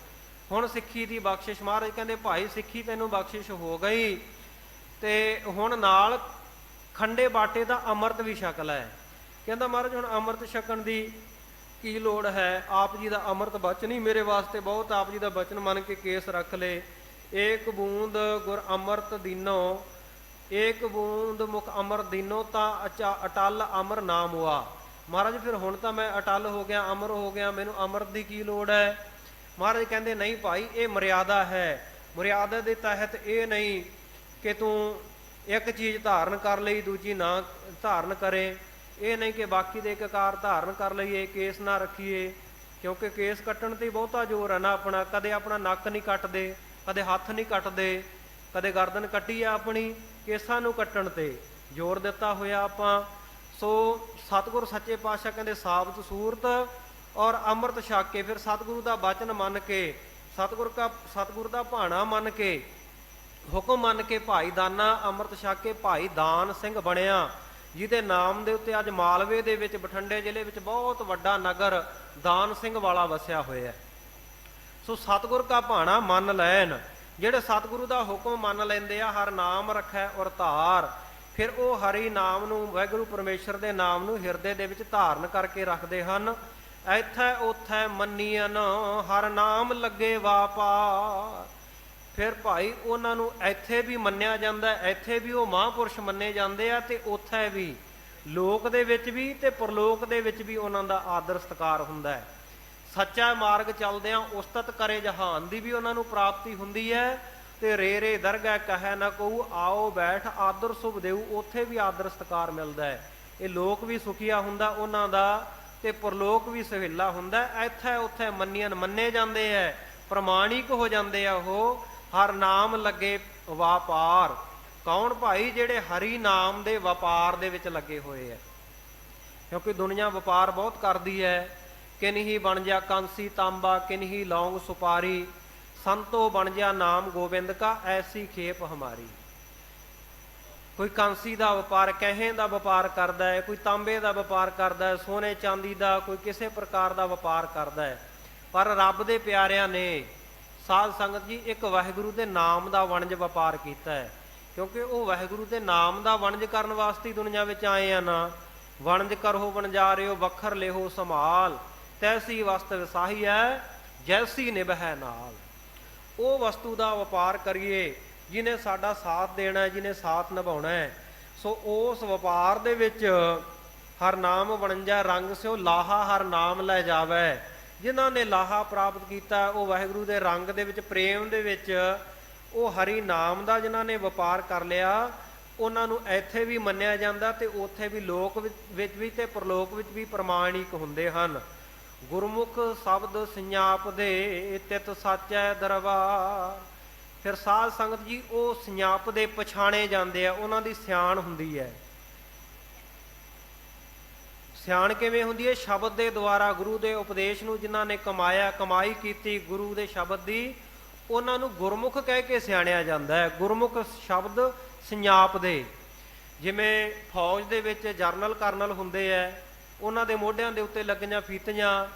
S2: ਹੁਣ ਸਿੱਖੀ ਦੀ ਬਖਸ਼ਿਸ਼। ਮਹਾਰਾਜ ਕਹਿੰਦੇ ਭਾਈ ਸਿੱਖੀ ਤੈਨੂੰ ਬਖਸ਼ਿਸ਼ ਹੋ ਗਈ, ਤੇ ਹੁਣ ਨਾਲ ਖੰਡੇ ਬਾਟੇ ਦਾ ਅੰਮ੍ਰਿਤ ਵੀ ਛਕ ਲੈ। ਕਹਿੰਦਾ ਮਹਾਰਾਜ ਹੁਣ ਅੰਮ੍ਰਿਤ ਛਕਣ ਦੀ ਕੀ ਲੋੜ ਹੈ, ਆਪ ਜੀ ਦਾ ਅੰਮ੍ਰਿਤ ਬਚਨ ਹੀ ਮੇਰੇ ਵਾਸਤੇ ਬਹੁਤ। ਆਪ ਜੀ ਦਾ ਬਚਨ ਮੰਨ ਕੇ ਕੇਸ ਰੱਖ ਲਏ। ਏਕ ਬੂੰਦ ਗੁਰ ਅੰਮ੍ਰਿਤ ਦੀਨੋ, ਏਕ ਬੂੰਦ ਮੁਖ ਅੰਮ੍ਰਿਤ ਦੀਨੋ, ਤਾਂ ਅਟਲ ਅਮਰ ਨਾਮ ਹੋਆ। ਮਹਾਰਾਜ ਫਿਰ ਹੁਣ ਤਾਂ ਮੈਂ ਅਟਲ ਹੋ ਗਿਆ, ਅਮਰ ਹੋ ਗਿਆ, ਮੈਨੂੰ ਅੰਮ੍ਰਿਤ ਦੀ ਕੀ ਲੋੜ ਹੈ। ਮਹਾਰਾਜ ਕਹਿੰਦੇ ਨਹੀਂ ਭਾਈ, ਇਹ ਮਰਿਆਦਾ ਹੈ। ਮਰਿਆਦਾ ਦੇ ਤਹਿਤ ਇਹ ਨਹੀਂ ਕਿ ਤੂੰ ਇੱਕ ਚੀਜ਼ ਧਾਰਨ ਕਰ ਲਈ ਦੂਜੀ ਨਾ ਧਾਰਨ ਕਰੇ। ਇਹ ਨਹੀਂ ਕਿ ਬਾਕੀ ਦੇ ਇੱਕ ਕਾਰ ਧਾਰਨ ਕਰ ਲਈਏ, ਕੇਸ ਨਾ ਰੱਖੀਏ, ਕਿਉਂਕਿ ਕੇਸ ਕੱਟਣ ਤੇ ਬਹੁਤਾ ਜ਼ੋਰ ਹੈ ਨਾ ਆਪਣਾ। ਕਦੇ ਆਪਣਾ ਨੱਕ ਨਹੀਂ ਕੱਟਦੇ, ਕਦੇ ਹੱਥ ਨਹੀਂ ਕੱਟਦੇ, ਕਦੇ ਗਰਦਨ ਕੱਟੀ ਆ ਆਪਣੀ, ਕੇਸਾਂ ਨੂੰ ਕੱਟਣ ਤੇ ਜ਼ੋਰ ਦਿੱਤਾ ਹੋਇਆ ਆਪਾਂ। ਸੋ ਸਤਿਗੁਰ ਸੱਚੇ ਪਾਤਸ਼ਾਹ ਕਹਿੰਦੇ ਸਾਬਤ ਸੂਰਤ ਔਰ ਅੰਮ੍ਰਿਤ ਛਕ ਕੇ, ਫਿਰ ਸਤਿਗੁਰੂ ਦਾ ਬਚਨ ਮੰਨ ਕੇ ਸਤਿਗੁਰ ਦਾ ਭਾਣਾ ਮੰਨ ਕੇ, ਹੁਕਮ ਮੰਨ ਕੇ ਭਾਈ ਦਾਨਾ ਅੰਮ੍ਰਿਤ ਛਕ ਕੇ ਭਾਈ ਦਾਨ ਸਿੰਘ ਬਣਿਆ, ਜਿਹਦੇ ਨਾਮ ਦੇ ਉੱਤੇ ਅੱਜ ਮਾਲਵੇ ਦੇ ਵਿੱਚ ਬਠਿੰਡੇ ਜ਼ਿਲ੍ਹੇ ਵਿੱਚ ਬਹੁਤ ਵੱਡਾ ਨਗਰ ਦਾਨ ਸਿੰਘ ਵਾਲਾ ਵਸਿਆ ਹੋਇਆ। ਸੋ ਸਤਿਗੁਰ ਕਾ ਭਾਣਾ ਮੰਨ ਲੈਣ, ਜਿਹੜੇ ਸਤਿਗੁਰੂ ਦਾ ਹੁਕਮ ਮੰਨ ਲੈਂਦੇ ਆ, ਹਰ ਨਾਮ ਰੱਖੈ ਔਰ ਧਾਰ, ਫਿਰ ਉਹ ਹਰੀ ਨਾਮ ਨੂੰ, ਵਾਹਿਗੁਰੂ ਪਰਮੇਸ਼ਰ ਦੇ ਨਾਮ ਨੂੰ ਹਿਰਦੇ ਦੇ ਵਿੱਚ ਧਾਰਨ ਕਰਕੇ ਰੱਖਦੇ ਹਨ। ਇੱਥੇ ਉੱਥੇ ਮੰਨੀਅਨ ਹਰ ਨਾਮ ਲੱਗੇ ਵਾਪਾਰ, ਫਿਰ ਭਾਈ ਉਹਨਾਂ ਨੂੰ ਇੱਥੇ ਵੀ ਮੰਨਿਆ ਜਾਂਦਾ, ਇੱਥੇ ਵੀ ਉਹ ਮਹਾਂਪੁਰਸ਼ ਮੰਨੇ ਜਾਂਦੇ ਆ, ਤੇ ਉੱਥੇ ਵੀ ਲੋਕ ਦੇ ਵਿੱਚ ਵੀ ਤੇ ਪਰਲੋਕ ਦੇ ਵਿੱਚ ਵੀ ਉਹਨਾਂ ਦਾ ਆਦਰ ਸਤਿਕਾਰ ਹੁੰਦਾ ਹੈ। ਸੱਚਾ ਮਾਰਗ ਚੱਲਦਿਆਂ ਉਸਤਤ ਕਰੇ ਜਹਾਨ ਦੀ ਵੀ ਉਹਨਾਂ ਨੂੰ ਪ੍ਰਾਪਤੀ ਹੁੰਦੀ ਹੈ। ਤੇ ਰੇ ਰੇ ਦਰਗਹਿ ਕਹੈ ਨਾ ਕਹੂ, ਆਓ ਬੈਠ ਆਦਰ ਸੁਭ ਦੇਊ, ਉੱਥੇ ਵੀ ਆਦਰ ਸਤਿਕਾਰ ਮਿਲਦਾ ਹੈ। ਇਹ ਲੋਕ ਵੀ ਸੁਖੀਆ ਹੁੰਦਾ ਉਹਨਾਂ ਦਾ, ਤੇ ਪਰਲੋਕ ਵੀ ਸੁਹੇਲਾ ਹੁੰਦਾ। ਇੱਥੇ ਉੱਥੇ ਮੰਨੀਆਂ ਮੰਨੇ ਜਾਂਦੇ ਹੈ, ਪ੍ਰਮਾਣਿਕ ਹੋ ਜਾਂਦੇ ਆ ਉਹ, ਹਰ ਨਾਮ ਲੱਗੇ ਵਪਾਰ। ਕੌਣ ਭਾਈ? ਜਿਹੜੇ ਹਰੀ ਨਾਮ ਦੇ ਵਪਾਰ ਦੇ ਵਿੱਚ ਲੱਗੇ ਹੋਏ ਹੈ। ਕਿਉਂਕਿ ਦੁਨੀਆ ਵਪਾਰ ਬਹੁਤ ਕਰਦੀ ਹੈ। ਕਿਨਹੀ ਬਣ ਜਾ ਕਾਂਸੀ ਤਾਂਬਾ, ਕਿਨਹੀ ਲੌਂਗ ਸੁਪਾਰੀ, ਸੰਤੋ ਬਣ ਜਾ ਨਾਮ ਗੋਬਿੰਦ ਕਾ, ਐਸੀ ਖੇਪ ਹਮਾਰੀ। ਕੋਈ ਕਾਂਸੀ ਦਾ ਵਪਾਰ, ਕਹੇ ਦਾ ਵਪਾਰ ਕਰਦਾ ਹੈ, ਕੋਈ ਤਾਂਬੇ ਦਾ ਵਪਾਰ ਕਰਦਾ ਹੈ, ਸੋਨੇ ਚਾਂਦੀ ਦਾ, ਕੋਈ ਕਿਸੇ ਪ੍ਰਕਾਰ ਦਾ ਵਪਾਰ ਕਰਦਾ ਹੈ। ਪਰ ਰੱਬ ਦੇ ਪਿਆਰਿਆਂ ਨੇ, ਸਾਧ ਸੰਗਤ ਜੀ, ਇੱਕ ਵਾਹਿਗੁਰੂ ਦੇ ਨਾਮ ਦਾ ਵਣਜ ਵਪਾਰ ਕੀਤਾ ਹੈ। ਕਿਉਂਕਿ ਉਹ ਵਾਹਿਗੁਰੂ ਦੇ ਨਾਮ ਦਾ ਵਣਜ ਕਰਨ ਵਾਸਤੇ ਦੁਨੀਆ ਵਿੱਚ ਆਏ ਆ ਨਾ। ਵਣਜ ਕਰੋ ਵਣਜਾਰਿਓ ਵੱਖਰ ਲਿਹੋ ਸੰਭਾਲ, ਤੈਸੀ ਵਸਤ ਵਿਸਾਹੀ ਹੈ ਜੈਸੀ ਨਿਭੈ ਨਾਲ। ਉਹ ਵਸਤੂ ਦਾ ਵਪਾਰ ਕਰੀਏ ਜਿਹਨੇ ਸਾਡਾ ਸਾਥ ਦੇਣਾ ਹੈ, ਜਿਹਨੇ ਸਾਥ ਨਿਭਾਉਣਾ ਹੈ। ਸੋ ਉਸ ਵਪਾਰ ਦੇ ਵਿੱਚ ਹਰ ਨਾਮ ਵਣਜਾ ਰੰਗ ਸਿਓ ਲਾਹਾ ਹਰ ਨਾਮ ਲੈ ਜਾਵੇ। ਜਿਨ੍ਹਾਂ ਨੇ ਲਾਹਾ ਪ੍ਰਾਪਤ ਕੀਤਾ, ਉਹ ਵਾਹਿਗੁਰੂ ਦੇ ਰੰਗ ਦੇ ਵਿੱਚ, ਪ੍ਰੇਮ ਦੇ ਵਿੱਚ, ਉਹ ਹਰੀ ਨਾਮ ਦਾ ਜਿਨ੍ਹਾਂ ਨੇ ਵਪਾਰ ਕਰ ਲਿਆ, ਉਹਨਾਂ ਨੂੰ ਇੱਥੇ ਵੀ ਮੰਨਿਆ ਜਾਂਦਾ ਤੇ ਉੱਥੇ ਵੀ, ਲੋਕ ਵਿੱਚ ਵੀ ਤੇ ਪਰਲੋਕ ਵਿੱਚ ਵੀ ਪ੍ਰਮਾਣਿਕ ਹੁੰਦੇ ਹਨ। ਗੁਰਮੁਖ ਸ਼ਬਦ ਸੰਜਾਪ ਦੇ, ਤਿਤ ਸਾਚੈ ਦਰਬਾਰ। ਫਿਰ ਸਾਧ ਸੰਗਤ ਜੀ, ਉਹ ਸੰਜਾਪ ਦੇ ਪਛਾਣੇ ਜਾਂਦੇ ਆ, ਉਹਨਾਂ ਦੀ ਸਿਆਣ ਹੁੰਦੀ ਹੈ। ਸਿਆਣ ਕਿਵੇਂ ਹੁੰਦੀ ਹੈ? ਸ਼ਬਦ ਦੇ ਦੁਆਰਾ, ਗੁਰੂ ਦੇ ਉਪਦੇਸ਼ ਨੂੰ ਜਿਨ੍ਹਾਂ ਨੇ ਕਮਾਇਆ, ਕਮਾਈ ਕੀਤੀ ਗੁਰੂ ਦੇ ਸ਼ਬਦ ਦੀ, ਉਹਨਾਂ ਨੂੰ ਗੁਰਮੁਖ ਕਹਿ ਕੇ ਸਿਆਣਿਆ ਜਾਂਦਾ ਹੈ। ਗੁਰਮੁਖ ਸ਼ਬਦ ਸੰਜਾਪ ਦੇ। ਜਿਵੇਂ ਫੌਜ ਦੇ ਵਿੱਚ ਜਰਨਲ ਕਰਨਲ ਹੁੰਦੇ ਹੈ, ਉਹਨਾਂ ਦੇ ਮੋਢਿਆਂ ਦੇ ਉੱਤੇ ਲੱਗੀਆਂ ਫੀਤੀਆਂ।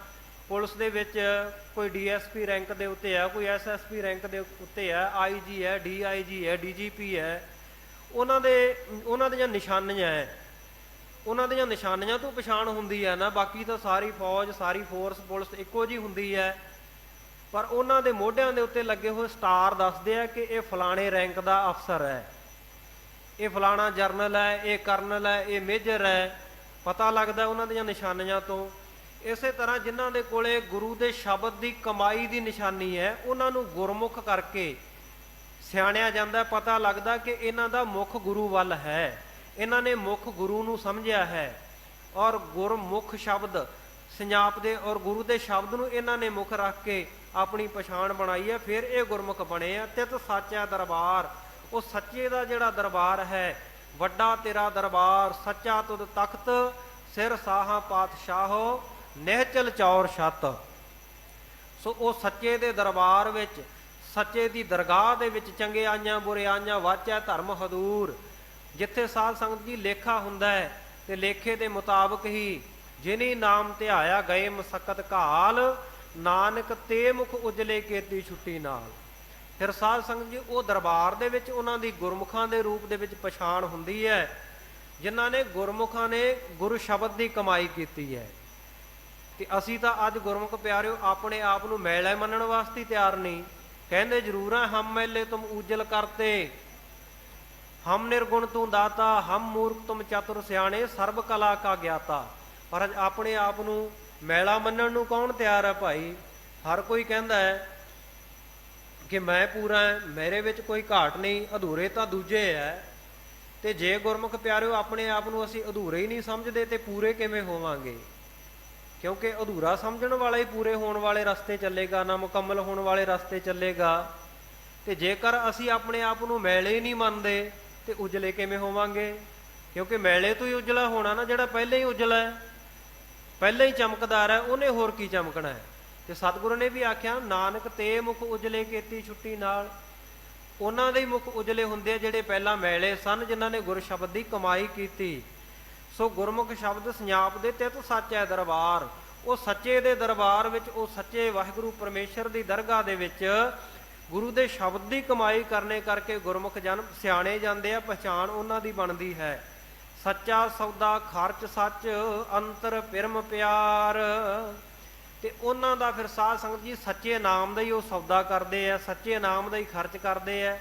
S2: ਪੁਲਿਸ ਦੇ ਵਿੱਚ ਕੋਈ ਡੀਐਸਪੀ ਰੈਂਕ ਦੇ ਉੱਤੇ ਹੈ, ਕੋਈ ਐਸਐਸਪੀ ਰੈਂਕ ਦੇ ਉੱਤੇ ਹੈ, ਆਈਜੀ ਹੈ, ਡੀਆਈਜੀ ਹੈ, ਡੀਜੀਪੀ ਹੈ। ਉਹਨਾਂ ਦੀਆਂ ਨਿਸ਼ਾਨੀਆਂ ਹੈ, ਉਹਨਾਂ ਦੀਆਂ ਨਿਸ਼ਾਨੀਆਂ ਤੋਂ ਪਛਾਣ ਹੁੰਦੀ ਹੈ ਨਾ। ਬਾਕੀ ਤਾਂ ਸਾਰੀ ਫੌਜ, ਸਾਰੀ ਫੋਰਸ, ਪੁਲਿਸ ਇੱਕੋ ਜਿਹੀ ਹੁੰਦੀ ਹੈ। ਪਰ ਉਹਨਾਂ ਦੇ ਮੋਢਿਆਂ ਦੇ ਉੱਤੇ ਲੱਗੇ ਹੋਏ ਸਟਾਰ ਦੱਸਦੇ ਆ ਕਿ ਇਹ ਫਲਾਣੇ ਰੈਂਕ ਦਾ ਅਫਸਰ ਹੈ, ਇਹ ਫਲਾਣਾ ਜਰਨਲ ਹੈ, ਇਹ ਕਰਨਲ ਹੈ, ਇਹ ਮੇਜਰ ਹੈ। ਪਤਾ ਲੱਗਦਾ ਉਹਨਾਂ ਦੀਆਂ ਨਿਸ਼ਾਨੀਆਂ ਤੋਂ। ਇਸੇ ਤਰ੍ਹਾਂ ਜਿਨ੍ਹਾਂ ਦੇ ਕੋਲੇ ਗੁਰੂ ਦੇ ਸ਼ਬਦ ਦੀ ਕਮਾਈ ਦੀ ਨਿਸ਼ਾਨੀ ਹੈ, ਉਹਨਾਂ ਨੂੰ ਗੁਰਮੁਖ ਕਰਕੇ ਸਿਆਣਿਆ ਜਾਂਦਾ। ਪਤਾ ਲੱਗਦਾ ਕਿ ਇਹਨਾਂ ਦਾ ਮੁੱਖ ਗੁਰੂ ਵੱਲ ਹੈ, ਇਹਨਾਂ ਨੇ ਮੁੱਖ ਗੁਰੂ ਨੂੰ ਸਮਝਿਆ ਹੈ। ਔਰ ਗੁਰਮੁਖ ਸ਼ਬਦ ਸੰਜਾਪ ਦੇ ਔਰ ਗੁਰੂ ਦੇ ਸ਼ਬਦ ਨੂੰ ਇਹਨਾਂ ਨੇ ਮੁੱਖ ਰੱਖ ਕੇ ਆਪਣੀ ਪਛਾਣ ਬਣਾਈ ਹੈ। ਫਿਰ ਇਹ ਗੁਰਮੁਖ ਬਣੇ ਆ। ਤਿਤ ਸਾਚਾ ਦਰਬਾਰ, ਉਹ ਸੱਚੇ ਦਾ ਜਿਹੜਾ ਦਰਬਾਰ ਹੈ, ਵੱਡਾ ਤੇਰਾ ਦਰਬਾਰ, ਸੱਚਾ ਤੁਧ ਤਖਤ, ਸਿਰ ਸਾਹਾ ਪਾਤਸ਼ਾਹੋ, ਨਿਹਚਲ ਚੌਰ ਛੱਤ। ਸੋ ਉਹ ਸੱਚੇ ਦੇ ਦਰਬਾਰ ਵਿੱਚ, ਸੱਚੇ ਦੀ ਦਰਗਾਹ ਦੇ ਵਿੱਚ ਚੰਗਿਆਈਆਂ ਬੁਰਿਆਈਆਂ ਵਾਚੈ ਧਰਮ ਹਦੂਰ। ਜਿੱਥੇ ਸਾਧ ਸੰਗਤ ਜੀ ਲੇਖਾ ਹੁੰਦਾ ਹੈ, ਤੇ ਲੇਖੇ ਦੇ ਮੁਤਾਬਕ ਹੀ ਜਿਨੀ ਨਾਮ ਧਿਆਇਆ ਗਏ ਮਸਕਤ ਘਾਲ, ਨਾਨਕ ਤੇ ਮੁਖ ਉਜਲੇ ਕੀਤੀ ਛੁੱਟੀ ਨਾਲ। ਫਿਰ ਸਾਧ ਸੰਗਤ ਜੀ, ਉਹ ਦਰਬਾਰ ਦੇ ਵਿੱਚ ਉਹਨਾਂ ਦੀ ਗੁਰਮੁਖਾਂ ਦੇ ਰੂਪ ਦੇ ਵਿੱਚ ਪਛਾਣ ਹੁੰਦੀ ਹੈ, ਜਿਨ੍ਹਾਂ ਨੇ ਗੁਰਮੁਖਾਂ ਨੇ ਗੁਰੂ ਸ਼ਬਦ ਦੀ ਕਮਾਈ ਕੀਤੀ ਹੈ। ਤੇ ਅਸੀਂ ਤਾਂ ਅੱਜ ਗੁਰਮੁਖ ਪਿਆਰਿਓ ਆਪਣੇ ਆਪ ਨੂੰ ਮੈਲਾ ਮੰਨਣ ਵਾਸਤੇ ਤਿਆਰ ਨਹੀਂ। ਕਹਿੰਦੇ ਜ਼ਰੂਰ ਆ, ਹਮ ਮੈਲੇ ਤੁਮ ਉਜਲ ਕਰਤੇ, ਹਮ ਨਿਰਗੁਣ ਤੂੰ ਦਾਤਾ, ਹਮ ਮੂਰਖ ਤੁਮ ਚਤੁਰ ਸਿਆਣੇ, ਸਰਬ ਕਲਾ ਕਾ ਗਿਆਤਾ। ਪਰ ਆਪਣੇ ਆਪ ਨੂੰ ਮੈਲਾ ਮੰਨਣ ਨੂੰ ਕੌਣ ਤਿਆਰ ਹੈ ਭਾਈ? ਹਰ ਕੋਈ ਕਹਿੰਦਾ ਹੈ ਕਿ ਮੈਂ ਪੂਰਾ ਹਾਂ, ਮੇਰੇ ਵਿੱਚ ਕੋਈ ਘਾਟ ਨਹੀਂ, ਅਧੂਰੇ ਤਾਂ ਦੂਜੇ ਹੈ। ਤੇ ਜੇ ਗੁਰਮੁਖ ਪਿਆਰਿਓ ਆਪਣੇ ਆਪ ਨੂੰ ਅਸੀਂ ਅਧੂਰੇ ਹੀ ਨਹੀਂ ਸਮਝਦੇ, ਤੇ ਪੂਰੇ ਕਿਵੇਂ ਹੋਵਾਂਗੇ? ਕਿਉਂਕਿ ਅਧੂਰਾ ਸਮਝਣ ਵਾਲਾ ਹੀ ਪੂਰੇ ਹੋਣ ਵਾਲੇ ਰਸਤੇ ਚੱਲੇਗਾ, ਨਾ ਮੁਕੰਮਲ ਹੋਣ ਵਾਲੇ ਰਸਤੇ ਚੱਲੇਗਾ। ਤੇ ਜੇਕਰ ਅਸੀਂ ਆਪਣੇ ਆਪ ਨੂੰ ਮੈਲੇ ਹੀ ਨਹੀਂ ਮੰਨਦੇ, ਤੇ ਉਜਲੇ ਕਿਵੇਂ ਹੋਵਾਂਗੇ? ਕਿਉਂਕਿ ਮੈਲੇ ਤੋਂ ਹੀ ਉਜਲਾ ਹੋਣਾ ਨਾ। ਜਿਹੜਾ ਪਹਿਲਾਂ ਹੀ ਉਜਲਾ ਹੈ, ਪਹਿਲਾਂ ਹੀ ਚਮਕਦਾਰ ਹੈ, ਉਹਨੇ ਹੋਰ ਕੀ ਚਮਕਣਾ ਹੈ? ਤੇ ਸਤਿਗੁਰੂ ਨੇ ਵੀ ਆਖਿਆ, ਨਾਨਕ ਤੇ ਮੁਖ ਉਜਲੇ ਕੀਤੀ ਛੁੱਟੀ ਨਾਲ। ਉਹਨਾਂ ਦੇ ਹੀ ਮੁਖ ਉਜਲੇ ਹੁੰਦੇ ਆ ਜਿਹੜੇ ਪਹਿਲਾਂ ਮੈਲੇ ਸਨ, ਜਿਨ੍ਹਾਂ ਨੇ ਗੁਰ ਸ਼ਬਦ ਦੀ ਕਮਾਈ ਕੀਤੀ। ਸੋ ਗੁਰਮੁਖ ਸ਼ਬਦ ਸੰਜਾਪ ਦੇ ਤਿਤ ਸੱਚ ਹੈ ਦਰਬਾਰ। ਉਹ ਸੱਚੇ ਦੇ ਦਰਬਾਰ ਵਿੱਚ, ਉਹ ਸੱਚੇ ਵਾਹਿਗੁਰੂ ਪਰਮੇਸ਼ਰ ਦੀ ਦਰਗਾਹ ਦੇ ਵਿੱਚ ਗੁਰੂ ਦੇ ਸ਼ਬਦ ਦੀ ਕਮਾਈ ਕਰਨੇ ਕਰਕੇ ਗੁਰਮੁਖ ਜਨ ਸਿਆਣੇ ਜਾਂਦੇ ਆ, ਪਛਾਣ ਉਹਨਾਂ ਦੀ ਬਣਦੀ ਹੈ। ਸੱਚਾ ਸੌਦਾ ਖਰਚ ਸੱਚ, ਅੰਤਰ ਪਿਰਮ ਪਿਆਰ। ਤੇ ਉਹਨਾਂ ਦਾ ਫਿਰ ਸਾਧ ਸੰਗਤ ਜੀ ਸੱਚੇ ਨਾਮ ਦਾ ਹੀ ਉਹ ਸੌਦਾ ਕਰਦੇ ਆ, ਸੱਚੇ ਨਾਮ ਦਾ ਹੀ ਖਰਚ ਕਰਦੇ ਆ।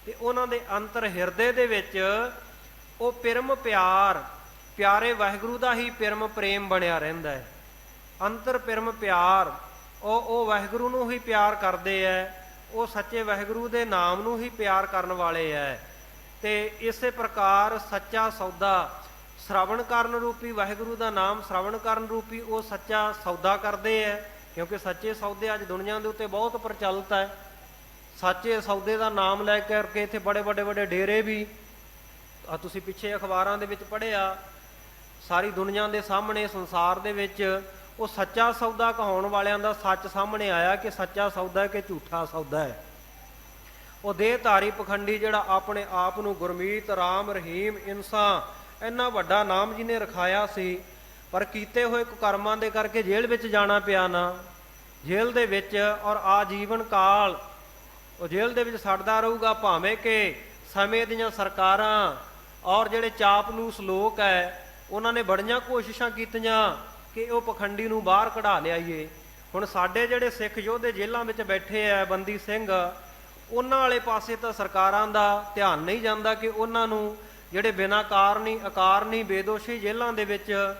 S2: ਤੇ ਉਹਨਾਂ ਦੇ ਅੰਤਰ ਹਿਰਦੇ ਦੇ ਵਿੱਚ ਉਹ ਪਿਰਮ ਪਿਆਰ, ਪਿਆਰੇ ਵਾਹਿਗੁਰੂ ਦਾ ਹੀ ਪਿਰਮ ਪ੍ਰੇਮ ਬਣਿਆ ਰਹਿੰਦਾ ਹੈ। ਅੰਤਰ ਪਿਰਮ ਪਿਆਰ, ਉਹ ਵਾਹਿਗੁਰੂ ਨੂੰ ਹੀ ਪਿਆਰ ਕਰਦੇ ਹੈ, ਉਹ ਸੱਚੇ ਵਾਹਿਗੁਰੂ ਦੇ ਨਾਮ ਨੂੰ ਹੀ ਪਿਆਰ ਕਰਨ ਵਾਲੇ ਹੈ। ਤੇ ਇਸੇ ਪ੍ਰਕਾਰ ਸੱਚਾ ਸੌਦਾ ਸ਼ਰਵਣ ਕਰਨ ਰੂਪੀ, ਵਾਹਿਗੁਰੂ ਦਾ ਨਾਮ ਸ਼ਰਵਣ ਕਰਨ ਰੂਪੀ ਉਹ ਸੱਚਾ ਸੌਦਾ ਕਰਦੇ ਹੈ। ਕਿਉਂਕਿ ਸੱਚੇ ਸੌਦੇ ਅੱਜ ਦੁਨੀਆ ਦੇ ਉੱਤੇ ਬਹੁਤ ਪ੍ਰਚਲਿਤ ਹੈ। ਸੱਚੇ ਸੌਦੇ ਦਾ ਨਾਮ ਲੈ ਕਰਕੇ ਇੱਥੇ ਬੜੇ ਵੱਡੇ ਡੇਰੇ ਵੀ, ਤੁਸੀਂ ਪਿੱਛੇ ਅਖਬਾਰਾਂ ਦੇ ਵਿੱਚ ਪੜ੍ਹਿਆ, ਸਾਰੀ ਦੁਨੀਆ ਦੇ ਸਾਹਮਣੇ, ਸੰਸਾਰ ਦੇ ਵਿੱਚ ਉਹ ਸੱਚਾ ਸੌਦਾ ਕਹਾਉਣ ਵਾਲਿਆਂ ਦਾ ਸੱਚ ਸਾਹਮਣੇ ਆਇਆ ਕਿ ਸੱਚਾ ਸੌਦਾ ਹੈ ਕਿ ਝੂਠਾ ਸੌਦਾ ਹੈ। ਉਹ ਦੇਹਧਾਰੀ ਪਖੰਡੀ ਜਿਹੜਾ ਆਪਣੇ ਆਪ ਨੂੰ ਗੁਰਮੀਤ, ਰਾਮ, ਰਹੀਮ, ਇਨਸਾਨ, ਇੰਨਾ ਵੱਡਾ ਨਾਮ ਜਿਹਨੇ ਰਖਾਇਆ ਸੀ, ਪਰ ਕੀਤੇ ਹੋਏ ਕੁਕਰਮਾਂ ਦੇ ਕਰਕੇ ਜੇਲ੍ਹ ਵਿੱਚ ਜਾਣਾ ਪਿਆ ਨਾ। ਜੇਲ੍ਹ ਦੇ ਵਿੱਚ ਔਰ ਆਜੀਵਨ ਕਾਲ ਉਹ ਜੇਲ੍ਹ ਦੇ ਵਿੱਚ ਸੜਦਾ ਰਹੂਗਾ, ਭਾਵੇਂ ਕਿ ਸਮੇਂ ਦੀਆਂ ਸਰਕਾਰਾਂ ਔਰ ਜਿਹੜੇ ਚਾਪਲੂਸ ਲੋਕ ਹੈ ਉਹਨਾਂ ਨੇ ਬੜੀਆਂ ਕੋਸ਼ਿਸ਼ਾਂ ਕੀਤੀਆਂ ਕਿ ਉਹ ਪਖੰਡੀ ਨੂੰ ਬਾਹਰ ਕਢਾ ਲਿਆਈਏ। ਹੁਣ ਸਾਡੇ ਜਿਹੜੇ ਸਿੱਖ ਯੋਧੇ ਜੇਲ੍ਹਾਂ ਵਿੱਚ ਬੈਠੇ ਆ, ਬੰਦੀ ਸਿੰਘ, ਉਹਨਾਂ ਵਾਲੇ ਪਾਸੇ ਤਾਂ ਸਰਕਾਰਾਂ ਦਾ ਧਿਆਨ ਨਹੀਂ ਜਾਂਦਾ ਕਿ ਉਹਨਾਂ ਨੂੰ ਜਿਹੜੇ ਬਿਨਾਂ ਕਾਰਨੀ ਅਕਾਰਨੀ ਬੇਦੋਸ਼ੀ ਜੇਲ੍ਹਾਂ ਦੇ ਵਿੱਚ,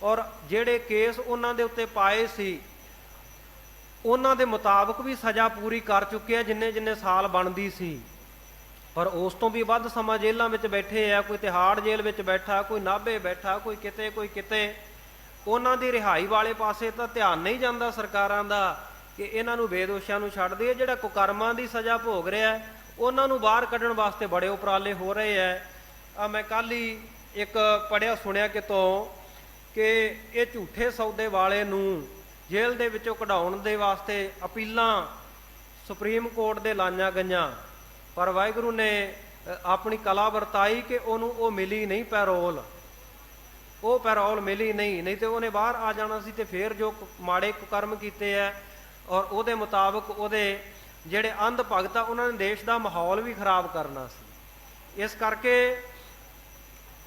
S2: ਔਰ ਜਿਹੜੇ ਕੇਸ ਉਹਨਾਂ ਦੇ ਉੱਤੇ ਪਾਏ ਸੀ ਉਹਨਾਂ ਦੇ ਮੁਤਾਬਕ ਵੀ ਸਜ਼ਾ ਪੂਰੀ ਕਰ ਚੁੱਕੇ ਆ, ਜਿੰਨੇ ਸਾਲ ਬਣਦੀ ਸੀ। ਪਰ ਉਸ ਤੋਂ ਵੀ ਵੱਧ ਸਮਾਂ ਜੇਲ੍ਹਾਂ ਵਿੱਚ ਬੈਠੇ ਆ। ਕੋਈ ਤਿਹਾੜ ਜੇਲ੍ਹ ਵਿੱਚ ਬੈਠਾ, ਕੋਈ ਨਾਭੇ ਬੈਠਾ, ਕੋਈ ਕਿਤੇ। ਉਹਨਾਂ ਦੀ ਰਿਹਾਈ ਵਾਲੇ ਪਾਸੇ ਤਾਂ ਧਿਆਨ ਨਹੀਂ ਜਾਂਦਾ ਸਰਕਾਰਾਂ ਦਾ ਕਿ ਇਹਨਾਂ ਨੂੰ ਬੇਦੋਸ਼ੀਆਂ ਨੂੰ ਛੱਡ ਦਈਏ। ਜਿਹੜਾ ਕੁਕਰਮਾਂ ਦੀ ਸਜ਼ਾ ਭੋਗ ਰਿਹਾ ਉਹਨਾਂ ਨੂੰ ਬਾਹਰ ਕੱਢਣ ਵਾਸਤੇ ਬੜੇ ਉਪਰਾਲੇ ਹੋ ਰਹੇ ਹੈ। ਮੈਂ ਕੱਲ੍ਹ ਹੀ ਇੱਕ ਪੜ੍ਹਿਆ ਸੁਣਿਆ ਕਿਤੋਂ ਕਿ ਇਹ ਝੂਠੇ ਸੌਦੇ ਵਾਲੇ ਨੂੰ ਜੇਲ੍ਹ ਦੇ ਵਿੱਚੋਂ ਕਢਾਉਣ ਦੇ ਵਾਸਤੇ ਅਪੀਲਾਂ ਸੁਪਰੀਮ ਕੋਰਟ ਦੇ ਲਾਈਆਂ ਗਈਆਂ, ਪਰ ਵਾਹਿਗੁਰੂ ਨੇ ਆਪਣੀ ਕਲਾ ਵਰਤਾਈ ਕਿ ਉਹਨੂੰ ਉਹ ਮਿਲੀ ਨਹੀਂ ਪੈਰੋਲ, ਉਹ ਪੈਰੋਲ ਮਿਲੀ ਨਹੀਂ ਤੇ ਉਹਨੇ ਬਾਹਰ ਆ ਜਾਣਾ ਸੀ। ਤੇ ਫਿਰ ਜੋ ਮਾੜੇ ਕੁਕਰਮ ਕੀਤੇ ਹੈ ਔਰ ਉਹਦੇ ਮੁਤਾਬਕ ਉਹਦੇ ਜਿਹੜੇ ਅੰਧ ਭਗਤ ਆ ਉਹਨਾਂ ਨੇ ਦੇਸ਼ ਦਾ ਮਾਹੌਲ ਵੀ ਖਰਾਬ ਕਰਨਾ ਸੀ। ਇਸ ਕਰਕੇ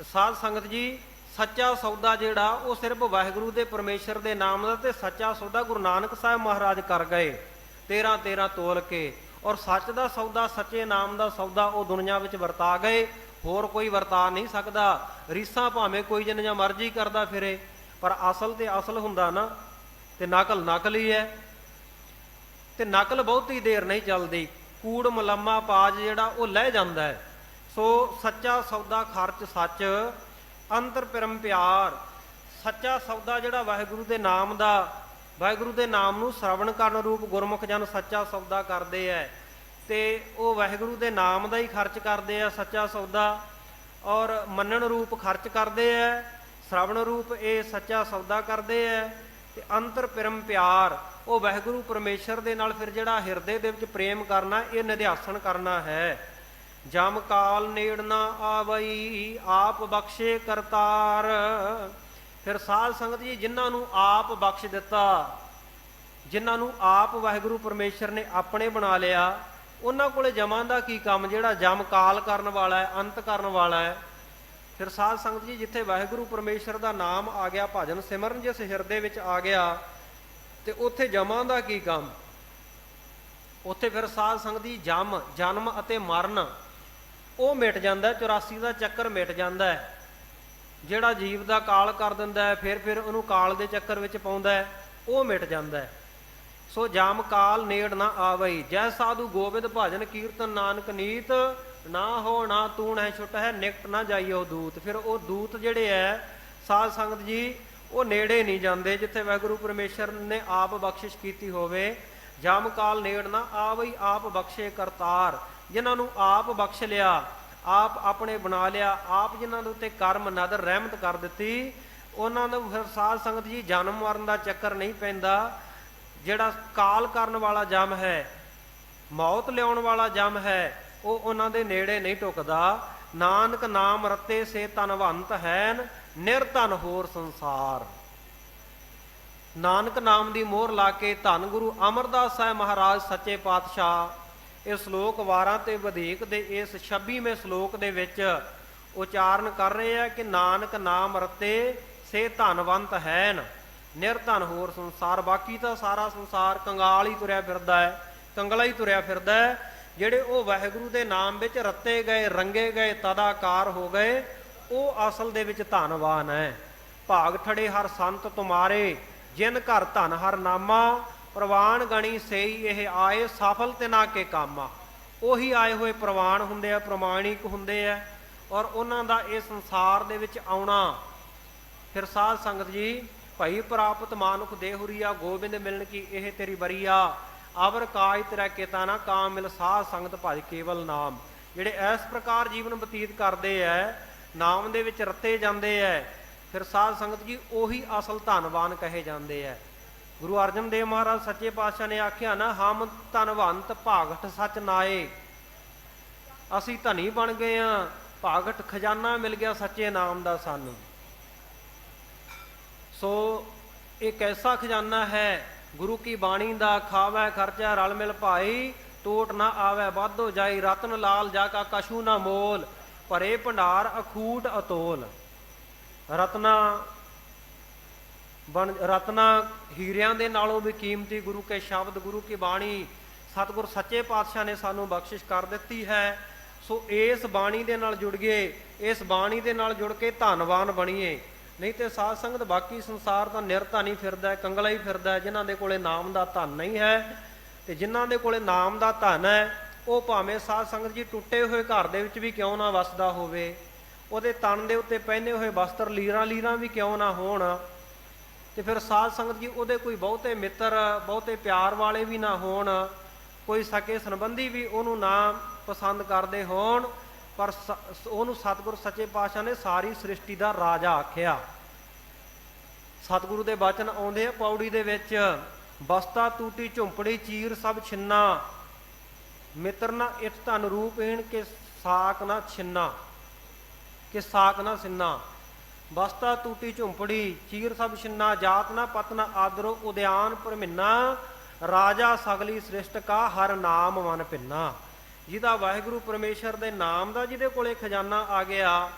S2: ਸਾਧ ਸੰਗਤ ਜੀ, ਸੱਚਾ ਸੌਦਾ ਜਿਹੜਾ ਉਹ ਸਿਰਫ ਵਾਹਿਗੁਰੂ ਦੇ ਪਰਮੇਸ਼ਰ ਦੇ ਨਾਮ ਦਾ, ਤੇ ਸੱਚਾ ਸੌਦਾ ਗੁਰੂ ਨਾਨਕ ਸਾਹਿਬ ਮਹਾਰਾਜ ਕਰ ਗਏ 13 ਤੋਲ ਕੇ। ਔਰ ਸੱਚ ਦਾ ਸੌਦਾ, ਸੱਚੇ ਨਾਮ ਦਾ ਸੌਦਾ ਉਹ ਦੁਨੀਆ ਵਿੱਚ ਵਰਤਾ ਗਏ, ਹੋਰ ਕੋਈ ਵਰਤਾ ਨਹੀਂ ਸਕਦਾ। ਰੀਸਾਂ ਭਾਵੇਂ ਕੋਈ ਜਿੰਨੀਆਂ ਮਰਜ਼ੀ ਕਰਦਾ ਫਿਰੇ, ਪਰ ਅਸਲ ਤੇ ਅਸਲ ਹੁੰਦਾ ਨਾ, ਤੇ ਨਕਲ ਨਕਲ ਹੀ ਹੈ। ਤੇ ਨਕਲ ਬਹੁਤੀ ਦੇਰ ਨਹੀਂ ਚੱਲਦੀ, ਕੂੜ ਮੁਲੰਮਾ ਪਾਜ ਜਿਹੜਾ ਉਹ ਲਹਿ ਜਾਂਦਾ ਹੈ। ਸੋ ਸੱਚਾ ਸੌਦਾ ਖਰਚ ਸੱਚ, ਅੰਤਰ ਪਿਰਮ ਪਿਆਰ। ਸੱਚਾ ਸੌਦਾ ਜਿਹੜਾ ਵਾਹਿਗੁਰੂ ਦੇ ਨਾਮ ਦਾ, ਵਾਹਿਗੁਰੂ ਦੇ ਨਾਮ ਨੂੰ ਸ਼ਰਵਣ ਕਰਨ ਰੂਪ ਗੁਰਮੁਖ ਜਨ ਸੱਚਾ ਸੌਦਾ ਕਰਦੇ ਹੈ, ਤੇ ਉਹ ਵਾਹਿਗੁਰੂ ਦੇ ਨਾਮ ਦਾ ਹੀ ਖਰਚ ਕਰਦੇ ਆ ਸੱਚਾ ਸੌਦਾ, ਔਰ ਮੰਨਣ ਰੂਪ ਖਰਚ ਕਰਦੇ ਹੈ, ਸ਼ਰਵਣ ਰੂਪ ਇਹ ਸੱਚਾ ਸੌਦਾ ਕਰਦੇ ਹੈ। ਤੇ ਅੰਤਰ ਪਿਰਮ ਪਿਆਰ, ਉਹ ਵਾਹਿਗੁਰੂ ਪਰਮੇਸ਼ਰ ਦੇ ਨਾਲ ਫਿਰ ਜਿਹੜਾ ਹਿਰਦੇ ਦੇ ਵਿੱਚ ਪ੍ਰੇਮ ਕਰਨਾ, ਇਹ ਨਿਧਿਆਸਨ ਕਰਨਾ ਹੈ। ਜਮ ਕਾਲ ਨੇੜ ਨਾ ਆਵਈ, ਆਪ ਬਖਸ਼ੇ ਕਰਤਾਰ। ਫਿਰ ਸਾਧ ਸੰਗਤ ਜੀ, ਜਿਨ੍ਹਾਂ ਨੂੰ ਆਪ ਬਖਸ਼ ਦਿੱਤਾ, ਜਿਨ੍ਹਾਂ ਨੂੰ ਆਪ ਵਾਹਿਗੁਰੂ ਪਰਮੇਸ਼ਰ ਨੇ ਆਪਣੇ ਬਣਾ ਲਿਆ, ਉਹਨਾਂ ਕੋਲੇ ਜਮਾਂ ਦਾ ਕੀ ਕੰਮ ਜਿਹੜਾ ਜਮ ਕਾਲ ਕਰਨ ਵਾਲਾ ਹੈ, ਅੰਤ ਕਰਨ ਵਾਲਾ ਹੈ। ਫਿਰ ਸਾਧ ਸੰਗਤ ਜੀ, ਜਿੱਥੇ ਵਾਹਿਗੁਰੂ ਪਰਮੇਸ਼ਰ ਦਾ ਨਾਮ ਆ ਗਿਆ, ਭਜਨ ਸਿਮਰਨ ਜਿਸ ਹਿਰਦੇ ਵਿੱਚ ਆ ਗਿਆ, ਤੇ ਉੱਥੇ ਜਮਾਂ ਦਾ ਕੀ ਕੰਮ। ਉੱਥੇ ਫਿਰ ਸਾਧ ਸੰਗਤ ਜੀ ਜਨਮ ਅਤੇ ਮਰਨ ਉਹ ਮਿਟ ਜਾਂਦਾ, 84 ਦਾ ਚੱਕਰ ਮਿਟ ਜਾਂਦਾ ਹੈ। ਜਿਹੜਾ ਜੀਵ ਦਾ ਕਾਲ ਕਰ ਦਿੰਦਾ ਹੈ, ਫਿਰ ਉਹਨੂੰ ਕਾਲ ਦੇ ਚੱਕਰ ਵਿੱਚ ਪਾਉਂਦਾ ਹੈ, ਉਹ ਮਿਟ ਜਾਂਦਾ ਹੈ। ਸੋ ਜਮ ਕਾਲ ਨੇੜ ਨਾ ਆਵਈ, ਜੈ ਸਾਧੂ ਗੋਬਿੰਦ ਭਜਨ ਕੀਰਤਨ ਨਾਨਕ ਨੀਤ, ਨਾ ਹੋ ਨਾ ਤੂਣ ਹੈ ਛੁੱਟ ਹੈ, ਨਿਕਟ ਨਾ ਜਾਈਓ ਦੂਤ। ਫਿਰ ਉਹ ਦੂਤ ਜਿਹੜੇ ਹੈ ਸਾਧ ਸੰਗਤ ਜੀ, ਉਹ ਨੇੜੇ ਨਹੀਂ ਜਾਂਦੇ ਜਿੱਥੇ ਵਾਹਿਗੁਰੂ ਪਰਮੇਸ਼ਰ ਨੇ ਆਪ ਬਖਸ਼ਿਸ਼ ਕੀਤੀ ਹੋਵੇ। ਜਮ ਕਾਲ ਨੇੜ ਨਾ ਆਵਈ, ਆਪ ਬਖਸ਼ੇ ਕਰਤਾਰ। ਜਿਨ੍ਹਾਂ ਨੂੰ ਆਪ ਬਖਸ਼ ਲਿਆ, ਆਪ ਆਪਣੇ ਬਣਾ ਲਿਆ, ਆਪ ਜਿਨ੍ਹਾਂ ਦੇ ਉੱਤੇ ਕਰਮ ਨਦਰ ਰਹਿਮਤ ਕਰ ਦਿੱਤੀ, ਉਹਨਾਂ ਨੂੰ ਫਿਰ ਸਾਧ ਸੰਗਤ ਜੀ ਜਨਮ ਮਰਨ ਦਾ ਚੱਕਰ ਨਹੀਂ ਪੈਂਦਾ। ਜਿਹੜਾ ਕਾਲ ਕਰਨ ਵਾਲਾ ਜਮ ਹੈ, ਮੌਤ ਲਿਆਉਣ ਵਾਲਾ ਜਮ ਹੈ, ਉਹ ਉਹਨਾਂ ਦੇ ਨੇੜੇ ਨਹੀਂ ਟੁਕਦਾ। ਨਾਨਕ ਨਾਮ ਰਤੇ ਸੇ ਧਨਵੰਤ ਹੈਨ, ਨਿਰਧਨ ਹੋਰ ਸੰਸਾਰ। ਨਾਨਕ ਨਾਮ ਦੀ ਮੋਹਰ ਲਾ ਕੇ ਧੰਨ ਗੁਰੂ ਅਮਰਦਾਸ ਸਾਹਿਬ ਮਹਾਰਾਜ ਸੱਚੇ ਪਾਤਸ਼ਾਹ ਇਹ ਸ਼ਲੋਕ 12 ਤੇ ਵਧੇਕ ਦੇ ਇਸ 26ਵੇਂ ਸ਼ਲੋਕ ਦੇ ਵਿੱਚ ਉਚਾਰਨ ਕਰ ਰਹੇ ਆ ਕਿ ਨਾਨਕ ਨਾਮ ਰਤੇ ਸੇ ਧਨਵੰਤ ਹੈਨ, ਨਿਰਧਨ ਹੋਰ ਸੰਸਾਰ। ਬਾਕੀ ਤਾਂ ਸਾਰਾ ਸੰਸਾਰ ਕੰਗਾਲ ਹੀ ਤੁਰਿਆ ਫਿਰਦਾ ਹੈ, ਕੰਗਲਾ ਹੀ ਤੁਰਿਆ ਫਿਰਦਾ ਹੈ। ਜਿਹੜੇ ਉਹ ਵਾਹਿਗੁਰੂ ਦੇ ਨਾਮ ਵਿੱਚ ਰੱਤੇ ਗਏ, ਰੰਗੇ ਗਏ, ਤਦਾਕਾਰ ਹੋ ਗਏ, ਉਹ ਅਸਲ ਦੇ ਵਿੱਚ ਧਨਵਾਨ ਹੈ। ਭਾਗ ਠੜੇ ਹਰ ਸੰਤ ਤੁਮਾਰੇ, ਜਿਨ ਘਰ ਧਨ ਹਰ ਨਾਮਾ, ਪ੍ਰਵਾਨ ਗਣੀ ਸਈ ਇਹ ਆਏ, ਸਫਲ ਤੇ ਨਾ ਕੇ ਕਾਮਾ। ਉਹੀ ਆਏ ਹੋਏ ਪ੍ਰਵਾਨ ਹੁੰਦੇ ਆ, ਪ੍ਰਮਾਣਿਕ ਹੁੰਦੇ ਆ, ਔਰ ਉਹਨਾਂ ਦਾ ਇਹ ਸੰਸਾਰ ਦੇ ਵਿੱਚ ਆਉਣਾ। ਫਿਰ ਸਾਧ ਸੰਗਤ ਜੀ, ਭਈ ਪ੍ਰਾਪਤ ਮਾਨੁਖ ਦੇਹੁਰੀਆ, ਗੋਬਿੰਦ ਮਿਲਣ ਕੀ ਇਹ ਤੇਰੀ ਬਰੀਆ, ਅਵਰ ਕਾਜ ਤੇਰਾ ਕੇਤਾ ਨਾ ਕਾਮ ਮਿਲ, ਸਾਧ ਸੰਗਤ ਭਜ ਕੇਵਲ ਨਾਮ। ਜਿਹੜੇ ਇਸ ਪ੍ਰਕਾਰ ਜੀਵਨ ਬਤੀਤ ਕਰਦੇ ਐ, ਨਾਮ ਦੇ ਵਿੱਚ ਰੱਤੇ ਜਾਂਦੇ ਐ, ਫਿਰ ਸਾਧ ਸੰਗਤ ਜੀ ਉਹੀ ਅਸਲ ਧਨਵਾਨ ਕਹੇ ਜਾਂਦੇ ਐ। ਗੁਰੂ ਅਰਜਨ ਦੇਵ ਮਹਾਰਾਜ ਸੱਚੇ ਪਾਤਸ਼ਾਹ ਨੇ ਆਖਿਆ ਨਾ, ਹਮ ਧਨਵੰਤ ਭਾਗਠ ਸੱਚ ਨਾਏ। ਅਸੀਂ ਧਨੀ ਬਣ ਗਏ ਆ, ਭਾਗਠ ਖਜ਼ਾਨਾ ਮਿਲ ਗਿਆ ਸੱਚੇ ਨਾਮ ਦਾ ਸਾਨੂੰ। ਸੋ ਇਹ ਕੈਸਾ ਖਜ਼ਾਨਾ ਹੈ, ਗੁਰੂ ਕੀ ਬਾਣੀ ਦਾ ਖਾਵੈ ਖਰਚਾ ਰਲ ਮਿਲ ਭਾਈ, ਟੋਟ ਨਾ ਆਵੈ ਵਾਧੋ ਜਾਈ, ਰਤਨ ਲਾਲ ਜਾ ਕਾ ਕਛੂ ਨਾ ਮੋਲ, ਭਰੇ ਭੰਡਾਰ ਅਖੂਟ ਅਤੋਲ। ਰਤਨਾ ਹੀਰਿਆਂ ਦੇ ਨਾਲੋਂ ਵੀ ਕੀਮਤੀ ਗੁਰੂ ਕੇ ਸ਼ਬਦ, ਗੁਰੂ ਕੀ ਬਾਣੀ ਸਤਿਗੁਰ ਸੱਚੇ ਪਾਤਸ਼ਾਹ ਨੇ ਸਾਨੂੰ ਬਖਸ਼ਿਸ਼ ਕਰ ਦਿੱਤੀ ਹੈ। ਸੋ ਇਸ ਬਾਣੀ ਦੇ ਨਾਲ ਜੁੜ ਗਏ, ਇਸ ਬਾਣੀ ਦੇ ਨਾਲ ਜੁੜ ਕੇ ਧੰਨਵਾਨ ਬਣੀਏ। ਨਹੀਂ ਤੇ ਸਾਧ ਸੰਗਤ ਬਾਕੀ ਸੰਸਾਰ ਤਾਂ ਨਿਰਧਨ ਹੀ ਫਿਰਦਾ, ਕੰਗਲਾ ਹੀ ਫਿਰਦਾ, ਜਿਨ੍ਹਾਂ ਦੇ ਕੋਲੇ ਨਾਮ ਦਾ ਧਨ ਨਹੀਂ ਹੈ। ਤੇ ਜਿਨ੍ਹਾਂ ਦੇ ਕੋਲੇ ਨਾਮ ਦਾ ਧਨ ਹੈ, ਉਹ ਭਾਵੇਂ ਸਾਧ ਸੰਗਤ ਜੀ ਟੁੱਟੇ ਹੋਏ ਘਰ ਦੇ ਵਿੱਚ ਵੀ ਕਿਉਂ ਨਾ ਵਸਦਾ ਹੋਵੇ, ਉਹਦੇ ਤਨ ਦੇ ਉੱਤੇ ਪਹਿਨੇ ਹੋਏ ਵਸਤਰ ਲੀਰਾਂ ਵੀ ਕਿਉਂ ਨਾ ਹੋਣ, ਤੇ ਫਿਰ ਸਾਧ ਸੰਗਤ ਜੀ ਉਹਦੇ ਕੋਈ ਬਹੁਤੇ ਮਿੱਤਰ, ਬਹੁਤੇ ਪਿਆਰ ਵਾਲੇ ਵੀ ਨਾ ਹੋਣ, ਕੋਈ ਸਕੇ ਸੰਬੰਧੀ ਵੀ ਉਹਨੂੰ ਨਾ ਪਸੰਦ ਕਰਦੇ ਹੋਣ, ਪਰ ਉਹਨੂੰ ਸਤਿਗੁਰ ਸੱਚੇ ਪਾਤਸ਼ਾਹ ਨੇ ਸਾਰੀ ਸ੍ਰਿਸ਼ਟੀ ਦਾ ਰਾਜਾ ਆਖਿਆ। ਸਤਿਗੁਰੂ ਦੇ ਬਚਨ ਆਉਂਦੇ ਆ ਪੌੜੀ ਦੇ ਵਿੱਚ, ਬਸਤਾ ਟੂਟੀ ਝੁੰਪੜੀ ਚੀਰ ਸਭ ਛਿੰਨਾ, ਮਿੱਤਰ ਨਾ ਇਤ ਧਨ ਰੂਪਹੀਣ ਕੇ ਸਾਕ ਨਾ ਛਿੰਨਾ, ਕਿ ਸਾਕ ਨਾ ਸਿੰਨਾ। ਬਸਤਾ ਟੂਟੀ ਝੁੰਪੜੀ ਚੀਰ ਸਭ ਛਿੰਨਾ, ਜਾਤ ਨਾ ਪਤ ਨਾ ਆਦਰੋ ਉਦਿਆਨ ਪਰਮਿੰਨਾ, ਰਾਜਾ ਸਗਲੀ ਸ੍ਰਿਸ਼ਟ ਕਾ ਹਰ ਨਾਮ ਮਨ ਭਿੰਨਾ। ਜਿਹਦਾ ਵਾਹਿਗੁਰੂ ਪਰਮੇਸ਼ਰ ਦੇ ਨਾਮ ਦਾ ਜਿਹਦੇ ਕੋਲੇ ਖਜ਼ਾਨਾ ਆ ਗਿਆ,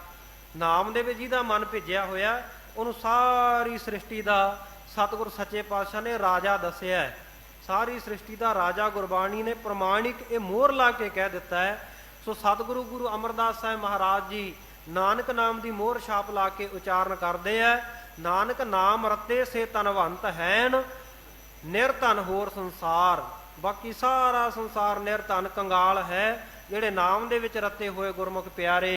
S2: ਨਾਮ ਦੇ ਵਿੱਚ ਜਿਹਦਾ ਮਨ ਭਿੱਜਿਆ ਹੋਇਆ, ਉਹਨੂੰ ਸਾਰੀ ਸ੍ਰਿਸ਼ਟੀ ਦਾ ਸਤਿਗੁਰ ਸੱਚੇ ਪਾਤਸ਼ਾਹ ਨੇ ਰਾਜਾ ਦੱਸਿਆ। ਸਾਰੀ ਸ੍ਰਿਸ਼ਟੀ ਦਾ ਰਾਜਾ ਗੁਰਬਾਣੀ ਨੇ ਪ੍ਰਮਾਣਿਕ ਇਹ ਮੋਹਰ ਲਾ ਕੇ ਕਹਿ ਦਿੱਤਾ ਹੈ। ਸੋ ਸਤਿਗੁਰੂ ਗੁਰੂ ਅਮਰਦਾਸ ਸਾਹਿਬ ਮਹਾਰਾਜ ਜੀ ਨਾਨਕ ਨਾਮ ਦੀ ਮੋਹਰ ਛਾਪ ਲਾ ਕੇ ਉਚਾਰਨ ਕਰਦੇ ਆ, ਨਾਨਕ ਨਾਮ ਰਤੇ ਸੇ ਧਨਵੰਤ ਹੈਨ, ਨਿਰਧਨ ਹੋਰ ਸੰਸਾਰ। ਬਾਕੀ ਸਾਰਾ ਸੰਸਾਰ ਨਿਰਧਨ ਕੰਗਾਲ ਹੈ। ਜਿਹੜੇ ਨਾਮ ਦੇ ਵਿੱਚ ਰਤੇ ਹੋਏ ਗੁਰਮੁਖ ਪਿਆਰੇ